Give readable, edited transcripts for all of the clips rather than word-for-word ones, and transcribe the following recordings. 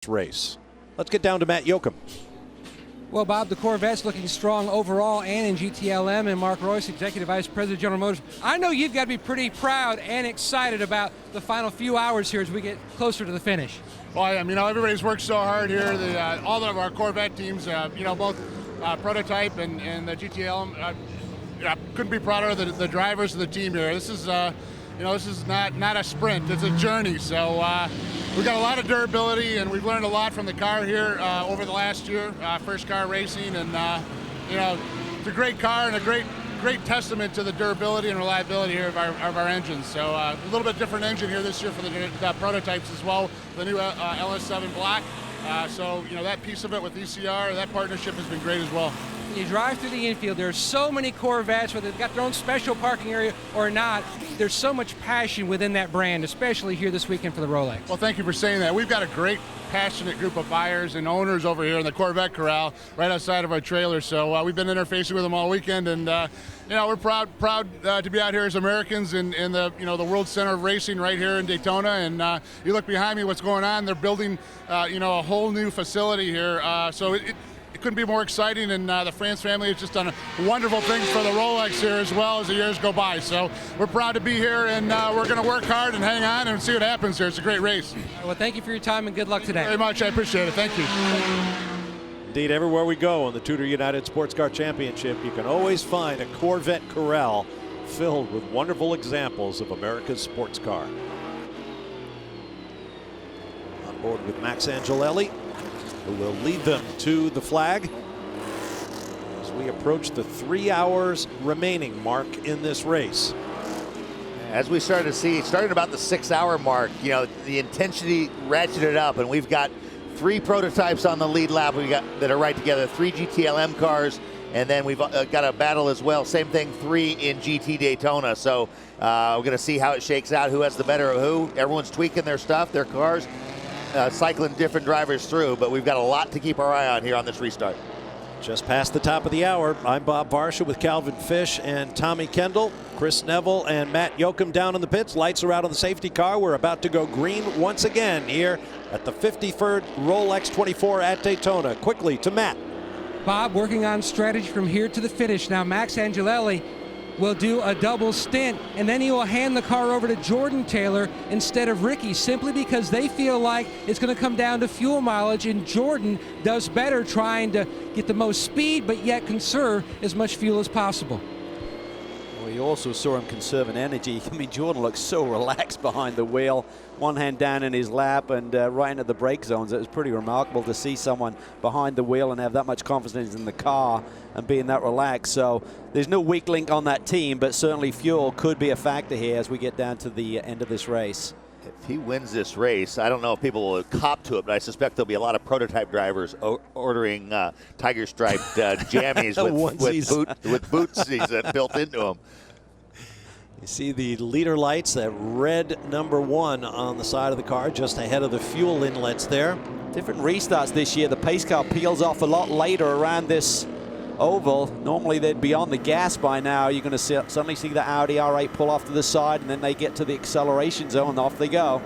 race. Let's get down to Matt Yoakum. Well, Bob, the Corvette's looking strong overall and in GTLM, and Mark Royce, Executive Vice President of General Motors. I know you've got to be pretty proud and excited about the final few hours here as we get closer to the finish. Well, everybody's worked so hard here. All of our Corvette teams, both Prototype and the GTLM, couldn't be prouder of the drivers of the team here. This is not a sprint, it's a journey. So we've got a lot of durability, and we've learned a lot from the car here over the last year, first car racing, and it's a great car and a great testament to the durability and reliability here of our engines. So a little bit different engine here this year for the prototypes as well, the new LS7 Black. So that piece of it with ECR, that partnership has been great as well. You drive through the infield, there's so many Corvettes, whether they've got their own special parking area or not, there's so much passion within that brand, especially here this weekend for the Rolex. Well, thank you for saying that. We've got a great, passionate group of buyers and owners over here in the Corvette Corral right outside of our trailer. So we've been interfacing with them all weekend, and we're proud to be out here as Americans in the the World Center of Racing right here in Daytona. And you look behind me, what's going on? They're building a whole new facility here. So it couldn't be more exciting, and the France family has just done wonderful things for the Rolex here as well as the years go by. So we're proud to be here, and we're going to work hard and hang on and see what happens here. It's a great race. Well, thank you for your time and good luck today. Very much. I appreciate it. Thank you. Indeed, everywhere we go on the TUDOR United SportsCar Championship, you can always find a Corvette corral filled with wonderful examples of America's sports car. On board with Max Angelelli, who will lead them to the flag as we approach the 3 hours remaining mark in this race. As we started to see, starting about the 6 hour mark, the intensity ratcheted up, and we've got 3 prototypes on the lead lap that are right together, 3 GTLM cars, and then we've got a battle as well. Same thing, 3 in GT Daytona. So we're going to see how it shakes out, who has the better of who. Everyone's tweaking their stuff, their cars. Cycling different drivers through, but we've got a lot to keep our eye on here on this restart. Just past the top of the hour, I'm Bob Varsha with Calvin Fish and Tommy Kendall, Chris Neville and Matt Yoakum down in the pits. Lights are out on the safety car. We're about to go green once again here at the 53rd Rolex 24 at Daytona. Quickly to Matt. Bob, working on strategy from here to the finish. Now Max Angelelli will do a double stint, and then he will hand the car over to Jordan Taylor instead of Ricky, simply because they feel like it's going to come down to fuel mileage, and Jordan does better trying to get the most speed but yet conserve as much fuel as possible. Well, you also saw him conserving energy. I mean, Jordan looks so relaxed behind the wheel, one hand down in his lap and right into the brake zones. It was pretty remarkable to see someone behind the wheel and have that much confidence in the car and being that relaxed. So there's no weak link on that team, but certainly fuel could be a factor here as we get down to the end of this race. If he wins this race, I don't know if people will cop to it, but I suspect there'll be a lot of prototype drivers ordering tiger striped jammies with bootsies built into them. You see the leader lights, that red #1 on the side of the car, just ahead of the fuel inlets there. Different restarts this year. The pace car peels off a lot later around this oval. Normally they'd be on the gas by now. You're going to suddenly see the Audi R8 pull off to the side, and then they get to the acceleration zone and off they go.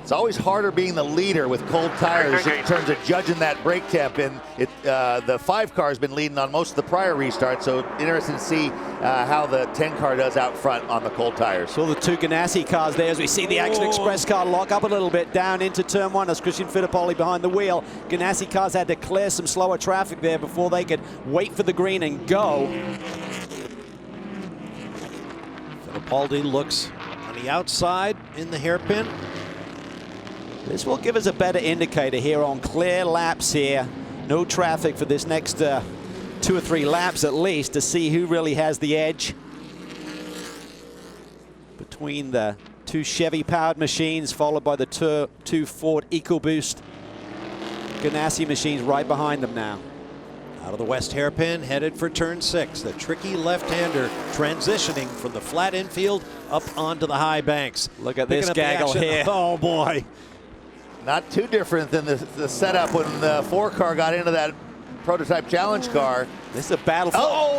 It's always harder being the leader with cold tires in terms of judging that brake temp, and the 5 car has been leading on most of the prior restarts, so interesting to see how the 10 car does out front on the cold tires. So the 2 Ganassi cars there as we see the Action Express car lock up a little bit down into turn 1 as Christian Fittipaldi behind the wheel. Ganassi cars had to clear some slower traffic there before they could wait for the green and go. Fittipaldi looks on the outside in the hairpin. This will give us a better indicator here on clear laps here. No traffic for this next 2 or 3 laps at least to see who really has the edge between the 2 Chevy powered machines followed by the 2 Ford EcoBoost Ganassi machines right behind them now. Out of the west hairpin, headed for turn 6. The tricky left-hander transitioning from the flat infield up onto the high banks. Look at this gaggle here. Oh boy. Not too different than the setup when the 4 car got into that prototype challenge car. This is a battle.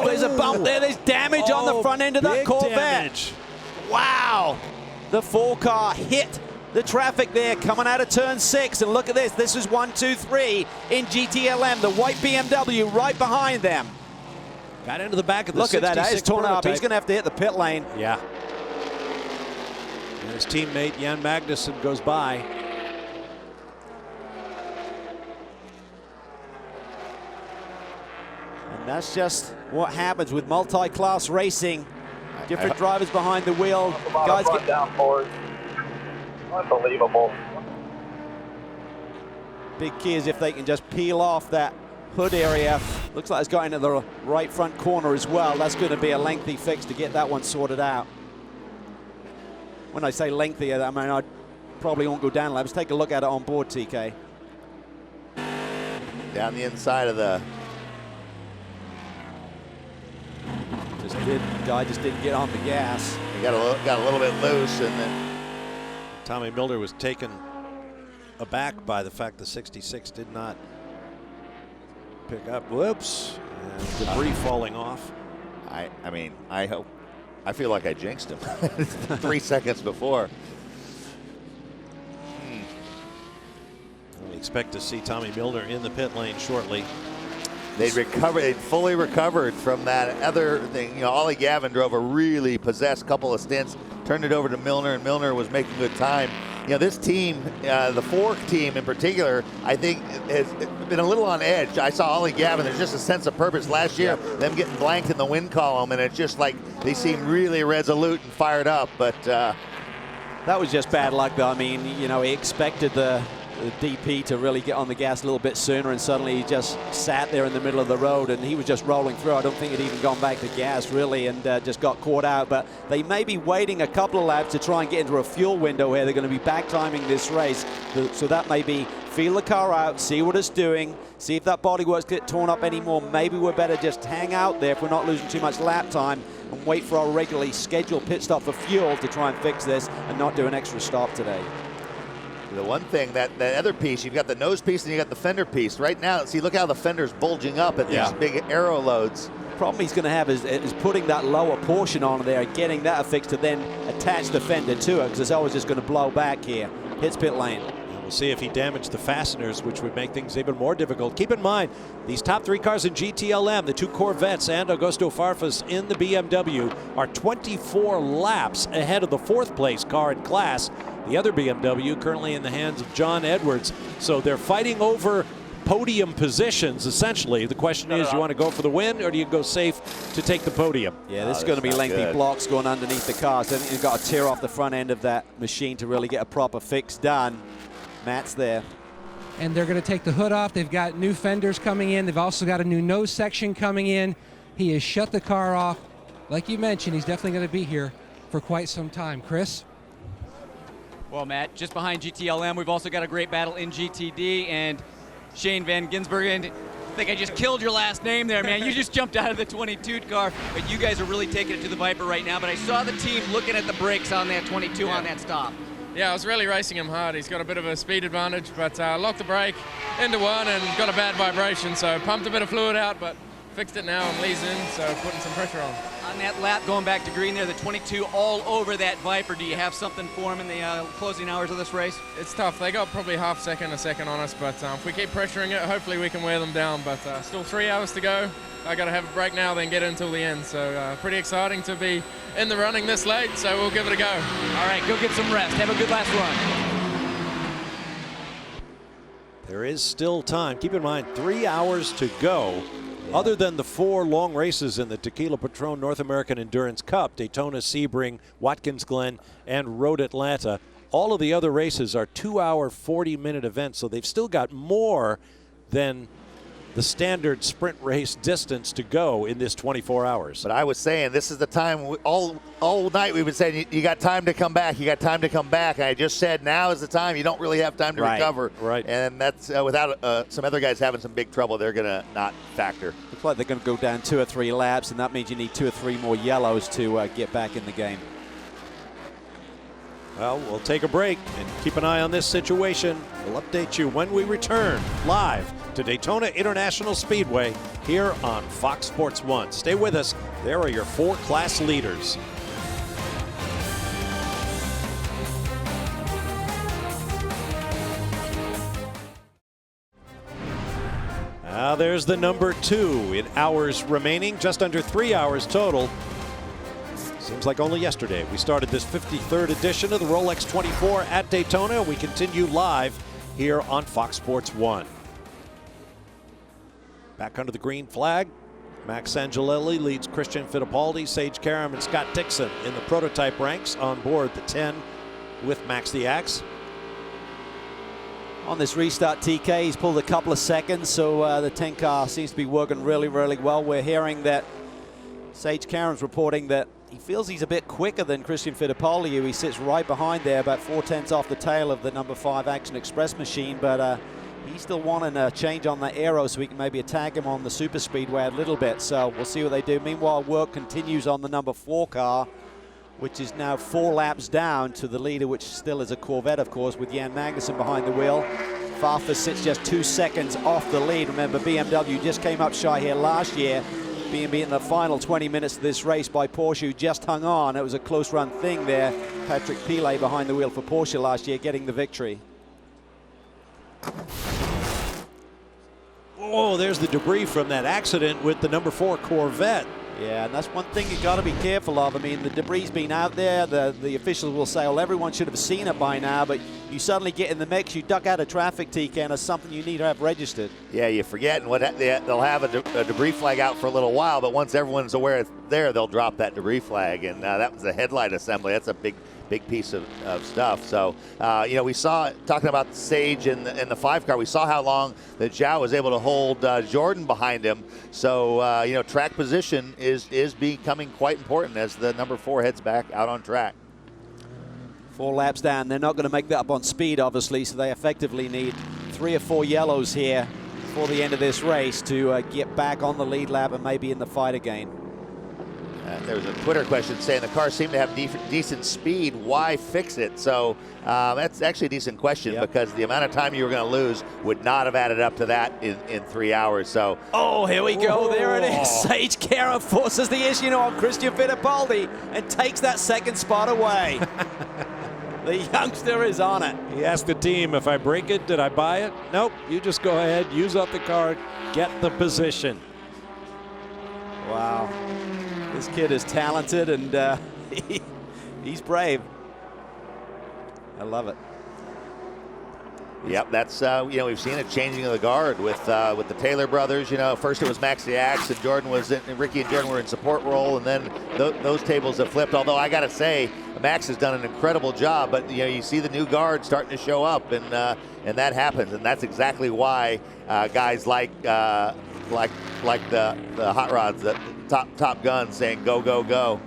There's a bump there. There's damage on the front end of that Corvette. Damage. Wow. The 4 car hit the traffic there coming out of turn 6. And look at this. This is 1, 2, 3 in GTLM. The white BMW right behind them. Got into the back of the Look at that. That is 66 torn up. prototype. He's going to have to hit the pit lane. Yeah. And his teammate Jan Magnussen goes by. And that's just what happens with multi-class racing. Different drivers behind the wheel. Guys get down forward. Unbelievable. big key is if they can just peel off that hood area. Looks like it's got into the right front corner as well. That's going to be a lengthy fix to get that one sorted out. When I say lengthy, I mean I probably won't go down laps. Take a look at it on board, TK. Down the inside of the. Guy just didn't get on the gas. He got a little bit loose, and then Tommy Miller was taken aback by the fact the 66 did not pick up. Whoops. And debris falling off. I mean, I feel like I jinxed him 3 seconds before. We expect to see Tommy Milner in the pit lane shortly. They'd fully recovered from that other thing. You know, Ollie Gavin drove a really possessed couple of stints, turned it over to Milner, and Milner was making good time. You know, this team, the Fork team in particular, I think has been a little on edge. I saw Ollie Gavin, there's just a sense of purpose last year, them getting blanked in the win column, and it's just like they seem really resolute and fired up, but that was just bad luck, though. I mean, you know, he expected the DP to really get on the gas a little bit sooner, and suddenly he just sat there in the middle of the road and he was just rolling through. I don't think he'd even gone back to gas really, and just got caught out. But they may be waiting a couple of laps to try and get into a fuel window here. They're going to be back timing this race, so that may be feel the car out, see what it's doing, see if that bodywork's get torn up anymore. Maybe we're better just hang out there if we're not losing too much lap time and wait for our regularly scheduled pit stop for fuel to try and fix this and not do an extra stop today. the one thing, that other piece, you've got the nose piece and you got the fender piece. Right now, see, look how the fender's bulging up at these big aero loads. Problem he's going to have is putting that lower portion on there and getting that affixed to then attach the fender to it, because it's always just going to blow back here. Hits pit lane. We'll see if he damaged the fasteners, which would make things even more difficult. Keep in mind, these top three cars in GTLM, the two Corvettes and Augusto Farfus in the BMW, are 24 laps ahead of the fourth place car in class. The other BMW currently in the hands of John Edwards. So they're fighting over podium positions, essentially. The question is, you want to go for the win, or do you go safe to take the podium? Yeah, this is going to be lengthy blocks going underneath the car. So you've got to tear off the front end of that machine to really get a proper fix done. Matt's there. And they're going to take the hood off. They've got new fenders coming in. They've also got a new nose section coming in. He has shut the car off. Like you mentioned, he's definitely going to be here for quite some time. Chris? Well, Matt, just behind GTLM, we've also got a great battle in GTD, and Shane Van Gisbergen, I think I just killed your last name there, man. You just jumped out of the 22 car, but you guys are really taking it to the Viper right now. But I saw the team looking at the brakes on that 22 on that stop. Yeah, I was really racing him hard. He's got a bit of a speed advantage, but locked the brake into one and got a bad vibration, so pumped a bit of fluid out, but fixed it now and Lee's in, so putting some pressure on. On that lap going back to green there, the 22 all over that Viper. Do you have something for him in the closing hours of this race? It's tough. They got probably a second on us, but if we keep pressuring it, hopefully we can wear them down, but still 3 hours to go. I got to have a break now, then get it until the end, so pretty exciting to be in the running this late, so we'll give it a go. All right, go get some rest. Have a good last run. There is still time. Keep in mind, 3 hours to go. Other than the 4 long races in the Tequila Patrón North American Endurance Cup, Daytona, Sebring, Watkins Glen, and Road Atlanta, all of the other races are 2-hour, 40-minute events, so they've still got more than the standard sprint race distance to go in this 24 hours. But I was saying, this is the time, all night we've been saying, you got time to come back, you got time to come back. And I just said, now is the time. You don't really have time to recover. Right. And that's without some other guys having some big trouble, they're going to not factor. Looks like they're going to go down 2 or 3 laps, and that means you need 2 or 3 more yellows to get back in the game. Well, we'll take a break and keep an eye on this situation. We'll update you when we return live to Daytona International Speedway here on Fox Sports 1. Stay with us. There are your 4 class leaders. Now there's the number 2 in hours remaining, just under 3 hours total. Seems like only yesterday we started this 53rd edition of the Rolex 24 at Daytona. We continue live here on Fox Sports 1. Back under the green flag, Max Angelelli leads Christian Fittipaldi, Sage Karam, and Scott Dixon in the prototype ranks on board the 10 with Max the Axe. On this restart, TK, he's pulled a couple of seconds, so the 10 car seems to be working really, really well. We're hearing that Sage Karam's reporting that he feels he's a bit quicker than Christian Fittipaldi, who he sits right behind there, about 4/10 off the tail of the number 5 Action Express machine, but he's still wanting a change on the aero so we can maybe attack him on the super speedway a little bit, so we'll see what they do. Meanwhile, work continues on the number 4 car, which is now 4 laps down to the leader, which still is a Corvette, of course, with Jan Magnussen behind the wheel. Farfus sits just 2 seconds off the lead. Remember, BMW just came up shy here last year, being beaten in the final 20 minutes of this race by Porsche, who just hung on. It was a close run thing there. Patrick Pilet behind the wheel for Porsche last year, getting the victory. Oh, there's the debris from that accident with the number 4 Corvette. Yeah, and that's one thing you got to be careful of. I mean, the debris's been out there. The officials will say, well, everyone should have seen it by now, but you suddenly get in the mix, you duck out of traffic, TK, and it's something you need to have registered. Yeah, you forget, and they'll have a debris flag out for a little while, but once everyone's aware it's there, they'll drop that debris flag, and that was a headlight assembly. That's a big piece of stuff. So, you know, we saw, talking about Sage and the 5 car, we saw how long that Zhao was able to hold Jordan behind him. So, you know, track position is becoming quite important as the number 4 heads back out on track. 4 laps down. They're not going to make that up on speed, obviously, so they effectively need 3 or 4 yellows here before the end of this race to get back on the lead lap and maybe in the fight again. There was a Twitter question saying the car seemed to have decent speed. Why fix it? So that's actually a decent question, because the amount of time you were going to lose would not have added up to that in 3 hours. So, oh, here we go. There it is. Sage Karam forces the issue on Christian Fittipaldi and takes that second spot away. The youngster is on it. He asked the team, if I break it, did I buy it? Nope. You just go ahead, use up the car, get the position. Wow. This kid is talented, and he's brave. I love it. Yep, that's you know, we've seen a changing of the guard with the Taylor brothers. You know, first it was Max the Axe, and Jordan was Ricky and Jordan were in support role, and then those tables have flipped. Although I got to say, Max has done an incredible job. But you know, you see the new guard starting to show up, and that happens, and that's exactly why guys like the hot rods, the top guns, saying go go go.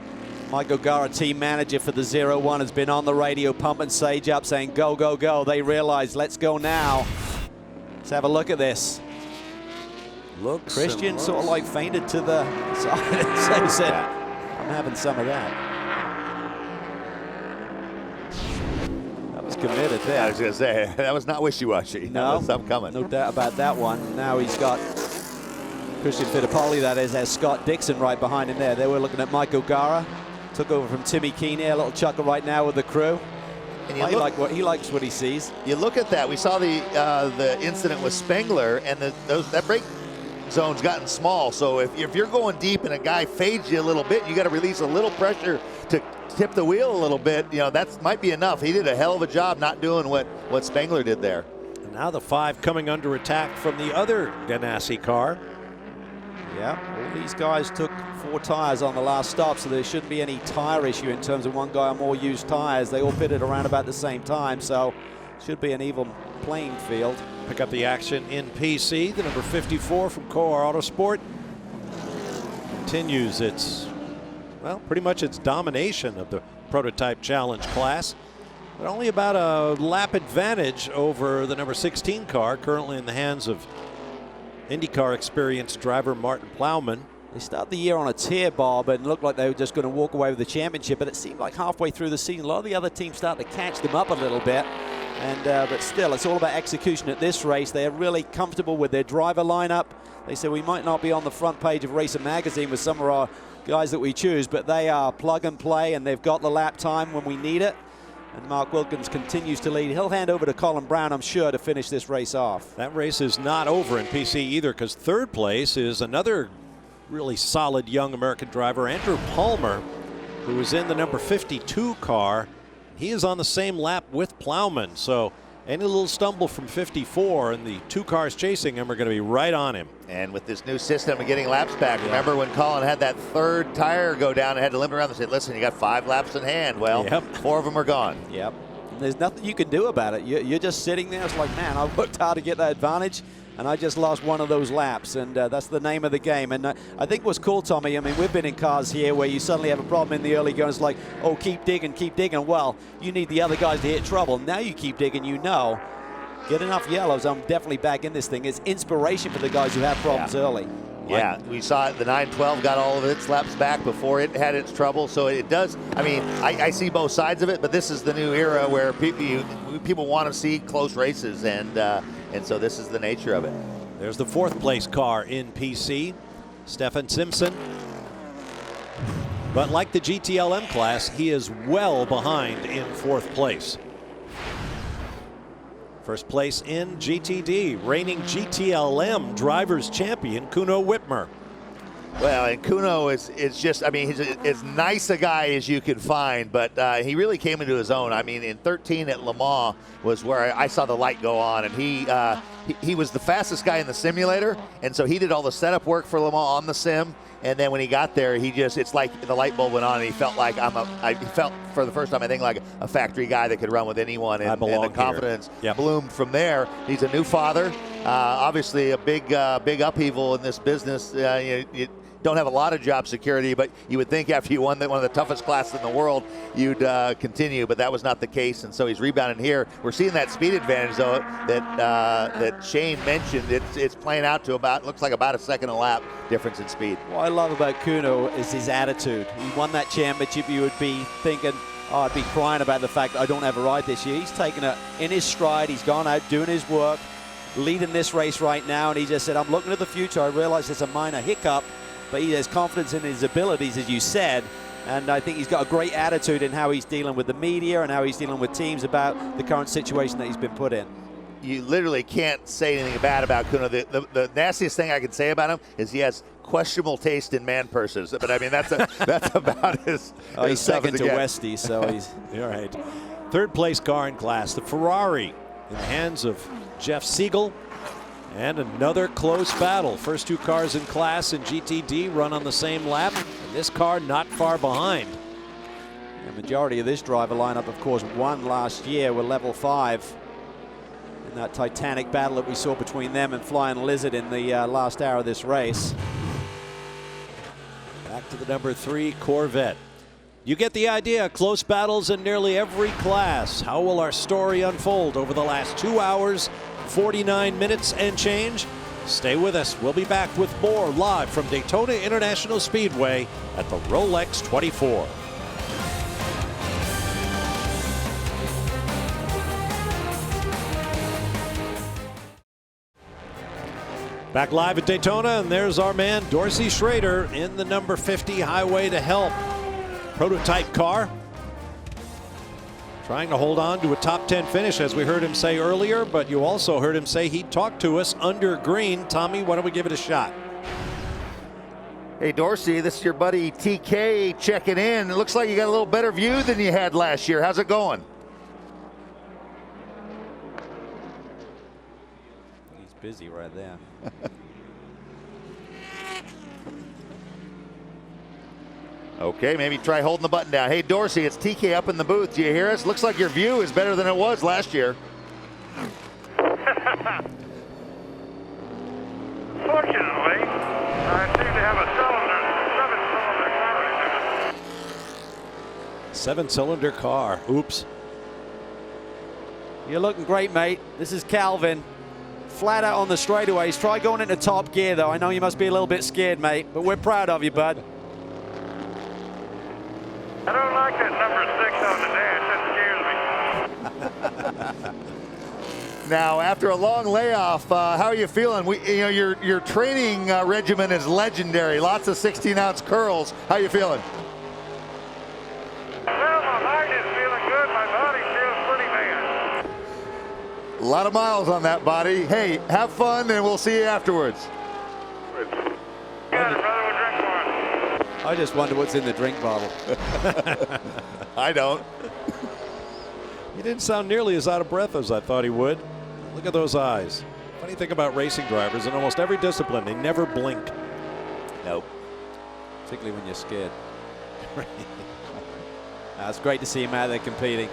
Mike O'Gara, team manager for the 01, has been on the radio pumping Sage up, saying go, go, go. They realize, let's go now. Let's have a look at this. Looks Christian sort of like fainted to the side. So said, I'm having some of that. That was committed there. I was going to say, that was not wishy-washy. No, that was something coming. No doubt about that one. Now he's got Christian Fittipaldi, that is, has Scott Dixon right behind him there. They were looking at Mike O'Gara. Took over from Timmy Keene here, a little chuckle right now with the crew. And he likes what he sees. You look at that. We saw the incident with Spengler, and that brake zone's gotten small. So if you're going deep and a guy fades you a little bit, you got to release a little pressure to tip the wheel a little bit. You know, that might be enough. He did a hell of a job not doing what Spengler did there. And now the 5 coming under attack from the other Ganassi car. Yeah, all these guys took 4 tires on the last stop, so there shouldn't be any tire issue in terms of one guy on more used tires. They all pitted around about the same time, so should be an even playing field. Pick up the action in PC. The number 54 from Coar Autosport continues its, well, pretty much its domination of the prototype challenge class. But only about a lap advantage over the number 16 car, currently in the hands of IndyCar experienced driver Martin Plowman. They start the year on a tear, Bob, and looked like they were just going to walk away with the championship, but it seemed like halfway through the season, a lot of the other teams started to catch them up a little bit. And but still, it's all about execution at this race. They are really comfortable with their driver lineup. They said we might not be on the front page of Racer Magazine with some of our guys that we choose, but they are plug and play, and they've got the lap time when we need it. And Mark Wilkins continues to lead. He'll hand over to Colin Brown, I'm sure, to finish this race off. That race is not over in PC either, because third place is another really solid young American driver, Andrew Palmer, who is in the number 52 car. He is on the same lap with Plowman, so any little stumble from 54 and the 2 cars chasing him are going to be right on him. And with this new system of getting laps back, remember when Colin had that third tire go down and had to limp around and said, listen, you got 5 laps in hand. Well, 4 of them are gone. Yep. And there's nothing you can do about it. You're just sitting there. It's like, man, I worked hard to get that advantage, and I just lost one of those laps, and that's the name of the game. And I think what's cool, Tommy, I mean, we've been in cars here where you suddenly have a problem in the early going. It's like, oh, keep digging, keep digging. Well, you need the other guys to hit trouble. Now you keep digging, you know. Get enough yellows, I'm definitely back in this thing. It's inspiration for the guys who have problems early. Yeah, we saw it. The 912 got all of its laps back before it had its trouble. So it does. I mean, I see both sides of it, but this is the new era where people want to see close races, and so this is the nature of it. There's the 4th place car in PC, Stefan Simpson. But like the GTLM class, he is well behind in 4th place. First place in GTD, reigning GTLM Drivers Champion, Kuno Whitmer. Well, and Kuno is just, I mean, he's as nice a guy as you can find, but he really came into his own. I mean, in 13 at Le Mans was where I saw the light go on, and he was the fastest guy in the simulator, and so he did all the setup work for Le Mans on the sim. And then when he got there, it's like the light bulb went on, and he felt like I felt for the first time, I think, like a factory guy that could run with anyone, and the confidence bloomed from there. He's a new father, obviously a big upheaval in this business. You don't have a lot of job security, but you would think after you won one of the toughest classes in the world, you'd continue, but that was not the case, and so he's rebounding here. We're seeing that speed advantage, though, that Shane mentioned. It's playing out to looks like about a second a lap difference in speed. What I love about Kuno is his attitude. He won that championship. You would be thinking, oh, I'd be crying about the fact that I don't have a ride this year. He's taken it in his stride. He's gone out doing his work, leading this race right now, and he just said, I'm looking at the future. I realize it's a minor hiccup, but he has confidence in his abilities, as you said, and I think he's got a great attitude in how he's dealing with the media and how he's dealing with teams about the current situation that he's been put in. You literally can't say anything bad about Kuno. The nastiest thing I can say about him is he has questionable taste in man purses, but I mean that's about his. He's second to Westy, so he's all right. 3rd place car in class, the Ferrari, in the hands of Jeff Siegel. And another close battle. First 2 cars in class in GTD run on the same lap, and this car not far behind. The majority of this driver lineup, of course, won last year with level 5 in that titanic battle that we saw between them and Flying Lizard in the last hour of this race. Back to the number 3 Corvette. You get the idea. Close battles in nearly every class. How will our story unfold over the last 2 hours, 49 minutes and change? Stay with us. We'll be back with more live from Daytona International Speedway at the Rolex 24. Back live at Daytona, and there's our man Dorsey Schroeder in the number 50 Highway to Help prototype car. Trying to hold on to a top 10 finish, as we heard him say earlier, but you also heard him say he'd talk to us under green. Tommy, why don't we give it a shot? Hey, Dorsey, this is your buddy TK checking in. It looks like you got a little better view than you had last year. How's it going? He's busy right there. Okay, maybe try holding the button down. Hey, Dorsey, it's TK up in the booth. Do you hear us? Looks like your view is better than it was last year. Fortunately, I seem to have a Seven-cylinder car. Oops. You're looking great, mate. This is Calvin. Flat out on the straightaways. Try going into top gear, though. I know you must be a little bit scared, mate, but we're proud of you, bud. I don't like that number 6 on the dash. That scares me. Now, after a long layoff, how are you feeling? Your training regimen is legendary. Lots of 16-ounce curls. How are you feeling? Well, my mind is feeling good. My body's lot of miles on that body. Hey, have fun, and we'll see you afterwards. I just wonder what's in the drink bottle. I don't. He didn't sound nearly as out of breath as I thought he would. Look at those eyes. Funny thing about racing drivers, in almost every discipline, they never blink. Nope. Particularly when you're scared. It's great to see him out there competing.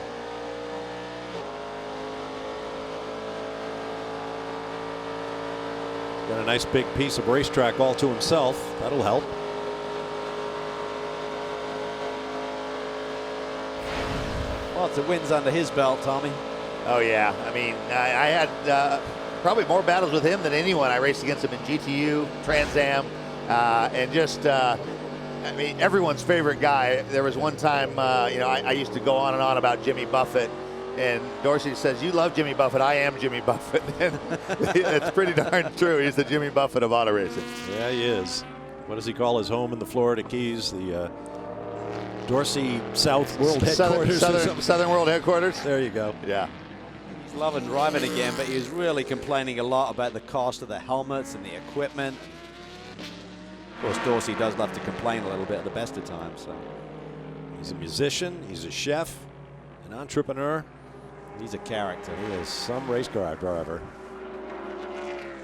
Got a nice big piece of racetrack all to himself. That'll help. Lots of wins under his belt, Tommy. Oh, yeah. I mean, I had probably more battles with him than anyone. I raced against him in GTU, Trans Am, and just, I mean, everyone's favorite guy. There was one time, you know, I used to go on and on about Jimmy Buffett, and Dorsey says, "You love Jimmy Buffett. I am Jimmy Buffett." And it's pretty darn true. He's the Jimmy Buffett of auto racing. Yeah, he is. What does he call his home in the Florida Keys? The Dorsey South World Headquarters. Southern World Headquarters. There you go. Yeah. He's loving driving again, but he was really complaining a lot about the cost of the helmets and the equipment. Of course, Dorsey does love to complain a little bit at the best of times. So. He's a musician. He's a chef, an entrepreneur. He's a character. He is some race car driver.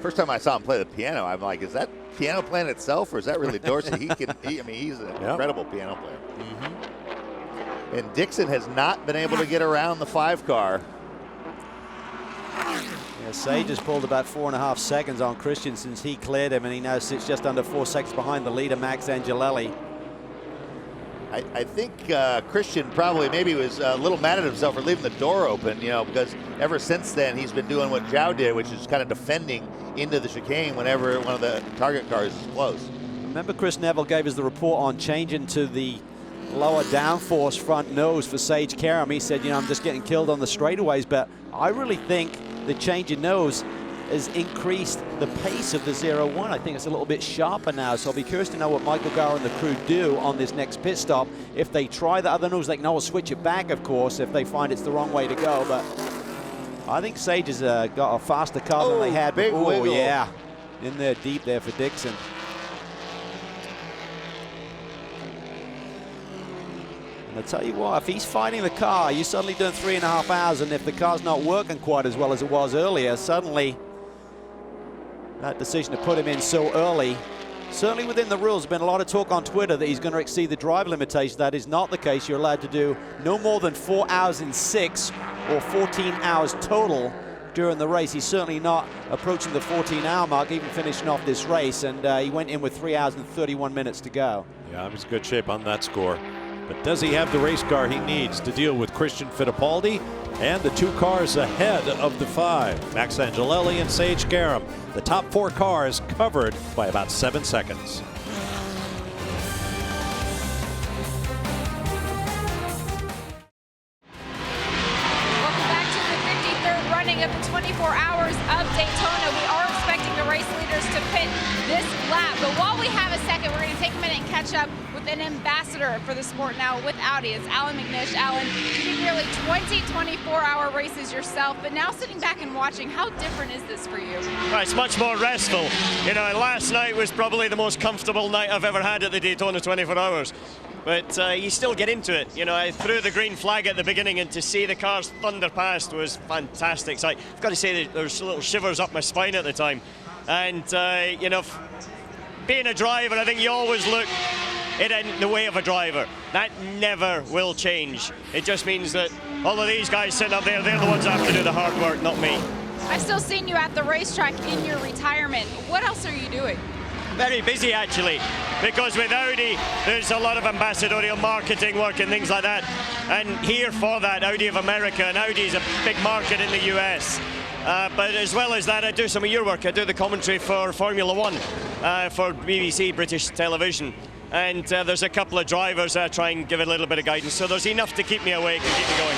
First time I saw him play the piano, I'm like, is that piano playing itself, or is that really Dorsey? I mean, he's an incredible piano player. Mm-hmm. And Dixon has not been able to get around the 5 car. Yeah, Sage has pulled about 4.5 seconds on Christian since he cleared him, and he now sits just under 4 seconds behind the leader, Max Angelelli. I think Christian probably maybe was a little mad at himself for leaving the door open, you know, because ever since then he's been doing what Zhao did, which is kind of defending into the chicane whenever one of the target cars is close. Remember, Chris Neville gave us the report on changing to the lower downforce front nose for Sage Karam. He said, you know, I'm just getting killed on the straightaways, but I really think the change in nose has increased the pace of the 0-1. I think it's a little bit sharper now, so I'll be curious to know what Michael Gower and the crew do on this next pit stop. If they try the other nose, they can always switch it back, of course, if they find it's the wrong way to go, but I think Sage has got a faster car than they had big before. wiggle. Yeah, in there deep there for Dixon. And I tell you what, if he's fighting the car, you're suddenly doing 3.5 hours, and if the car's not working quite as well as it was earlier, suddenly that decision to put him in so early, certainly within the rules, there's been a lot of talk on Twitter that he's going to exceed the drive limitation. That is not the case. You're allowed to do no more than 4 hours in 6 or 14 hours total during the race. He's certainly not approaching the 14-hour mark, even finishing off this race, and he went in with 3 hours and 31 minutes to go. Yeah, he's in good shape on that score. But does he have the race car he needs to deal with Christian Fittipaldi and the 2 cars ahead of the 5, Max Angelelli and Sage Karam? The top 4 cars covered by about 7 seconds. Welcome back to the 53rd running of the 24 hours of Daytona. We are expecting the race leaders to pit this lap. But while we have a second, we're going to take a minute and catch up with an ambassador for the sport now with Audi. It's Alan McNish. Alan, you did nearly 20 24-hour races yourself, but now sitting back and watching, how different is this for you? Well, it's much more restful. You know, last night was probably the most comfortable night I've ever had at the Daytona 24 hours. But you still get into it. You know, I threw the green flag at the beginning, and to see the cars thunder past was fantastic. So I've got to say that there's little shivers up my spine at the time. And, you know, being a driver, I think you always look it in the way of a driver. That never will change. It just means that all of these guys sitting up there, they're the ones that have to do the hard work, not me. I've still seen you at the racetrack in your retirement. What else are you doing? Very busy, actually, because with Audi, there's a lot of ambassadorial marketing work and things like that. And here for that, Audi of America, and Audi is a big market in the US. But as well as that, I do some of your work. I do the commentary for Formula One for BBC, British television. And there's a couple of drivers I try and give it a little bit of guidance. So there's enough to keep me awake and keep me going.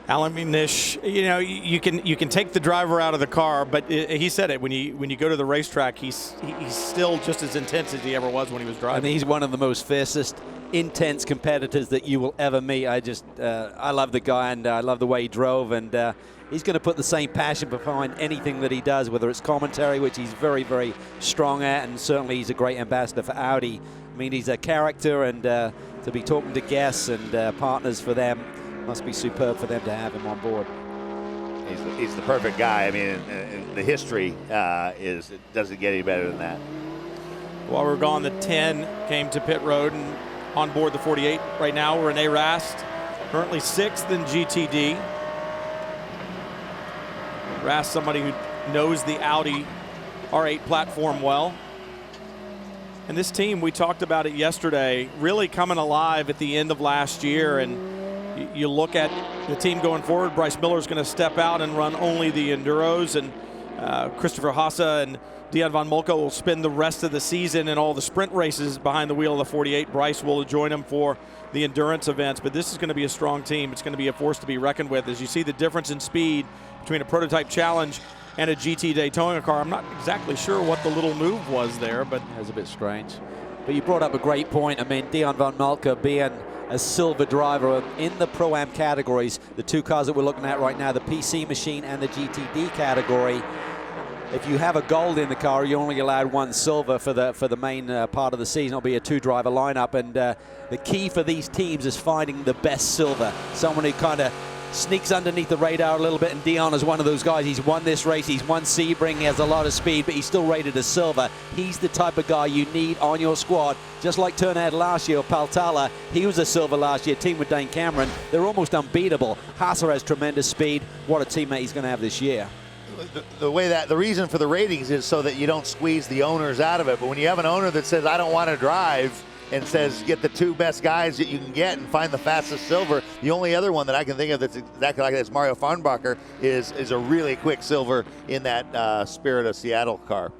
Alan McNish, you know, you can take the driver out of the car, but he said it, when you go to the racetrack, he's still just as intense as he ever was when he was driving. I mean, he's one of the most fiercest intense competitors that you will ever meet. I love the guy, and I love the way he drove, and he's going to put the same passion behind anything that he does, whether it's commentary, which he's very, very strong at, and certainly he's a great ambassador for Audi. I mean, he's a character, and to be talking to guests and partners for them must be superb for them to have him on board. He's the perfect guy. I mean, and the history it doesn't get any better than that. While we're gone, the 10 came to pit road and on board the 48 right now. Rene Rast, currently 6th in GTD. Rast, somebody who knows the Audi R8 platform well. And this team, we talked about it yesterday, really coming alive at the end of last year. And you look at the team going forward. Bryce Miller's going to step out and run only the Enduros, and Christopher Haase and Dion von Moltke will spend the rest of the season in all the sprint races behind the wheel of the 48. Bryce will join him for the endurance events, but this is going to be a strong team. It's going to be a force to be reckoned with. As you see the difference in speed between a prototype challenge and a GT Daytona car, I'm not exactly sure what the little move was there, but it was a bit strange. But you brought up a great point. I mean, Dion von Moltke being a silver driver in the Pro-Am categories, the two cars that we're looking at right now, the PC machine and the GTD category. If you have a gold in the car, you're only allowed one silver for the main part of the season. It'll be a two-driver lineup, and the key for these teams is finding the best silver, someone who kind of sneaks underneath the radar a little bit, and Dion is one of those guys. He's won this race, he's won Sebring, he has a lot of speed, but he's still rated as silver. He's the type of guy you need on your squad, just like Turner had last year, Paltala. He was a silver last year, team with Dane Cameron. They're almost unbeatable. Haase has tremendous speed. What a teammate he's going to have this year. The reason for the ratings is so that you don't squeeze the owners out of it. But when you have an owner that says, I don't want to drive, and says, get the two best guys that you can get and find the fastest silver. The only other one that I can think of that's exactly like this, Mario Farnbacher, is a really quick silver in that Spirit of Seattle car.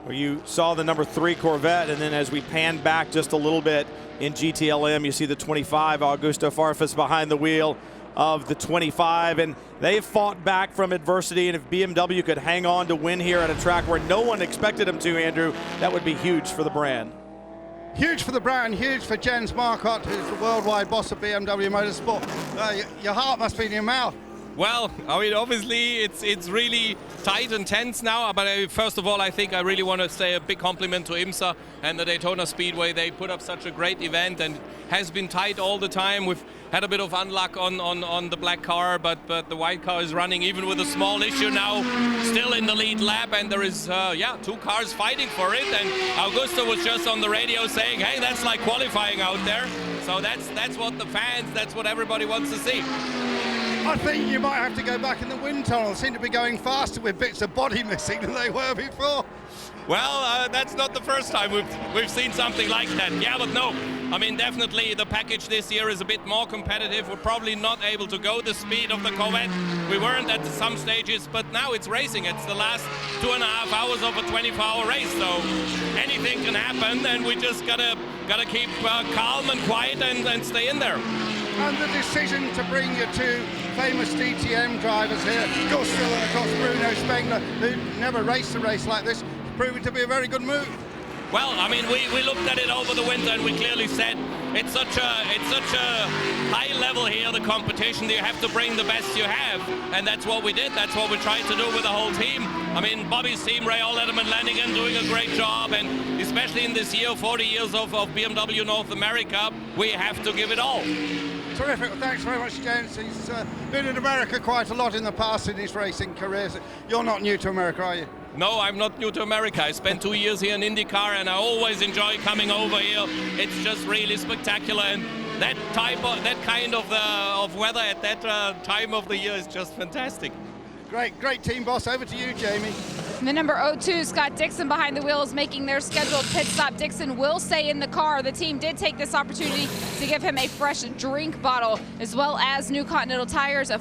Well, you saw the number 3 Corvette, and then as we pan back just a little bit in GTLM, you see the 25, Augusto Farfus behind the wheel of the 25, and they've fought back from adversity, and if BMW could hang on to win here at a track where no one expected them to, Andrew, that would be huge for the brand. Huge for the brand, huge for Jens Marcotte, who's the worldwide boss of BMW Motorsport. Your heart must be in your mouth. Well, I mean, obviously it's really tight and tense now, but first of all, I think I really want to say a big compliment to IMSA and the Daytona Speedway. They put up such a great event, and has been tight all the time. We've had a bit of unluck on the black car, but the white car is running, even with a small issue now, still in the lead lap, and there is, two cars fighting for it, and Augusto was just on the radio saying, hey, that's like qualifying out there. So that's what the fans, that's what everybody wants to see. I think you might have to go back in the wind tunnel. Seem to be going faster with bits of body missing than they were before. Well, that's not the first time we've seen something like that. Yeah, but no. I mean, definitely the package this year is a bit more competitive. We're probably not able to go the speed of the Corvette. We weren't at some stages, but now it's racing. It's the last 2.5 hours of a 24-hour race, so anything can happen, and we just gotta keep calm and quiet and stay in there. And the decision to bring your two famous DTM drivers here, Gustav and of course Bruno Spengler, who never raced a race like this, proving to be a very good move. Well, I mean, we looked at it over the winter, and we clearly said it's such a high level here, the competition, that you have to bring the best you have, and that's what we did. That's what we tried to do with the whole team. I mean, Bobby's team, Ray Letterman and Lanigan, doing a great job, and especially in this year, 40 years of BMW North America, we have to give it all. Terrific. Well, thanks very much, James. He's been in America quite a lot in the past in his racing career. So you're not new to America, are you? No, I'm not new to America. I spent 2 years here in IndyCar, and I always enjoy coming over here. It's just really spectacular, and that kind of weather at that time of the year is just fantastic. Great team boss. Over to you, Jamie. The number 02, Scott Dixon, behind the wheel, is making their scheduled pit stop. Dixon will stay in the car. The team did take this opportunity to give him a fresh drink bottle, as well as new Continental tires, a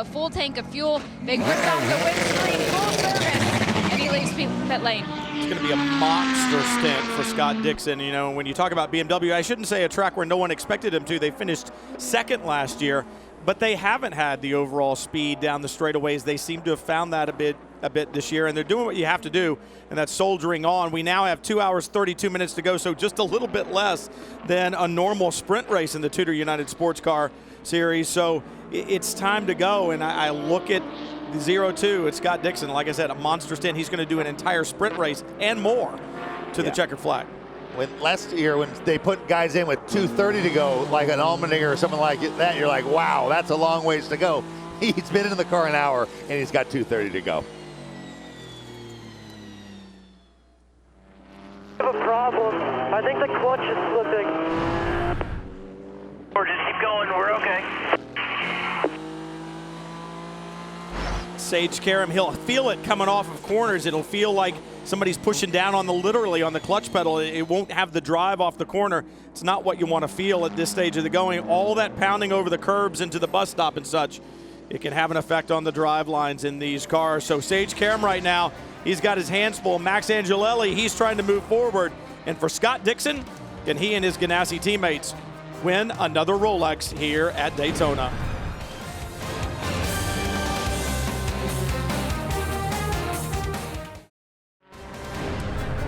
full tank of fuel. They ripped off the windscreen, full service, and he leaves pit lane. It's going to be a monster stint for Scott Dixon. You know, when you talk about BMW, I shouldn't say a track where no one expected him to. They finished second last year, but they haven't had the overall speed down the straightaways. They seem to have found that a bit a bit this year, and they're doing what you have to do, and that's soldiering on. We now have 2 hours, 32 minutes to go, so just a little bit less than a normal sprint race in the TUDOR United SportsCar Series. So it's time to go, and I look at the 0-2. It's Scott Dixon, like I said, a monster stint. He's going to do an entire sprint race and more to the checkered flag. When last year, when they put guys in with 2:30 to go, like an Allmendinger or something like that, you're like, wow, that's a long ways to go. He's been in the car an hour, and he's got 2:30 to go. I have a problem. I think the clutch is slipping. Or just keep going. We're okay. Sage Karam, he'll feel it coming off of corners. It'll feel like somebody's pushing down on literally on the clutch pedal. It won't have the drive off the corner. It's not what you want to feel at this stage of the going. All that pounding over the curbs into the bus stop and such, it can have an effect on the drive lines in these cars. So Sage Karam right now, he's got his hands full. Max Angelelli, he's trying to move forward. And for Scott Dixon, can he and his Ganassi teammates win another Rolex here at Daytona?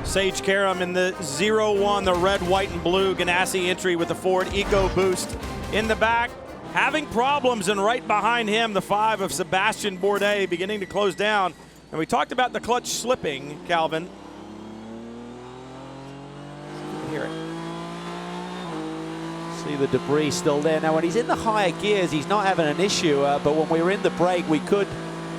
Sage Karam in the 0-1, the red, white, and blue Ganassi entry with the Ford EcoBoost in the back. Having problems, and right behind him, the 5 of Sebastian Bourdais beginning to close down. And we talked about the clutch slipping, Calvin. Hear it. See the debris still there. Now, when he's in the higher gears, he's not having an issue, but when we were in the break, we could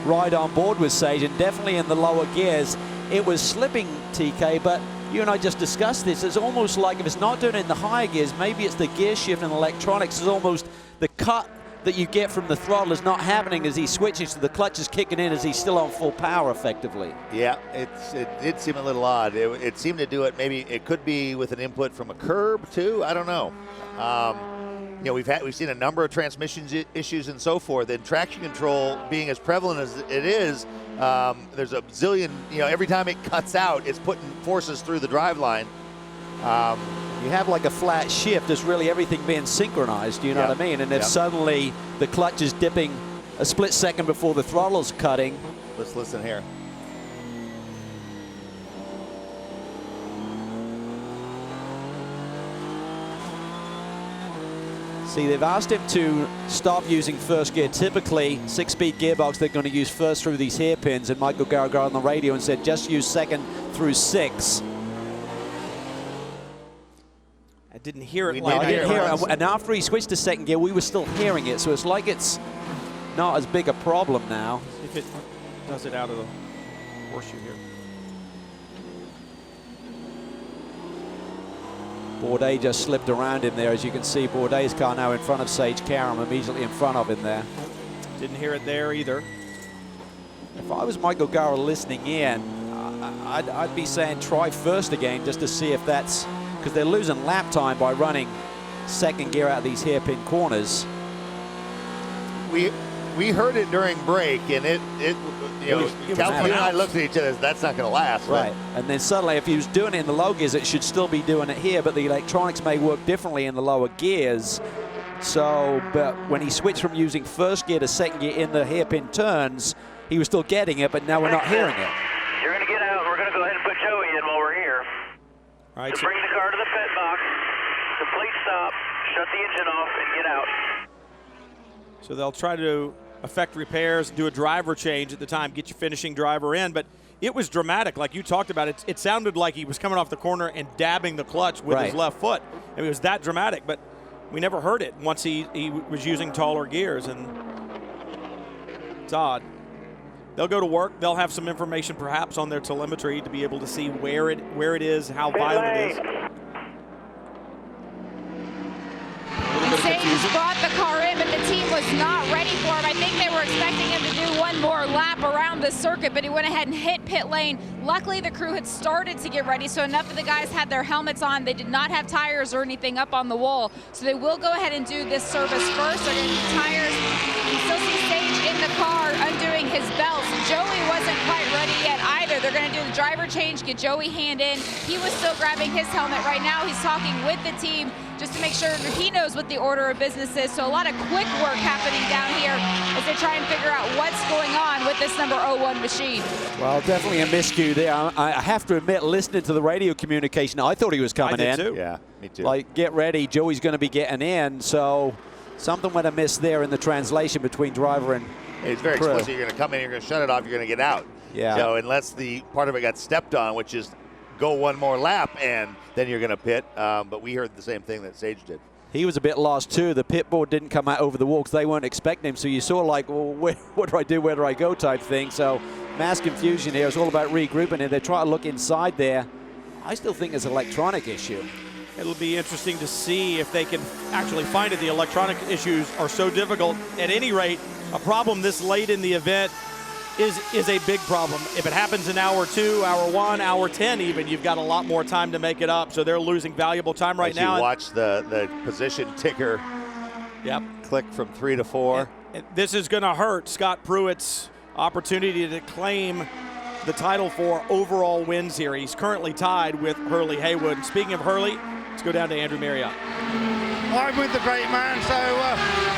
ride on board with Sage, and definitely in the lower gears, it was slipping, TK, but you and I just discussed this. It's almost like if it's not doing it in the higher gears, maybe it's the gear shift and electronics. It's almost the cut that you get from the throttle is not happening as he switches, so the clutch is kicking in as he's still on full power effectively. Yeah, it did seem a little odd. It seemed to do it, maybe it could be with an input from a curb too, I don't know. You know, we've seen a number of transmission issues and so forth, and traction control being as prevalent as it is, there's a zillion, you know, every time it cuts out, it's putting forces through the drive line. You have like a flat shift, there's really everything being synchronized, you know what I mean? And if suddenly the clutch is dipping a split second before the throttle's cutting. Let's listen here. See, they've asked him to stop using first gear. Typically, 6-speed gearbox, they're going to use first through these hairpins, and Michael Garrett got on the radio and said, just use second through 6. I didn't hear it. I didn't hear it. And after he switched to second gear, we were still hearing it, so it's like it's not as big a problem now. If it does it out of the horseshoe here. Bourdais just slipped around him there. As you can see, Bourdais' car now in front of Sage Karam, immediately in front of him there. Didn't hear it there either. If I was Michael Garrett listening in, I'd be saying try first again just to see if that's, because they're losing lap time by running second gear out of these hairpin corners. We heard it during break, and it you know, Calvin and I looked at each other, that's not going to last. Right, and then suddenly if he was doing it in the low gears, it should still be doing it here, but the electronics may work differently in the lower gears. So, but when he switched from using first gear to second gear in the hairpin turns, he was still getting it, but now we're not hearing it. You're going to get out, and we're going to go ahead and put Joey in while we're here. All right, so bring the car to the pit box, complete stop, shut the engine off, and get out. So they'll try to affect repairs, do a driver change at the time, get your finishing driver in, but it was dramatic. Like you talked about, it sounded like he was coming off the corner and dabbing the clutch with his left foot. I mean, it was that dramatic, but we never heard it once he was using taller gears, and it's odd. They'll go to work. They'll have some information perhaps on their telemetry to be able to see where it is, how violent it is. Sage brought the car in, but the team was not ready for him. I think they were expecting him to do one more lap around the circuit, but he went ahead and hit pit lane. Luckily, the crew had started to get ready, so enough of the guys had their helmets on. They did not have tires or anything up on the wall, so they will go ahead and do this service first. They're going to do tires. You still see Sage in the car undoing his belts. Joey wasn't quite ready yet either. They're going to do the driver change, get Joey hand in. He was still grabbing his helmet. Right now, he's talking with the team just to make sure that he knows what the order of business is. So a lot of quick work happening down here as they try and figure out what's going on with the this number 01 machine. Well, definitely a miscue there. I have to admit, listening to the radio communication, I thought he was coming in. I did too. Yeah, me too. Like, get ready, Joey's going to be getting in. So something went amiss there in the translation between driver and It's very crew. explicit. You're going to come in, you're going to shut it off, you're going to get out. Yeah. So unless the part of it got stepped on, which is go one more lap and then you're going to pit. But we heard the same thing that Sage did. He was a bit lost too. The pit board didn't come out over the wall because they weren't expecting him. So you saw like, well, what do I do? Where do I go type thing. So mass confusion here. It's all about regrouping and they try to look inside there. I still think it's an electronic issue. It'll be interesting to see if they can actually find it. The electronic issues are so difficult. At any rate, a problem this late in the event is a big problem. If it happens in hour 2, hour 1, hour 10 even, you've got a lot more time to make it up. So they're losing valuable time right now. You watch the position ticker click from 3 to 4. And this is going to hurt Scott Pruitt's opportunity to claim the title for overall wins here. He's currently tied with Hurley Haywood. And speaking of Hurley, let's go down to Andrew Marriott. I'm with the great man, so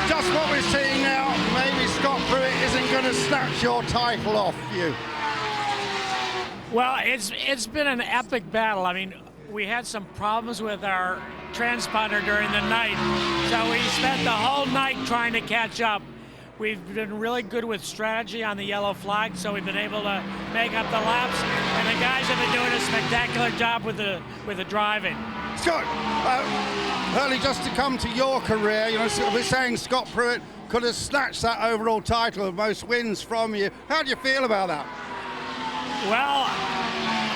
just what we're seeing now, maybe Scott Pruitt isn't going to snatch your title off you. Well, it's been an epic battle. I mean, we had some problems with our transponder during the night, so we spent the whole night trying to catch up. We've been really good with strategy on the yellow flag, so we've been able to make up the laps, and the guys have been doing a spectacular job with the driving. Scott, Hurley, just to come to your career, you know, so we're saying Scott Pruitt could have snatched that overall title of most wins from you. How do you feel about that? Well,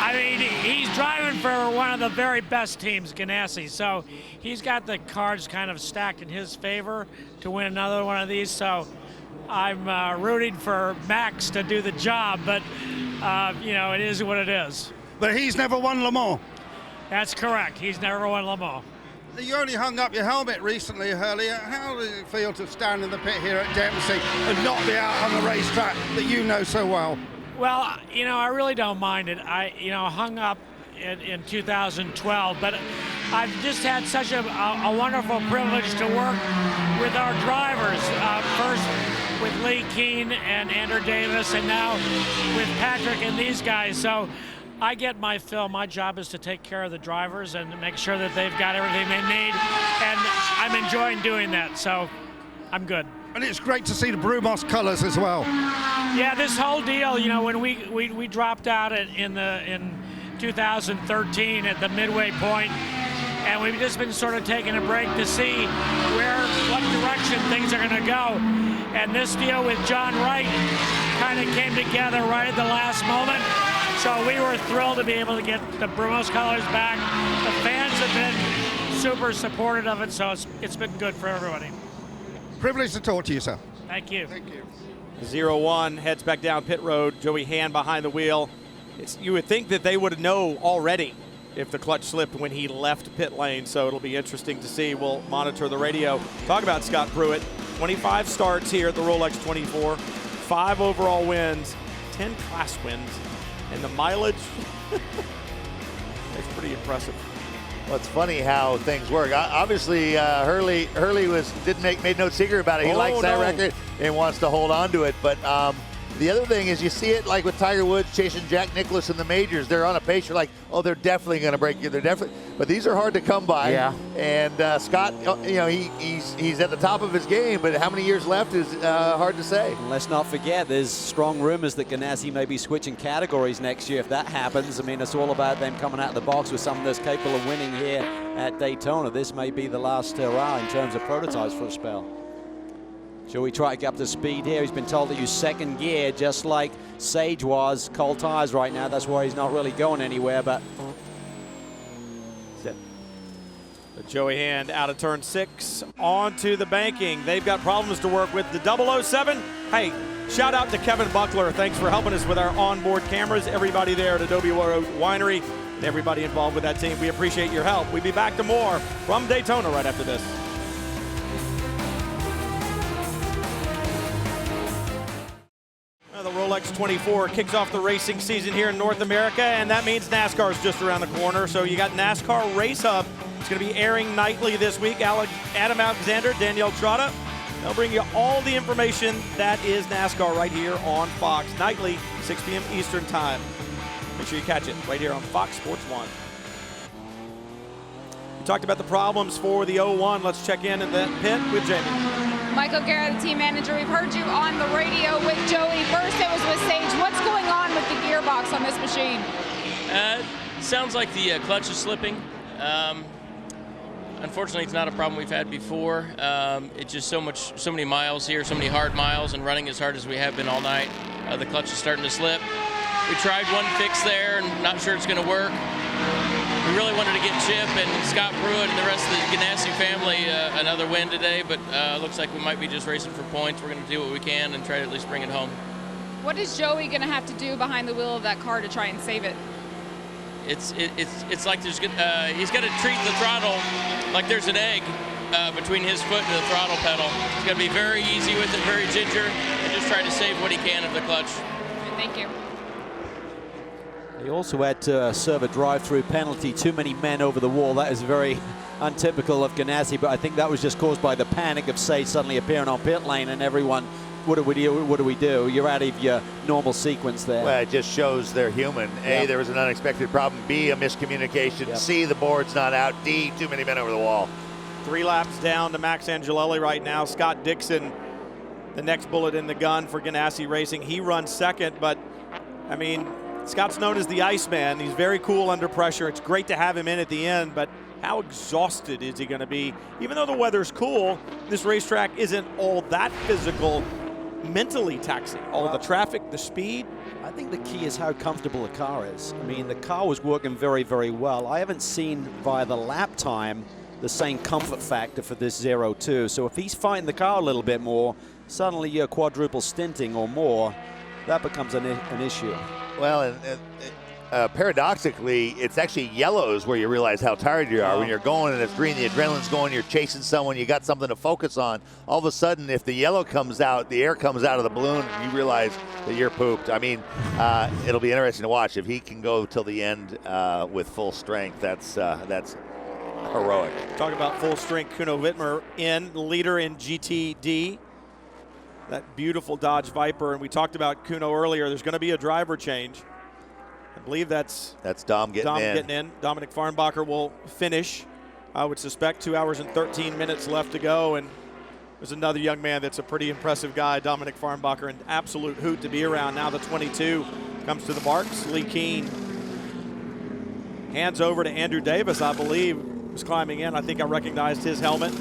I mean, he's driving for one of the very best teams, Ganassi, so he's got the cards kind of stacked in his favor to win another one of these, so I'm rooting for Max to do the job, but, you know, it is what it is. But he's never won Le Mans. That's correct. He's never won Le Mans. You only hung up your helmet recently, Hurley. How does it feel to stand in the pit here at Dempsey and not be out on the racetrack that you know so well? Well, you know, I really don't mind it. I, you know, hung up in 2012, but I've just had such a wonderful privilege to work with our drivers. First with Lee Keane and Andrew Davis, and now with Patrick and these guys. So I get my fill. My job is to take care of the drivers and make sure that they've got everything they need, and I'm enjoying doing that, so I'm good. And it's great to see the Brumos colors as well. Yeah, this whole deal, you know, when we dropped out in 2013 at the midway point, and we've just been sort of taking a break to see what direction things are going to go. And this deal with John Wright kind of came together right at the last moment. So we were thrilled to be able to get the Brumos colors back. The fans have been super supportive of it, so it's been good for everybody. Privileged to talk to you, sir. Thank you. Thank you. 0-1 heads back down pit road. Joey Hand behind the wheel. You would think that they would know already if the clutch slipped when he left pit lane, so it'll be interesting to see. We'll monitor the radio. Talk about Scott Pruitt. 25 starts here at the Rolex 24, 5 overall wins, 10 class wins, and the mileage, it's pretty impressive. Well, it's funny how things work. Obviously, Hurley made no secret about it. He likes that record and wants to hold on to it. But the other thing is, you see it like with Tiger Woods chasing Jack Nicklaus in the majors. They're on a pace. You're like, oh, they're definitely going to break you. They're definitely. But these are hard to come by. Yeah. And Scott, you know, he's at the top of his game. But how many years left is hard to say. And let's not forget, there's strong rumors that Ganassi may be switching categories next year. If that happens, I mean, it's all about them coming out of the box with someone that's capable of winning here at Daytona. This may be the last hurrah in terms of prototypes for a spell. Joey try to get up to speed here. He's been told to use second gear, just like Sage was. Cold tires right now. That's why he's not really going anywhere. But Joey Hand out of turn 6 onto the banking. They've got problems to work with. The 007. Hey, shout out to Kevin Buckler. Thanks for helping us with our onboard cameras. Everybody there at Adobe Road Winery and everybody involved with that team. We appreciate your help. We'll be back to more from Daytona right after this. The Rolex 24 kicks off the racing season here in North America, and that means NASCAR is just around the corner. So you got NASCAR Race Hub. It's going to be airing nightly this week. Adam Alexander, Danielle Trotta, They'll bring you all the information that is NASCAR right here on Fox nightly, 6 p.m. Eastern Time. Make sure you catch it right here on Fox Sports 1. We talked about the problems for the 01. Let's check in the pit with Jamie. Michael Guerra, the team manager, we've heard you on the radio with Joey. First it was with Sage. What's going on with the gearbox on this machine? Sounds like the clutch is slipping. Unfortunately, it's not a problem we've had before. It's just so many miles here, so many hard miles, and running as hard as we have been all night. The clutch is starting to slip. We tried one fix there, and not sure it's going to work. We really wanted to get Chip and Scott Pruitt and the rest of the Ganassi family another win today, but looks like we might be just racing for points. We're going to do what we can and try to at least bring it home. What is Joey going to have to do behind the wheel of that car to try and save it? It's like he's got to treat the throttle like there's an egg between his foot and the throttle pedal. He's got to be very easy with it, very ginger, and just try to save what he can of the clutch. Thank you. He also had to serve a drive-through penalty, too many men over the wall. That is very untypical of Ganassi, but I think that was just caused by the panic of Sage suddenly appearing on pit lane and everyone, what do we do? What do we do? You're out of your normal sequence there. Well, it just shows they're human. A, there was an unexpected problem. B, a miscommunication. Yep. C, the board's not out. D, too many men over the wall. 3 laps down to Max Angelelli right now. Scott Dixon, the next bullet in the gun for Ganassi Racing. He runs second, but, I mean, Scott's known as the Iceman. He's very cool under pressure. It's great to have him in at the end, but how exhausted is he going to be? Even though the weather's cool, this racetrack isn't all that physical, mentally taxing. All the traffic, the speed. I think the key is how comfortable the car is. I mean, the car was working very, very well. I haven't seen via the lap time the same comfort factor for this 02. So if he's fighting the car a little bit more, suddenly you're quadruple stinting or more, that becomes an issue. Well, and paradoxically, it's actually yellows where you realize how tired you are. When you're going and it's green, the adrenaline's going, you're chasing someone, you got something to focus on. All of a sudden, if the yellow comes out, the air comes out of the balloon, you realize that you're pooped. I mean, it'll be interesting to watch. If he can go till the end with full strength, that's heroic. Talk about full strength. Kuno Wittmer in, leader in GTD. That beautiful Dodge Viper, and we talked about Kuno earlier. There's going to be a driver change. I believe that's Dom getting in. Dominic Farnbacher will finish. I would suspect 2 hours and 13 minutes left to go, and there's another young man that's a pretty impressive guy, Dominic Farnbacher, an absolute hoot to be around. Now the 22 comes to the marks. Lee Keene hands over to Andrew Davis, I believe, was climbing in. I think I recognized his helmet.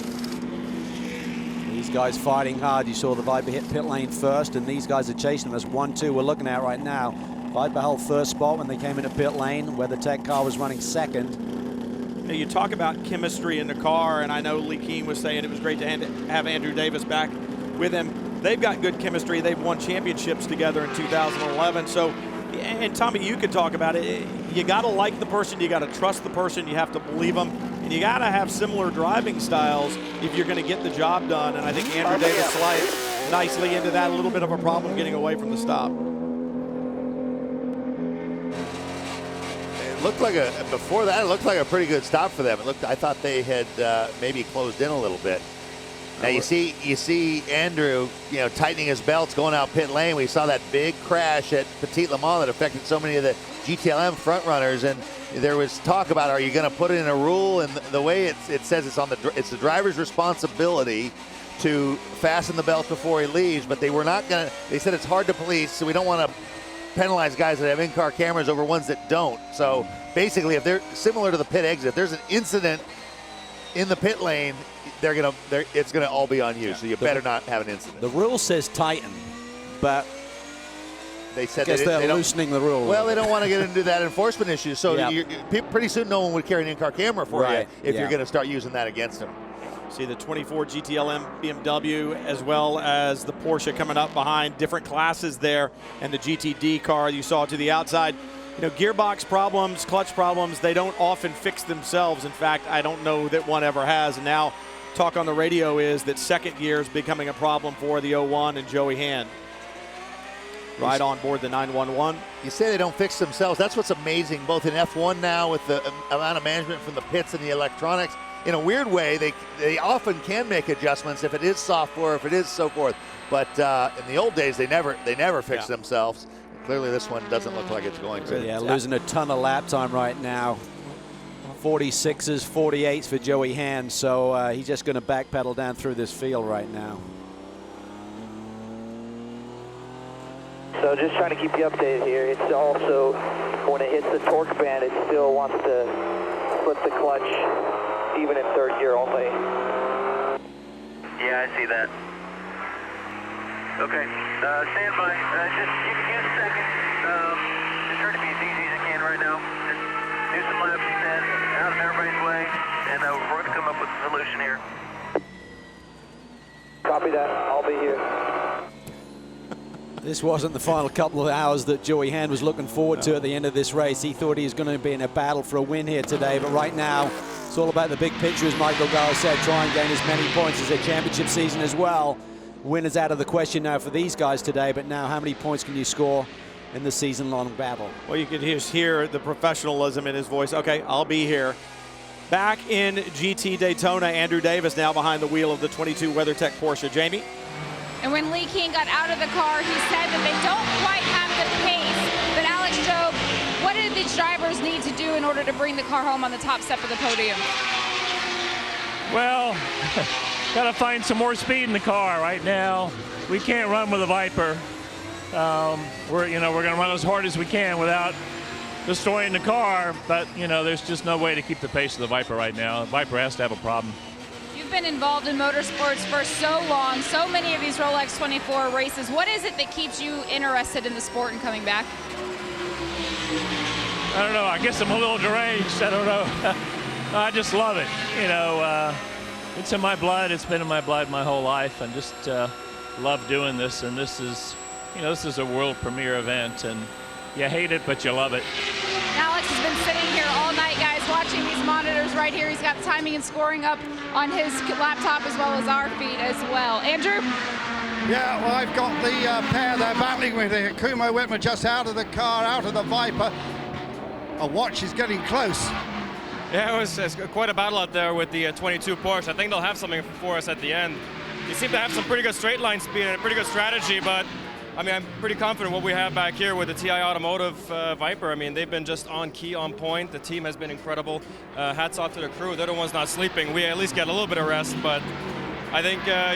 These guys fighting hard. You saw the Viper hit pit lane first, and these guys are chasing them. That's 1-2 we're looking at right now. Viper held first spot when they came into pit lane, where the tech car was running second. You talk about chemistry in the car, and I know Lee Keene was saying it was great to have Andrew Davis back with him. They've got good chemistry. They've won championships together in 2011. So, and Tommy, you could talk about it. You got to like the person. You got to trust the person. You have to believe them. And you got to have similar driving styles if you're going to get the job done. And I think Andrew Davis slides nicely into that. A little bit of a problem getting away from the stop. It looked like before that, it looked like a pretty good stop for them. I thought they had maybe closed in a little bit. Now you see Andrew, tightening his belts, going out pit lane. We saw that big crash at Petit Le Mans that affected so many of the GTLM front runners, and there was talk about, are you going to put it in a rule? And the way it says it's the driver's responsibility to fasten the belt before he leaves, but they were not going to. They said it's hard to police, so we don't want to penalize guys that have in-car cameras over ones that don't. So basically, if they're similar to the pit exit, if there's an incident in the pit lane, it's gonna all be on you. So you better not have an incident. The rule says tighten, but they said they're loosening the rule. Well, they don't want to get into that enforcement issue. So pretty soon, no one would carry an in-car camera for you if you're going to start using that against them. See the 24 GTLM BMW as well as the Porsche coming up behind, different classes there, and the GTD car you saw to the outside. Gearbox problems, clutch problems, they don't often fix themselves. In fact, I don't know that one ever has. And now talk on the radio is that second gear is becoming a problem for the 01 and Joey Hand. Right on board the 911. You say they don't fix themselves. That's what's amazing, both in F1 now with the amount of management from the pits and the electronics. in a weird way, they often can make adjustments if it is soft floor, if it is so forth. But in the old days, they never fix themselves. Clearly, this one doesn't look like it's going to. Yeah, losing a ton of lap time right now. 46s, 48s for Joey Hand, so he's just going to backpedal down through this field right now. So just trying to keep you updated here. It's also, when it hits the torque band, it still wants to flip the clutch, even in third gear only. Yeah, I see that. Okay, stand by. Just you can use a second. Just try to be as easy as you can right now. Just do some laps, and out of everybody's way, and we're going to come up with a solution here. Copy that. I'll be here. This wasn't the final couple of hours that Joey Hand was looking forward to at the end of this race. He thought he was going to be in a battle for a win here today, but right now it's all about the big picture, as Michael Giles said, try and gain as many points as a championship season as well. Win is out of the question now for these guys today, but now how many points can you score in the season-long battle? Well, you could just hear the professionalism in his voice. Okay, I'll be here. Back in GT Daytona, Andrew Davis now behind the wheel of the 22 WeatherTech Porsche. Jamie? And when Lee King got out of the car, he said that they don't quite have the pace. But Alex Job, what did these drivers need to do in order to bring the car home on the top step of the podium? Well, got to find some more speed in the car right now. We can't run with a Viper. We're going to run as hard as we can without destroying the car. But there's just no way to keep the pace of the Viper right now. The Viper has to have a problem. You've been involved in motorsports for so long, so many of these Rolex 24 races. What is it that keeps you interested in the sport and coming back? I don't know. I guess I'm a little deranged. I don't know. I just love it. It's in my blood. It's been in my blood my whole life, and just love doing this. And this is, this is a world premiere event, and you hate it, but you love it. Alex has been sitting here all night, guys, watching these monitors right here. He's got timing and scoring up on his laptop as well as our feed as well. Andrew? Yeah, well, I've got the pair they're battling with here. Kumo Whitmer just out of the car, out of the Viper. A watch is getting close. Yeah, it's quite a battle out there with the 22 Porsche. I think they'll have something for us at the end. They seem to have some pretty good straight line speed and a pretty good strategy, but I mean, I'm pretty confident what we have back here with the TI Automotive Viper. I mean, they've been just on key, on point. The team has been incredible. Hats off to the crew. They're the ones not sleeping. We at least get a little bit of rest, but I think, I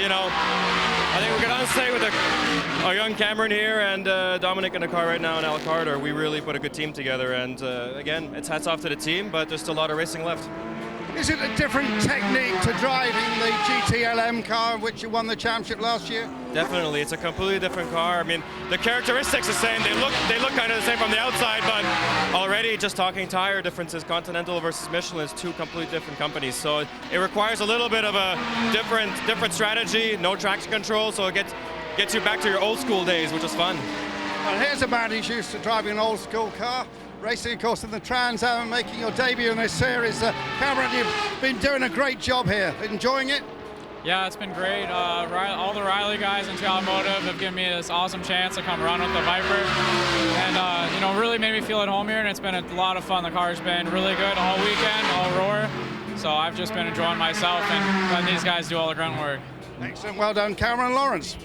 think we're going to stay with our young Cameron here and Dominic in the car right now and Al Carter. We really put a good team together, and again, it's hats off to the team, but there's still a lot of racing left. Is it a different technique to driving the GTLM car, which you won the championship last year? Definitely, it's a completely different car. I mean, the characteristics are the same. They look kind of the same from the outside, but already just talking tire differences, Continental versus Michelin is two completely different companies. So it requires a little bit of a different strategy, no traction control, so it gets you back to your old school days, which is fun. Well, here's a man who's used to driving an old school car. Racing, of course, in the Trans Am, making your debut in this series. Cameron, you've been doing a great job here. Enjoying it? Yeah, it's been great. All the Riley guys in Automotive have given me this awesome chance to come run with the Viper. And, really made me feel at home here, and it's been a lot of fun. The car's been really good all weekend, all roar. So I've just been enjoying myself and letting these guys do all the grunt work. Excellent. Well done, Cameron Lawrence.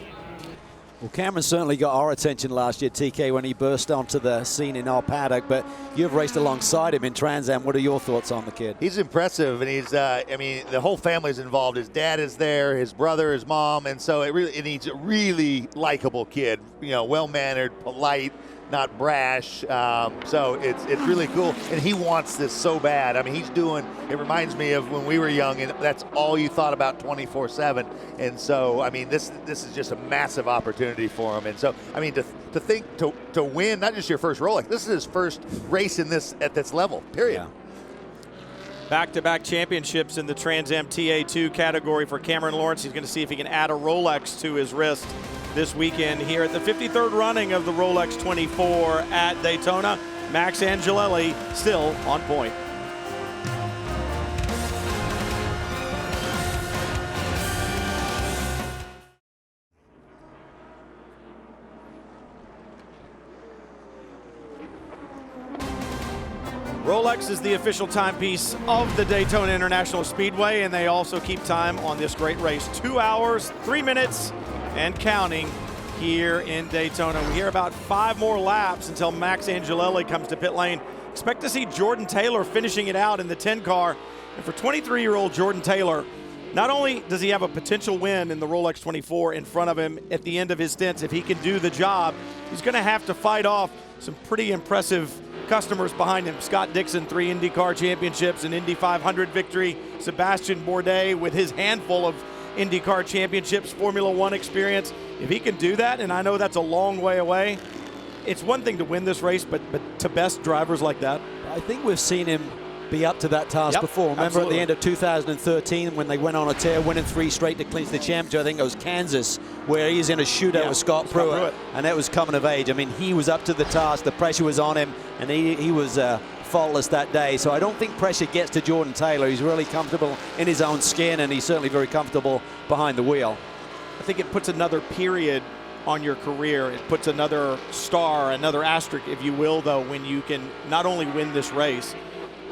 Well, Cameron certainly got our attention last year, TK, when he burst onto the scene in our paddock, but you've raced alongside him in Trans Am. What are your thoughts on the kid? He's impressive, and he's, I mean, the whole family's involved. His dad is there, his brother, his mom, and so he's a really likable kid, well-mannered, polite, not brash, so it's really cool, and he wants this so bad. I mean, it reminds me of when we were young, and that's all you thought about 24/7, and so, I mean, this is just a massive opportunity for him, and so, I mean, to think to win, not just your first Rolex, this is his first race at this level, period. Yeah. Back-to-back championships in the Trans Am TA2 category for Cameron Lawrence. He's going to see if he can add a Rolex to his wrist this weekend here at the 53rd running of the Rolex 24 at Daytona. Max Angelelli still on point. Rolex is the official timepiece of the Daytona International Speedway, and they also keep time on this great race. 2 hours, 3 minutes, and counting here in Daytona. We hear about 5 more laps until Max Angelelli comes to pit lane. Expect to see Jordan Taylor finishing it out in the 10 car. And for 23-year-old Jordan Taylor, not only does he have a potential win in the Rolex 24 in front of him at the end of his stints, if he can do the job, he's going to have to fight off some pretty impressive customers behind him. Scott Dixon, 3 IndyCar championships, an Indy 500 victory. Sebastian Bourdais with his handful of IndyCar championships, Formula One experience. If he can do that, and I know that's a long way away, it's one thing to win this race, but to best drivers like that. I think we've seen him be up to that task before. Remember absolutely. At the end of 2013 when they went on a tear, winning 3 straight to clinch the championship. I think it was Kansas, where he's in a shootout with Scott Pruitt, and that was coming of age. I mean, he was up to the task. The pressure was on him, and he was faultless that day. So I don't think pressure gets to Jordan Taylor. He's really comfortable in his own skin, and he's certainly very comfortable behind the wheel. I think it puts another period on your career. It puts another star, another asterisk, if you will, though, when you can not only win this race,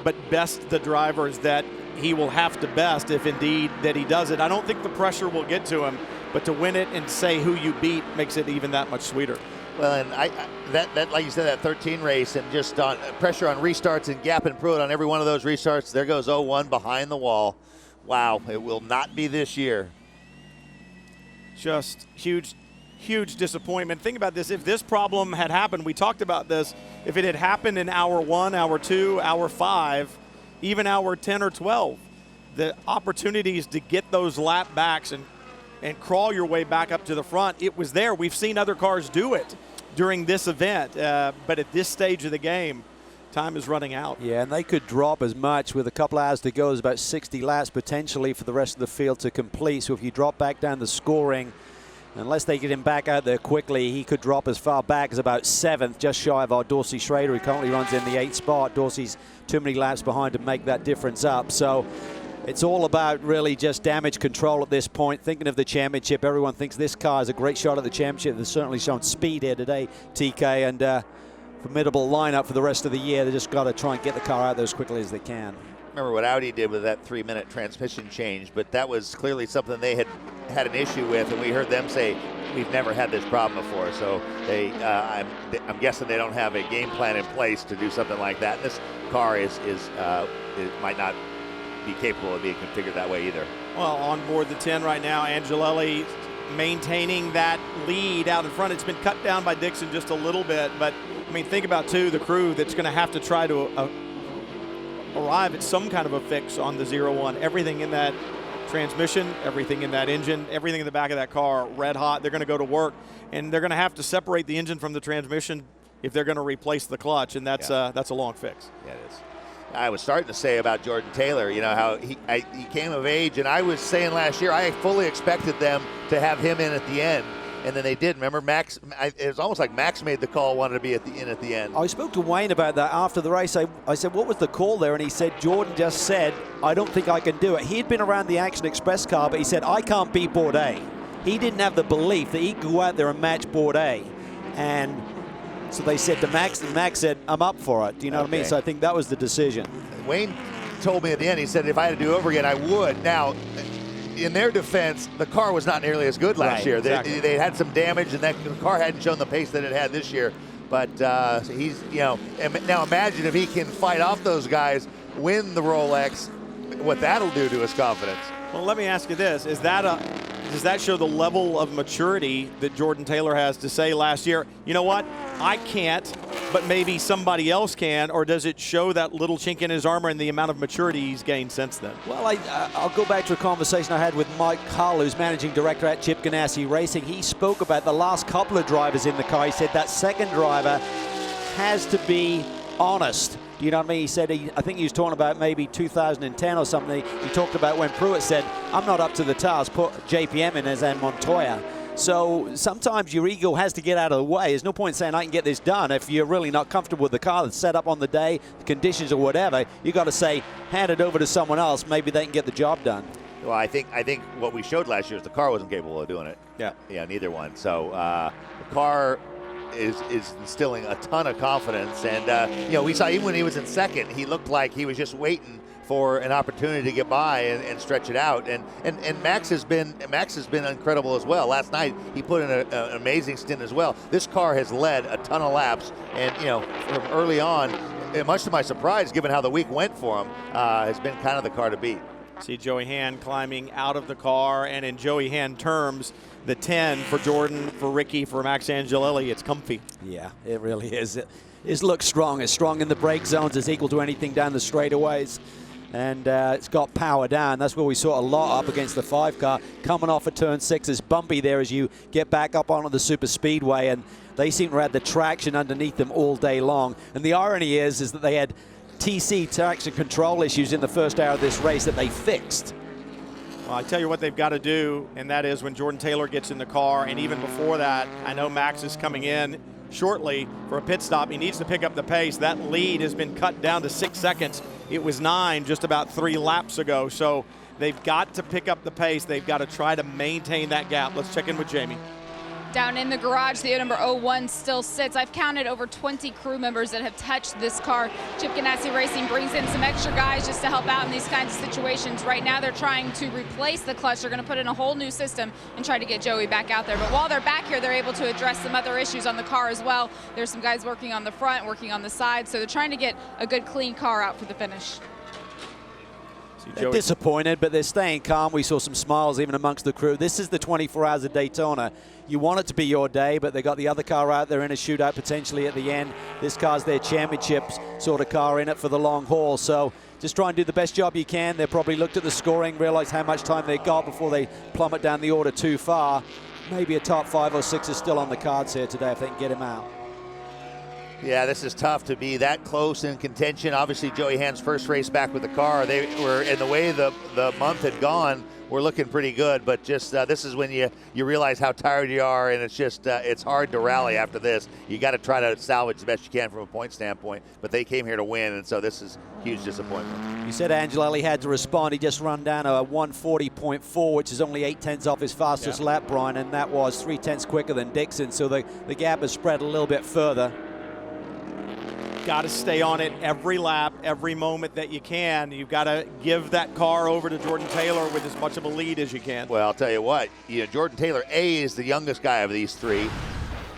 but best the drivers that he will have to best if indeed that he does it. I don't think the pressure will get to him, but to win it and say who you beat makes it even that much sweeter. Well, and that like you said, that 13 race, and just on pressure on restarts and Gap and Pruitt on every one of those restarts. There goes 0-1 behind the wall. Wow, it will not be this year. Just huge disappointment. Think about this. If this problem had happened, we talked about this, if it had happened in hour 1, hour 2, hour 5, even hour 10 or 12, the opportunities to get those lap backs and crawl your way back up to the front, it was there. We've seen other cars do it during this event, but at this stage of the game, time is running out. Yeah, and they could drop as much with a couple hours to go as about 60 laps potentially for the rest of the field to complete. So if you drop back down the scoring, unless they get him back out there quickly, he could drop as far back as about 7th, just shy of our Dorsey Schroeder, who currently runs in the 8th spot. Dorsey's too many laps behind to make that difference up. So it's all about really just damage control at this point. Thinking of the championship, everyone thinks this car is a great shot at the championship. They've certainly shown speed here today, TK, and formidable lineup for the rest of the year. They just got to try and get the car out there as quickly as they can. Remember what Audi did with that 3-minute transmission change, but that was clearly something they had an issue with, and we heard them say, we've never had this problem before. So they, I'm guessing they don't have a game plan in place to do something like that. This car it might not be capable of being configured that way either. Well, on board the 10 right now, Angelelli maintaining that lead out in front. It's been cut down by Dixon just a little bit, but I mean, think about too the crew that's going to have to try to arrive at some kind of a fix on the 0-1. Everything in that transmission, everything in that engine, everything in the back of that car, red hot. They're going to go to work, and they're going to have to separate the engine from the transmission if they're going to replace the clutch, and that's a long fix. Yeah, it is. I was starting to say about Jordan Taylor, you know, how he came of age, and I was saying last year I fully expected them to have him in at the end. And then they did. Remember, Max? It was almost like Max made the call, wanted to be at the end. I spoke to Wayne about that after the race. I said, what was the call there? And he said, Jordan just said, I don't think I can do it. He'd been around the Action Express car, but he said, I can't beat Bourdais. He didn't have the belief that he could go out there and match Bourdais. And so they said to Max, and Max said, I'm up for it. Do you know what I mean? So I think that was the decision. Wayne told me at the end, he said, if I had to do it over again, I would. Now, in their defense, the car was not nearly as good last year. Exactly. They had some damage, and the car hadn't shown the pace that it had this year. But he's, you know, now imagine if he can fight off those guys, win the Rolex, what that'll do to his confidence. Well, let me ask you this. Does that show the level of maturity that Jordan Taylor has to say last year, you know what, I can't, but maybe somebody else can, or does it show that little chink in his armor and the amount of maturity he's gained since then? Well, I'll go back to a conversation I had with Mike Hull, who's managing director at Chip Ganassi Racing. He spoke about the last couple of drivers in the car. He said that second driver has to be honest. Do you know what I mean? He said, I think he was talking about maybe 2010 or something. He talked about when Pruitt said, I'm not up to the task, put JPM in as and Montoya. So sometimes your ego has to get out of the way. There's no point saying I can get this done if you're really not comfortable with the car that's set up on the day, the conditions or whatever. You got to say, hand it over to someone else. Maybe they can get the job done. Well, I think what we showed last year is the car wasn't capable of doing it. Yeah. Yeah, neither one. So the car is instilling a ton of confidence. And, we saw even when he was in second, he looked like he was just waiting for an opportunity to get by and stretch it out. And Max has been incredible as well. Last night he put in an amazing stint as well. This car has led a ton of laps, and from early on, much to my surprise, given how the week went for him, has been kind of the car to beat. See Joey Hand climbing out of the car, and in Joey Hand terms, the 10 for Jordan, for Ricky, for Max Angelelli, it's comfy. Yeah, it really is. It looks strong. It's strong in the brake zones. It's equal to anything down the straightaways. And it's got power down. That's where we saw a lot up against the 5 car. Coming off of turn 6 is bumpy there as you get back up onto the super speedway, and they seem to have the traction underneath them all day long. And the irony is that they had TC traction control issues in the first hour of this race that they fixed. Well, I tell you what they've got to do, and that is when Jordan Taylor gets in the car, and even before that, I know Max is coming in shortly for a pit stop. He needs to pick up the pace. That lead has been cut down to 6 seconds. It was 9 just about 3 laps ago. So they've got to pick up the pace. They've got to try to maintain that gap. Let's check in with Jamie. Down in the garage, the number 01 still sits. I've counted over 20 crew members that have touched this car. Chip Ganassi Racing brings in some extra guys just to help out in these kinds of situations. Right now, they're trying to replace the clutch. They're going to put in a whole new system and try to get Joey back out there. But while they're back here, they're able to address some other issues on the car as well. There's some guys working on the front, working on the side. So they're trying to get a good, clean car out for the finish. They're disappointed, but they're staying calm. We saw some smiles even amongst the crew. This is the 24 hours of Daytona. You want it to be your day, but they got the other car out there in a shootout potentially at the end. This car's their championship sort of car in it for the long haul. So just try and do the best job you can. They probably looked at the scoring, realized how much time they got before they plummet down the order too far. Maybe a top 5 or 6 is still on the cards here today if they can get him out. Yeah, this is tough to be that close in contention. Obviously, Joey Hand's first race back with the car. They were, in the way the month had gone, we're looking pretty good. But just this is when you realize how tired you are, and it's just it's hard to rally after this. You got to try to salvage the best you can from a point standpoint. But they came here to win, and so this is huge disappointment. You said Angelelli had to respond. He just run down a 140.4, which is only 0.8 off his fastest lap, Brian, and that was 0.3 quicker than Dixon. So the gap has spread a little bit further. Got to stay on it every lap, every moment that you can. You've got to give that car over to Jordan Taylor with as much of a lead as you can. Well, I'll tell you what, Jordan Taylor, A, is the youngest guy of these 3.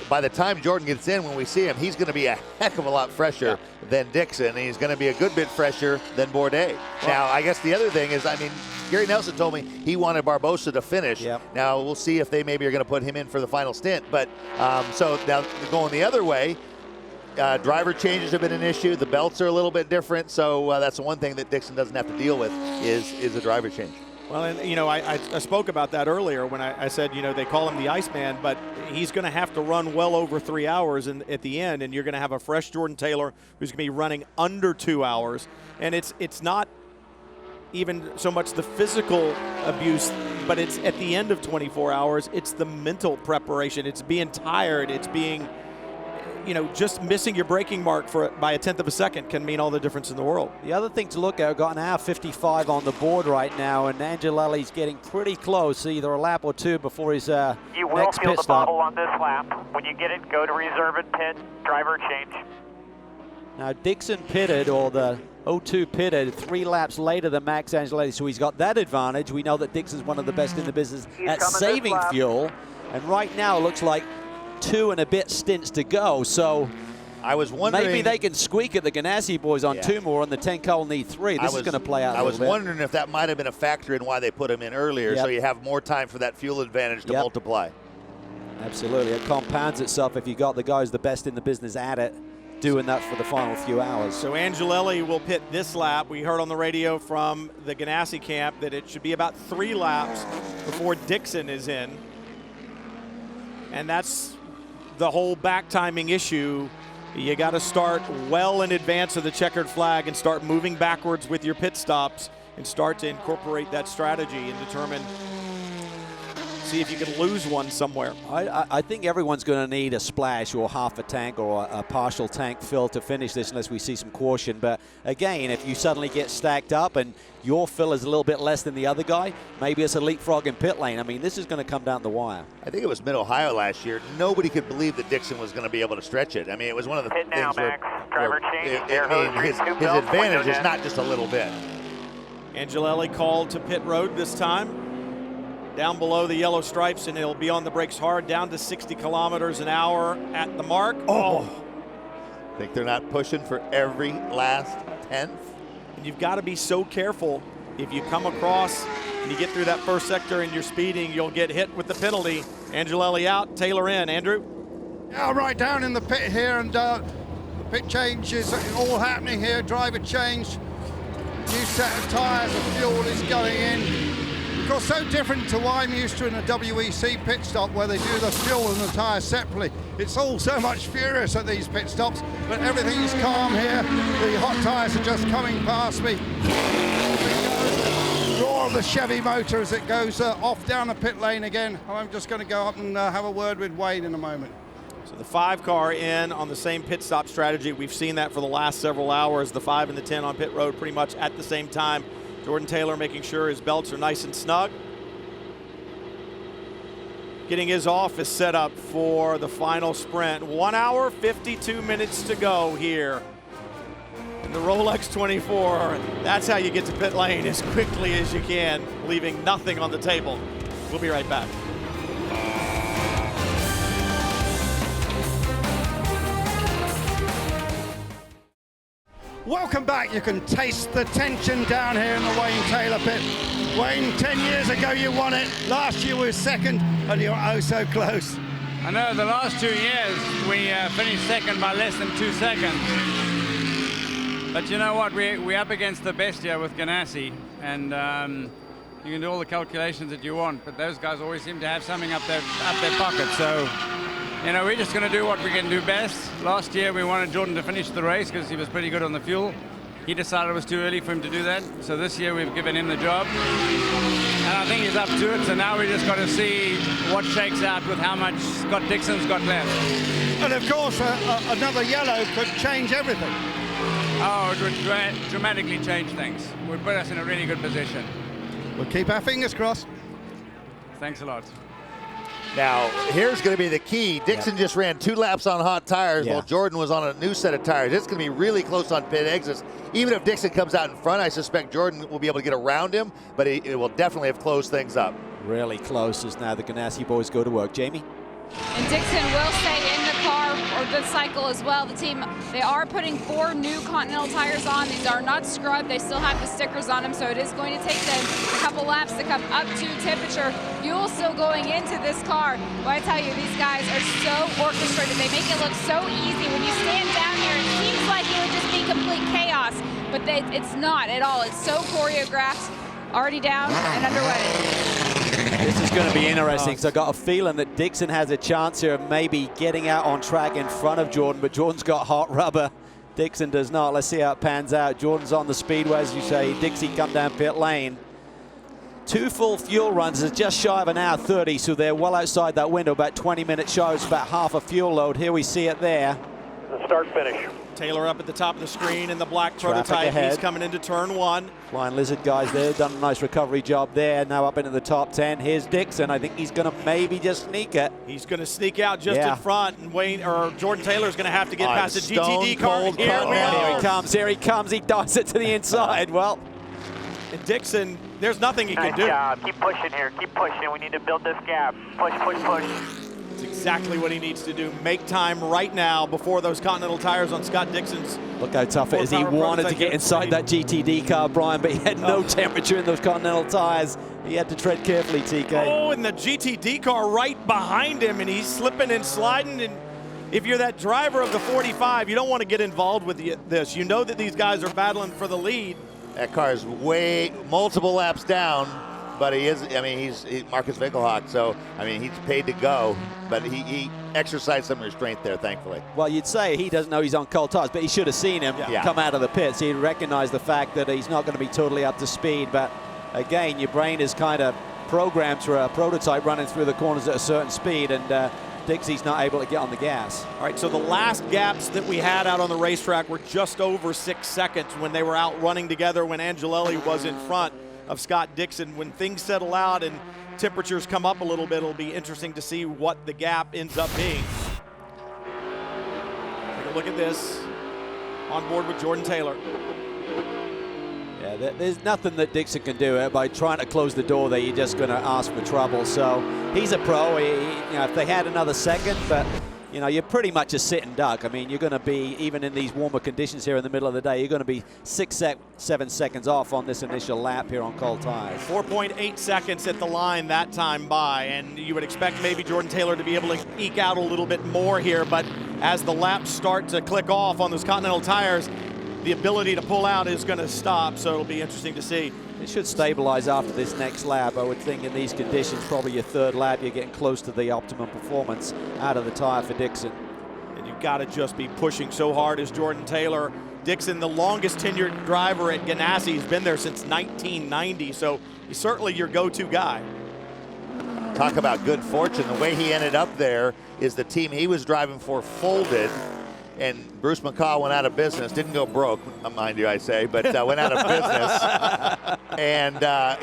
By the time Jordan gets in, when we see him, he's going to be a heck of a lot fresher than Dixon, and he's going to be a good bit fresher than Bourdais. Now, I guess the other thing is, Gary Nelson told me he wanted Barbosa to finish. Now, we'll see if they maybe are going to put him in for the final stint. But so now going the other way, driver changes have been an issue. The belts are a little bit different, so that's the one thing that Dixon doesn't have to deal with is a driver change. Well, and I spoke about that earlier when I said, they call him the Iceman, but he's going to have to run well over 3 hours at the end, and you're going to have a fresh Jordan Taylor who's going to be running under 2 hours. And it's not even so much the physical abuse, but it's at the end of 24 hours, it's the mental preparation. It's being tired. It's being just missing your braking mark by 1/10 of a second can mean all the difference in the world. The other thing to look at, we've got an hour 55 on the board right now, and Angelelli's getting pretty close, either a lap or 2 before his next pit stop. You will feel the bobble on this lap. When you get it, go to reserve and pit, driver change. Now Dixon pitted, or the 02 pitted 3 laps later than Max Angelelli, so he's got that advantage. We know that Dixon's one of the best in the business at saving fuel, and right now it looks like 2 and a bit stints to go, so I was wondering, maybe they can squeak at the Ganassi boys on 2 more, and the 10 car will need 3. This is going to play out. I was wondering if that might have been a factor in why they put him in earlier, so you have more time for that fuel advantage to multiply. Absolutely, it compounds itself if you got the guys the best in the business at it, doing that for the final few hours. So Angelelli will pit this lap. We heard on the radio from the Ganassi camp that it should be about 3 laps before Dixon is in, and that's the whole back timing issue. You got to start well in advance of the checkered flag and start moving backwards with your pit stops and start to incorporate that strategy and determine see if you can lose one somewhere. I think everyone's going to need a splash or half a tank or a partial tank fill to finish this unless we see some caution. But again, if you suddenly get stacked up and your fill is a little bit less than the other guy, maybe it's a leapfrog in pit lane. I mean, this is going to come down the wire. I think it was Mid-Ohio last year. Nobody could believe that Dixon was going to be able to stretch it. I mean, it was one of the things now, where, Driver change. his advantage is not just a little bit. Angelelli called to pit road this time. Down below the yellow stripes, and he'll be on the brakes hard, down to 60 kilometers an hour at the mark. Oh. Think they're not pushing for every last tenth? And you've got to be so careful. If you come across and you get through that first sector and you're speeding, you'll get hit with the penalty. Angelelli out, Taylor in. Andrew? Yeah, right down in the pit here, and the pit change is all happening here. Driver change, new set of tyres, the fuel is going in. Of course, so different to what I'm used to in a WEC pit stop where they do the fuel and the tyres separately. It's all so much furious at these pit stops, but everything's calm here. The hot tyres are just coming past me. Roar of the Chevy motor as it goes off down the pit lane again. I'm just going to go up and have a word with Wayne in a moment. So the 5 car in on the same pit stop strategy. We've seen that for the last several hours. The 5 and the 10 on pit road pretty much at the same time. Jordan Taylor making sure his belts are nice and snug. Getting his office set up for the final sprint. 1 hour, 52 minutes to go here in the Rolex 24. That's how you get to pit lane as quickly as you can, leaving nothing on the table. We'll be right back. Welcome back. You can taste the tension down here in the Wayne Taylor pit. Wayne, 10 years ago you won it. Last year was second, and you're oh so close. I know the last 2 years we finished second by less than 2 seconds. But you know what? We're up against the best here with Ganassi, and you can do all the calculations that you want, but those guys always seem to have something up their pocket. So, you know, we're just going to do what we can do best. Last year we wanted Jordan to finish the race because he was pretty good on the fuel. He decided it was too early for him to do that. So this year we've given him the job. And I think he's up to it. So now we just got to see what shakes out with how much Scott Dixon's got left. And of course, another yellow could change everything. Oh, it would dramatically change things. It would put us in a really good position. We'll keep our fingers crossed. Thanks a lot. Now, here's going to be the key. Dixon just ran 2 laps on hot tires while Jordan was on a new set of tires. It's going to be really close on pit exits. Even if Dixon comes out in front, I suspect Jordan will be able to get around him, but it will definitely have closed things up. Really close as now the Ganassi boys go to work. Jamie? And Dixon will stay in the car or the cycle as well. The team, they are putting 4 new Continental tires on. These are not scrubbed. They still have the stickers on them, so it is going to take them a couple laps to come up to temperature. Fuel still going into this car. But I tell you, these guys are so orchestrated. They make it look so easy. When you stand down here, it seems like it would just be complete chaos, but it's not at all. It's so choreographed, already down and underway. This is going to be interesting, because I've got a feeling that Dixon has a chance here of maybe getting out on track in front of Jordan, but Jordan's got hot rubber. Dixon does not. Let's see how it pans out. Jordan's on the speedway, as you say. Dixie come down pit lane. 2 full fuel runs is just shy of an hour 30, so they're well outside that window. About 20 minute shows, about half a fuel load. Here we see it there. The start finish. Taylor up at the top of the screen in the black Traffic prototype. ahead. He's coming into turn 1. Flying Lizard guys there, done a nice recovery job there. Now up into the top 10. Here's Dixon. I think he's going to maybe just sneak it. He's going to sneak out just in front, and Jordan Taylor's going to have to get past the GTD car. Here he comes. He dives it to the inside. Well, and Dixon, there's nothing he can do. Nice job. Keep pushing here. Keep pushing. We need to build this gap. Push, push, push. It's exactly what he needs to do. Make time right now before those Continental tires on Scott Dixon's. Look how tough it is. He wanted to get inside that GTD car, Brian, but he had no temperature in those Continental tires. He had to tread carefully, TK. Oh, and the GTD car right behind him, and he's slipping and sliding. And if you're that driver of the 45, you don't want to get involved with this. You know that these guys are battling for the lead. That car is multiple laps down, but he's Marcus Winkelhock, so, he's paid to go, but he exercised some restraint there, thankfully. Well, you'd say he doesn't know he's on cold tires, but he should have seen him come out of the pits. He'd recognize the fact that he's not going to be totally up to speed, but again, your brain is kind of programmed for a prototype running through the corners at a certain speed, and Dixie's not able to get on the gas. All right, so the last gaps that we had out on the racetrack were just over 6 seconds when they were out running together, when Angelelli was in front of Scott Dixon. When things settle out and temperatures come up a little bit, it'll be interesting to see what the gap ends up being. Take a look at this. On board with Jordan Taylor. Yeah, there's nothing that Dixon can do. By trying to close the door there, you're just going to ask for trouble. So he's a pro. If they had another second, but you're pretty much a sitting duck. I mean, you're going to be, even in these warmer conditions here in the middle of the day, you're going to be 6-7 seconds off on this initial lap here on cold tires. 4.8 seconds at the line that time by, and you would expect maybe Jordan Taylor to be able to eke out a little bit more here, but as the laps start to click off on those Continental tires, the ability to pull out is going to stop, so it'll be interesting to see. It should stabilize after this next lap. I would think in these conditions, probably your third lap, you're getting close to the optimum performance out of the tire for Dixon. And you've got to just be pushing so hard as Jordan Taylor. Dixon, the longest tenured driver at Ganassi, has been there since 1990, so he's certainly your go-to guy. Talk about good fortune. The way he ended up there is the team he was driving for folded, and Bruce McCaw went out of business. Didn't go broke, mind you, I say, but went out of business. And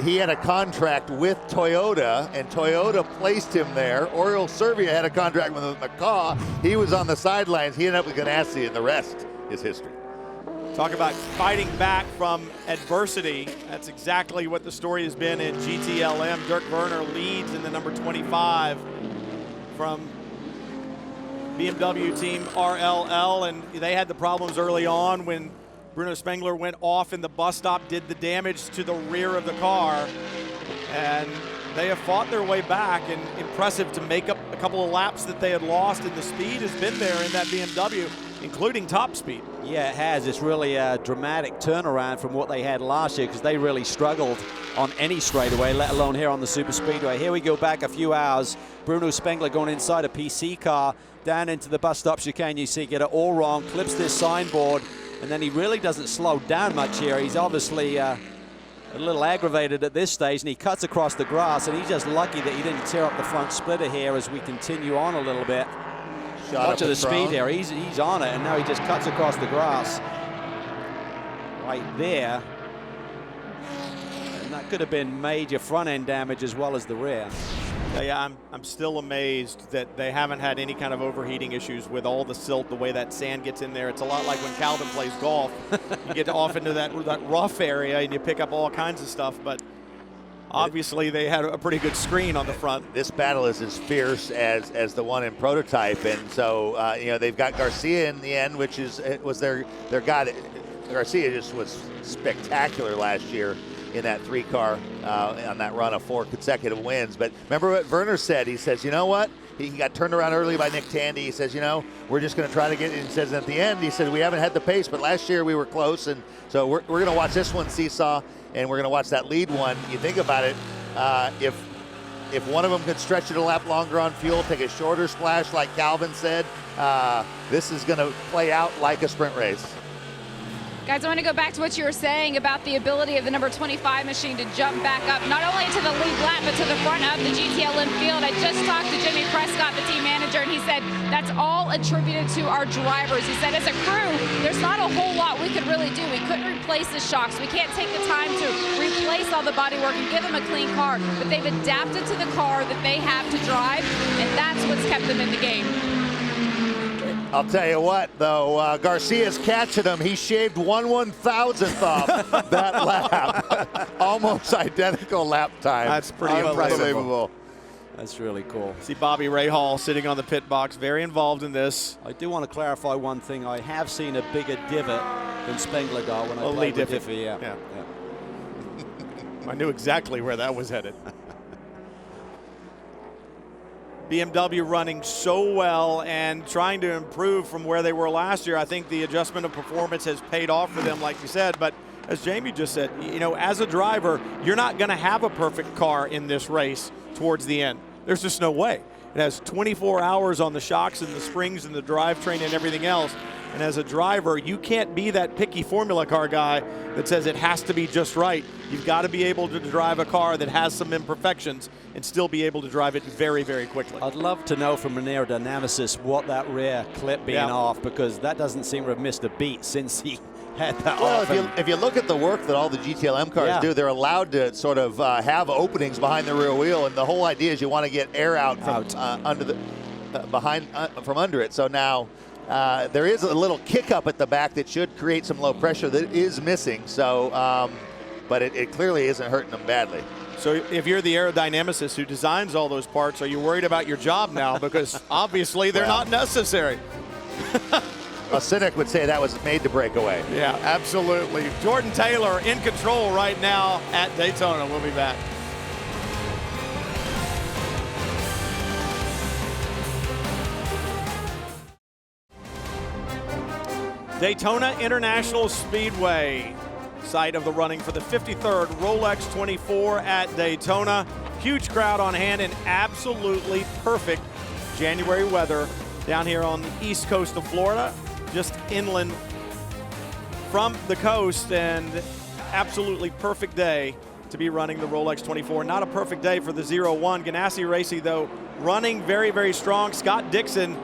he had a contract with Toyota, and Toyota placed him there. Oriol Servia had a contract with McCaw. He was on the sidelines. He ended up with Ganassi, and the rest is history. Talk about fighting back from adversity. That's exactly what the story has been in GTLM. Dirk Werner leads in the number 25 from BMW team RLL, and they had the problems early on when Bruno Spengler went off in the bus stop, did the damage to the rear of the car, and they have fought their way back, and impressive to make up a couple of laps that they had lost, and the speed has been there in that BMW, including top speed. Yeah, it has. It's really a dramatic turnaround from what they had last year, because they really struggled on any straightaway, let alone here on the super speedway. Here we go back a few hours. Bruno Spengler going inside a PC car, down into the bus stop chicane. You see, get it all wrong, clips this signboard, and then he really doesn't slow down much here. He's obviously a little aggravated at this stage, and he cuts across the grass, and he's just lucky that he didn't tear up the front splitter here as we continue on a little bit. Watch of the speed here. He's on it, and now he just cuts across the grass right there. And that could have been major front end damage as well as the rear. Yeah, I'm still amazed that they haven't had any kind of overheating issues with all the silt, the way that sand gets in there. It's a lot like when Calvin plays golf. You get off into that rough area and you pick up all kinds of stuff, but obviously they had a pretty good screen on the front. This battle is as fierce as the one in prototype, and so they've got Garcia in the end, which was their guy. Garcia just was spectacular last year in that 3-car on that run of 4 consecutive wins. But remember what Werner said? He says, you know what? He got turned around early by Nick Tandy. He says, we're just going to try to get it. He says at the end, he said, we haven't had the pace, but last year we were close. And so we're going to watch this one seesaw, and we're going to watch that lead one. You think about it, if one of them could stretch it a lap longer on fuel, take a shorter splash like Calvin said, this is going to play out like a sprint race. Guys, I want to go back to what you were saying about the ability of the number 25 machine to jump back up, not only to the lead lap, but to the front of the GTLM field. I just talked to Jimmy Prescott, the team manager, and he said that's all attributed to our drivers. He said as a crew, there's not a whole lot we could really do. We couldn't replace the shocks. We can't take the time to replace all the bodywork and give them a clean car, but they've adapted to the car that they have to drive, and that's what's kept them in the game. I'll tell you what, though, Garcia's catching him. He shaved 1/1000th off that lap. Almost identical lap time. That's pretty unbelievable. That's really cool. See Bobby Rahal sitting on the pit box, very involved in this. I do want to clarify one thing. I have seen a bigger divot than Spengler got when I played with Diffie. Yeah. I knew exactly where that was headed. BMW running so well and trying to improve from where they were last year. I think the adjustment of performance has paid off for them, like you said. But as Jamie just said, as a driver, you're not going to have a perfect car in this race towards the end. There's just no way. It has 24 hours on the shocks and the springs and the drivetrain and everything else. And as a driver, you can't be that picky Formula Car guy that says it has to be just right. You've got to be able to drive a car that has some imperfections and still be able to drive it very, very quickly. I'd love to know from an aerodynamicist what that rear clip being off, because that doesn't seem to have missed a beat since he had that off. Well, if you look at the work that all the GTLM cars do, they're allowed to sort of have openings behind the rear wheel, and the whole idea is you want to get air out from under the from under it. So now there is a little kick up at the back that should create some low pressure that is missing. So, but it clearly isn't hurting them badly. So if you're the aerodynamicist who designs all those parts, are you worried about your job now? Because obviously they're not necessary. A cynic would say that was made to break away. Yeah, absolutely. Jordan Taylor in control right now at Daytona. We'll be back. Daytona International Speedway, site of the running for the 53rd Rolex 24 at Daytona. Huge crowd on hand and absolutely perfect January weather down here on the east coast of Florida, just inland from the coast, and absolutely perfect day to be running the Rolex 24. Not a perfect day for the 01. Ganassi Racing, though, running very, very strong. Scott Dixon,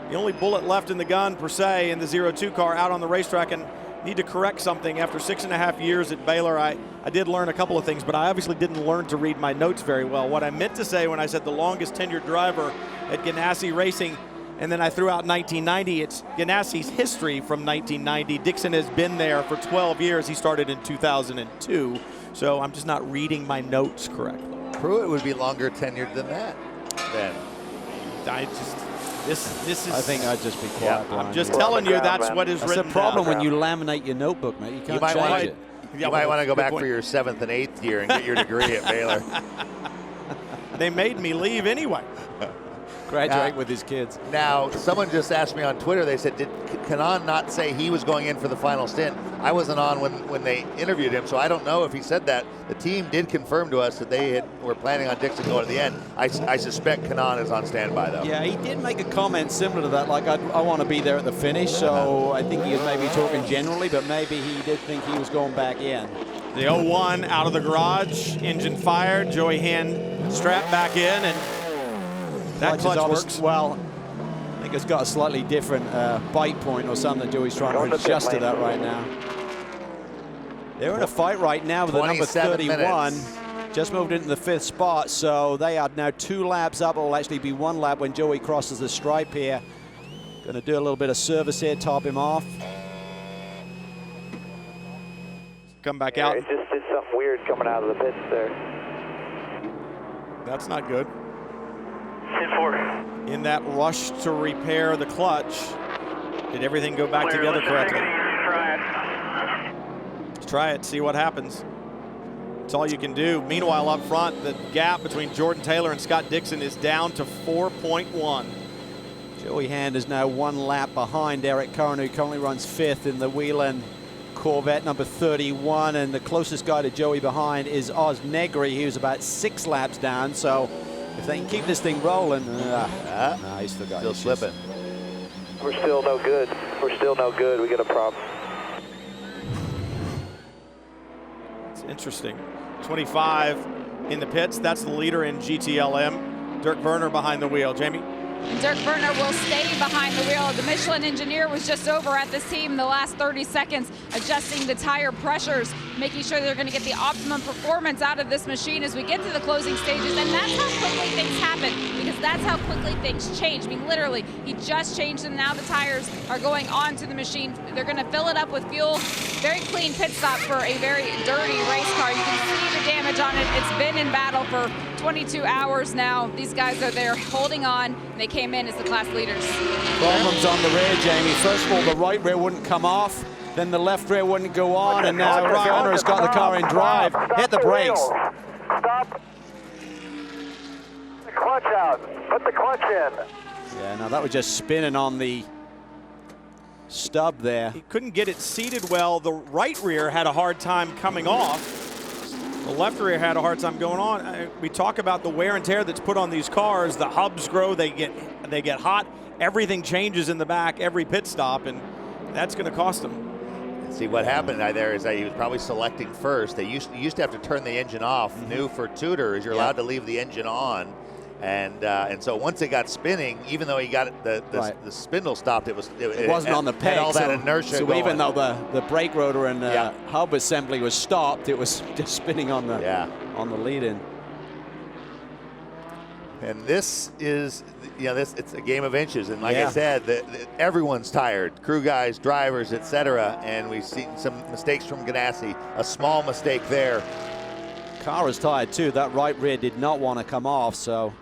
the only bullet left in the gun, per se, in the 02 car out on the racetrack, and need to correct something. After 6.5 years at Baylor, I did learn a couple of things, but I obviously didn't learn to read my notes very well. What I meant to say when I said the longest tenured driver at Ganassi Racing, and then I threw out 1990, it's Ganassi's history from 1990. Dixon has been there for 12 years. He started in 2002, so I'm just not reading my notes correctly. Pruitt would be longer tenured than that, then. This is. I think I'd just be quiet. Yeah, I'm just telling you that's what is written down. That's the problem when you laminate your notebook, mate. You can't change it. You might want to go back for your 7th and 8th year and get your degree at Baylor. They made me leave anyway. Graduate with his kids. Now, someone just asked me on Twitter, they said, did Kanaan not say he was going in for the final stint? I wasn't on when they interviewed him, so I don't know if he said that. The team did confirm to us that they were planning on Dixon going to the end. I suspect Kanaan is on standby, though. Yeah, he did make a comment similar to that, like, I want to be there at the finish, so I think he was maybe talking generally, but maybe he did think he was going back in. The 01 out of the garage, engine fired, Joey Hand strapped back in, and that clutch works. Well, I think it's got a slightly different bite point or something. Joey's trying to adjust to that right now. They're in a fight right now with the number 31. Just moved into the 5th spot, so they are now 2 laps up. It will actually be 1 lap when Joey crosses the stripe here. Going to do a little bit of service here, top him off. Come back out. It just did something weird coming out of the pits there. That's not good. Hit 4. In that rush to repair the clutch, did everything go back together correctly? Let's try it, see what happens. That's all you can do. Meanwhile, up front, the gap between Jordan Taylor and Scott Dixon is down to 4.1. Joey Hand is now 1 lap behind Eric Curran, who currently runs 5th in the Whelen Corvette number 31, and the closest guy to Joey behind is Oz Negri. He was about 6 laps down, so if they can keep this thing rolling, he's still got issues. Slipping. We're still no good. We're still no good. We got a problem. It's interesting. 25 in the pits. That's the leader in GTLM. Dirk Werner behind the wheel. Jamie? Dirk Werner will stay behind the wheel. The Michelin engineer was just over at this team the last 30 seconds, adjusting the tire pressures, making sure they're going to get the optimum performance out of this machine as we get to the closing stages. And that's how quickly things happen, because that's how quickly things change. I mean, literally, he just changed them. Now the tires are going onto the machine. They're going to fill it up with fuel. Very clean pit stop for a very dirty race car. You can see the damage on it. It's been in battle for 22 hours now. These guys are there holding on. They came in as the class leaders. Problems on the rear, Jamie. First of all, the right rear wouldn't come off, then the left rear wouldn't go on, and now Werner has got the car in drive. Hit the brakes. Stop. The clutch out. Put the clutch in. Yeah, now that was just spinning on the stub there. He couldn't get it seated well. The right rear had a hard time coming off. The left rear had a hard time going on. We talk about the wear and tear that's put on these cars. The hubs grow, they get hot. Everything changes in the back every pit stop, and that's going to cost them. See, what happened there is that he was probably selecting first. You used to have to turn the engine off. New for Tudor is you're allowed to leave the engine on. And so once it got spinning, even though he got the spindle stopped, it wasn't on the peg. All that inertia. So going. even though the brake rotor and hub assembly was stopped, it was just spinning on the lead-in. And this is, it's a game of inches. And like I said, everyone's tired. Crew guys, drivers, etc. And we've seen some mistakes from Ganassi. A small mistake there. Car is tired too. That right rear did not want to come off, so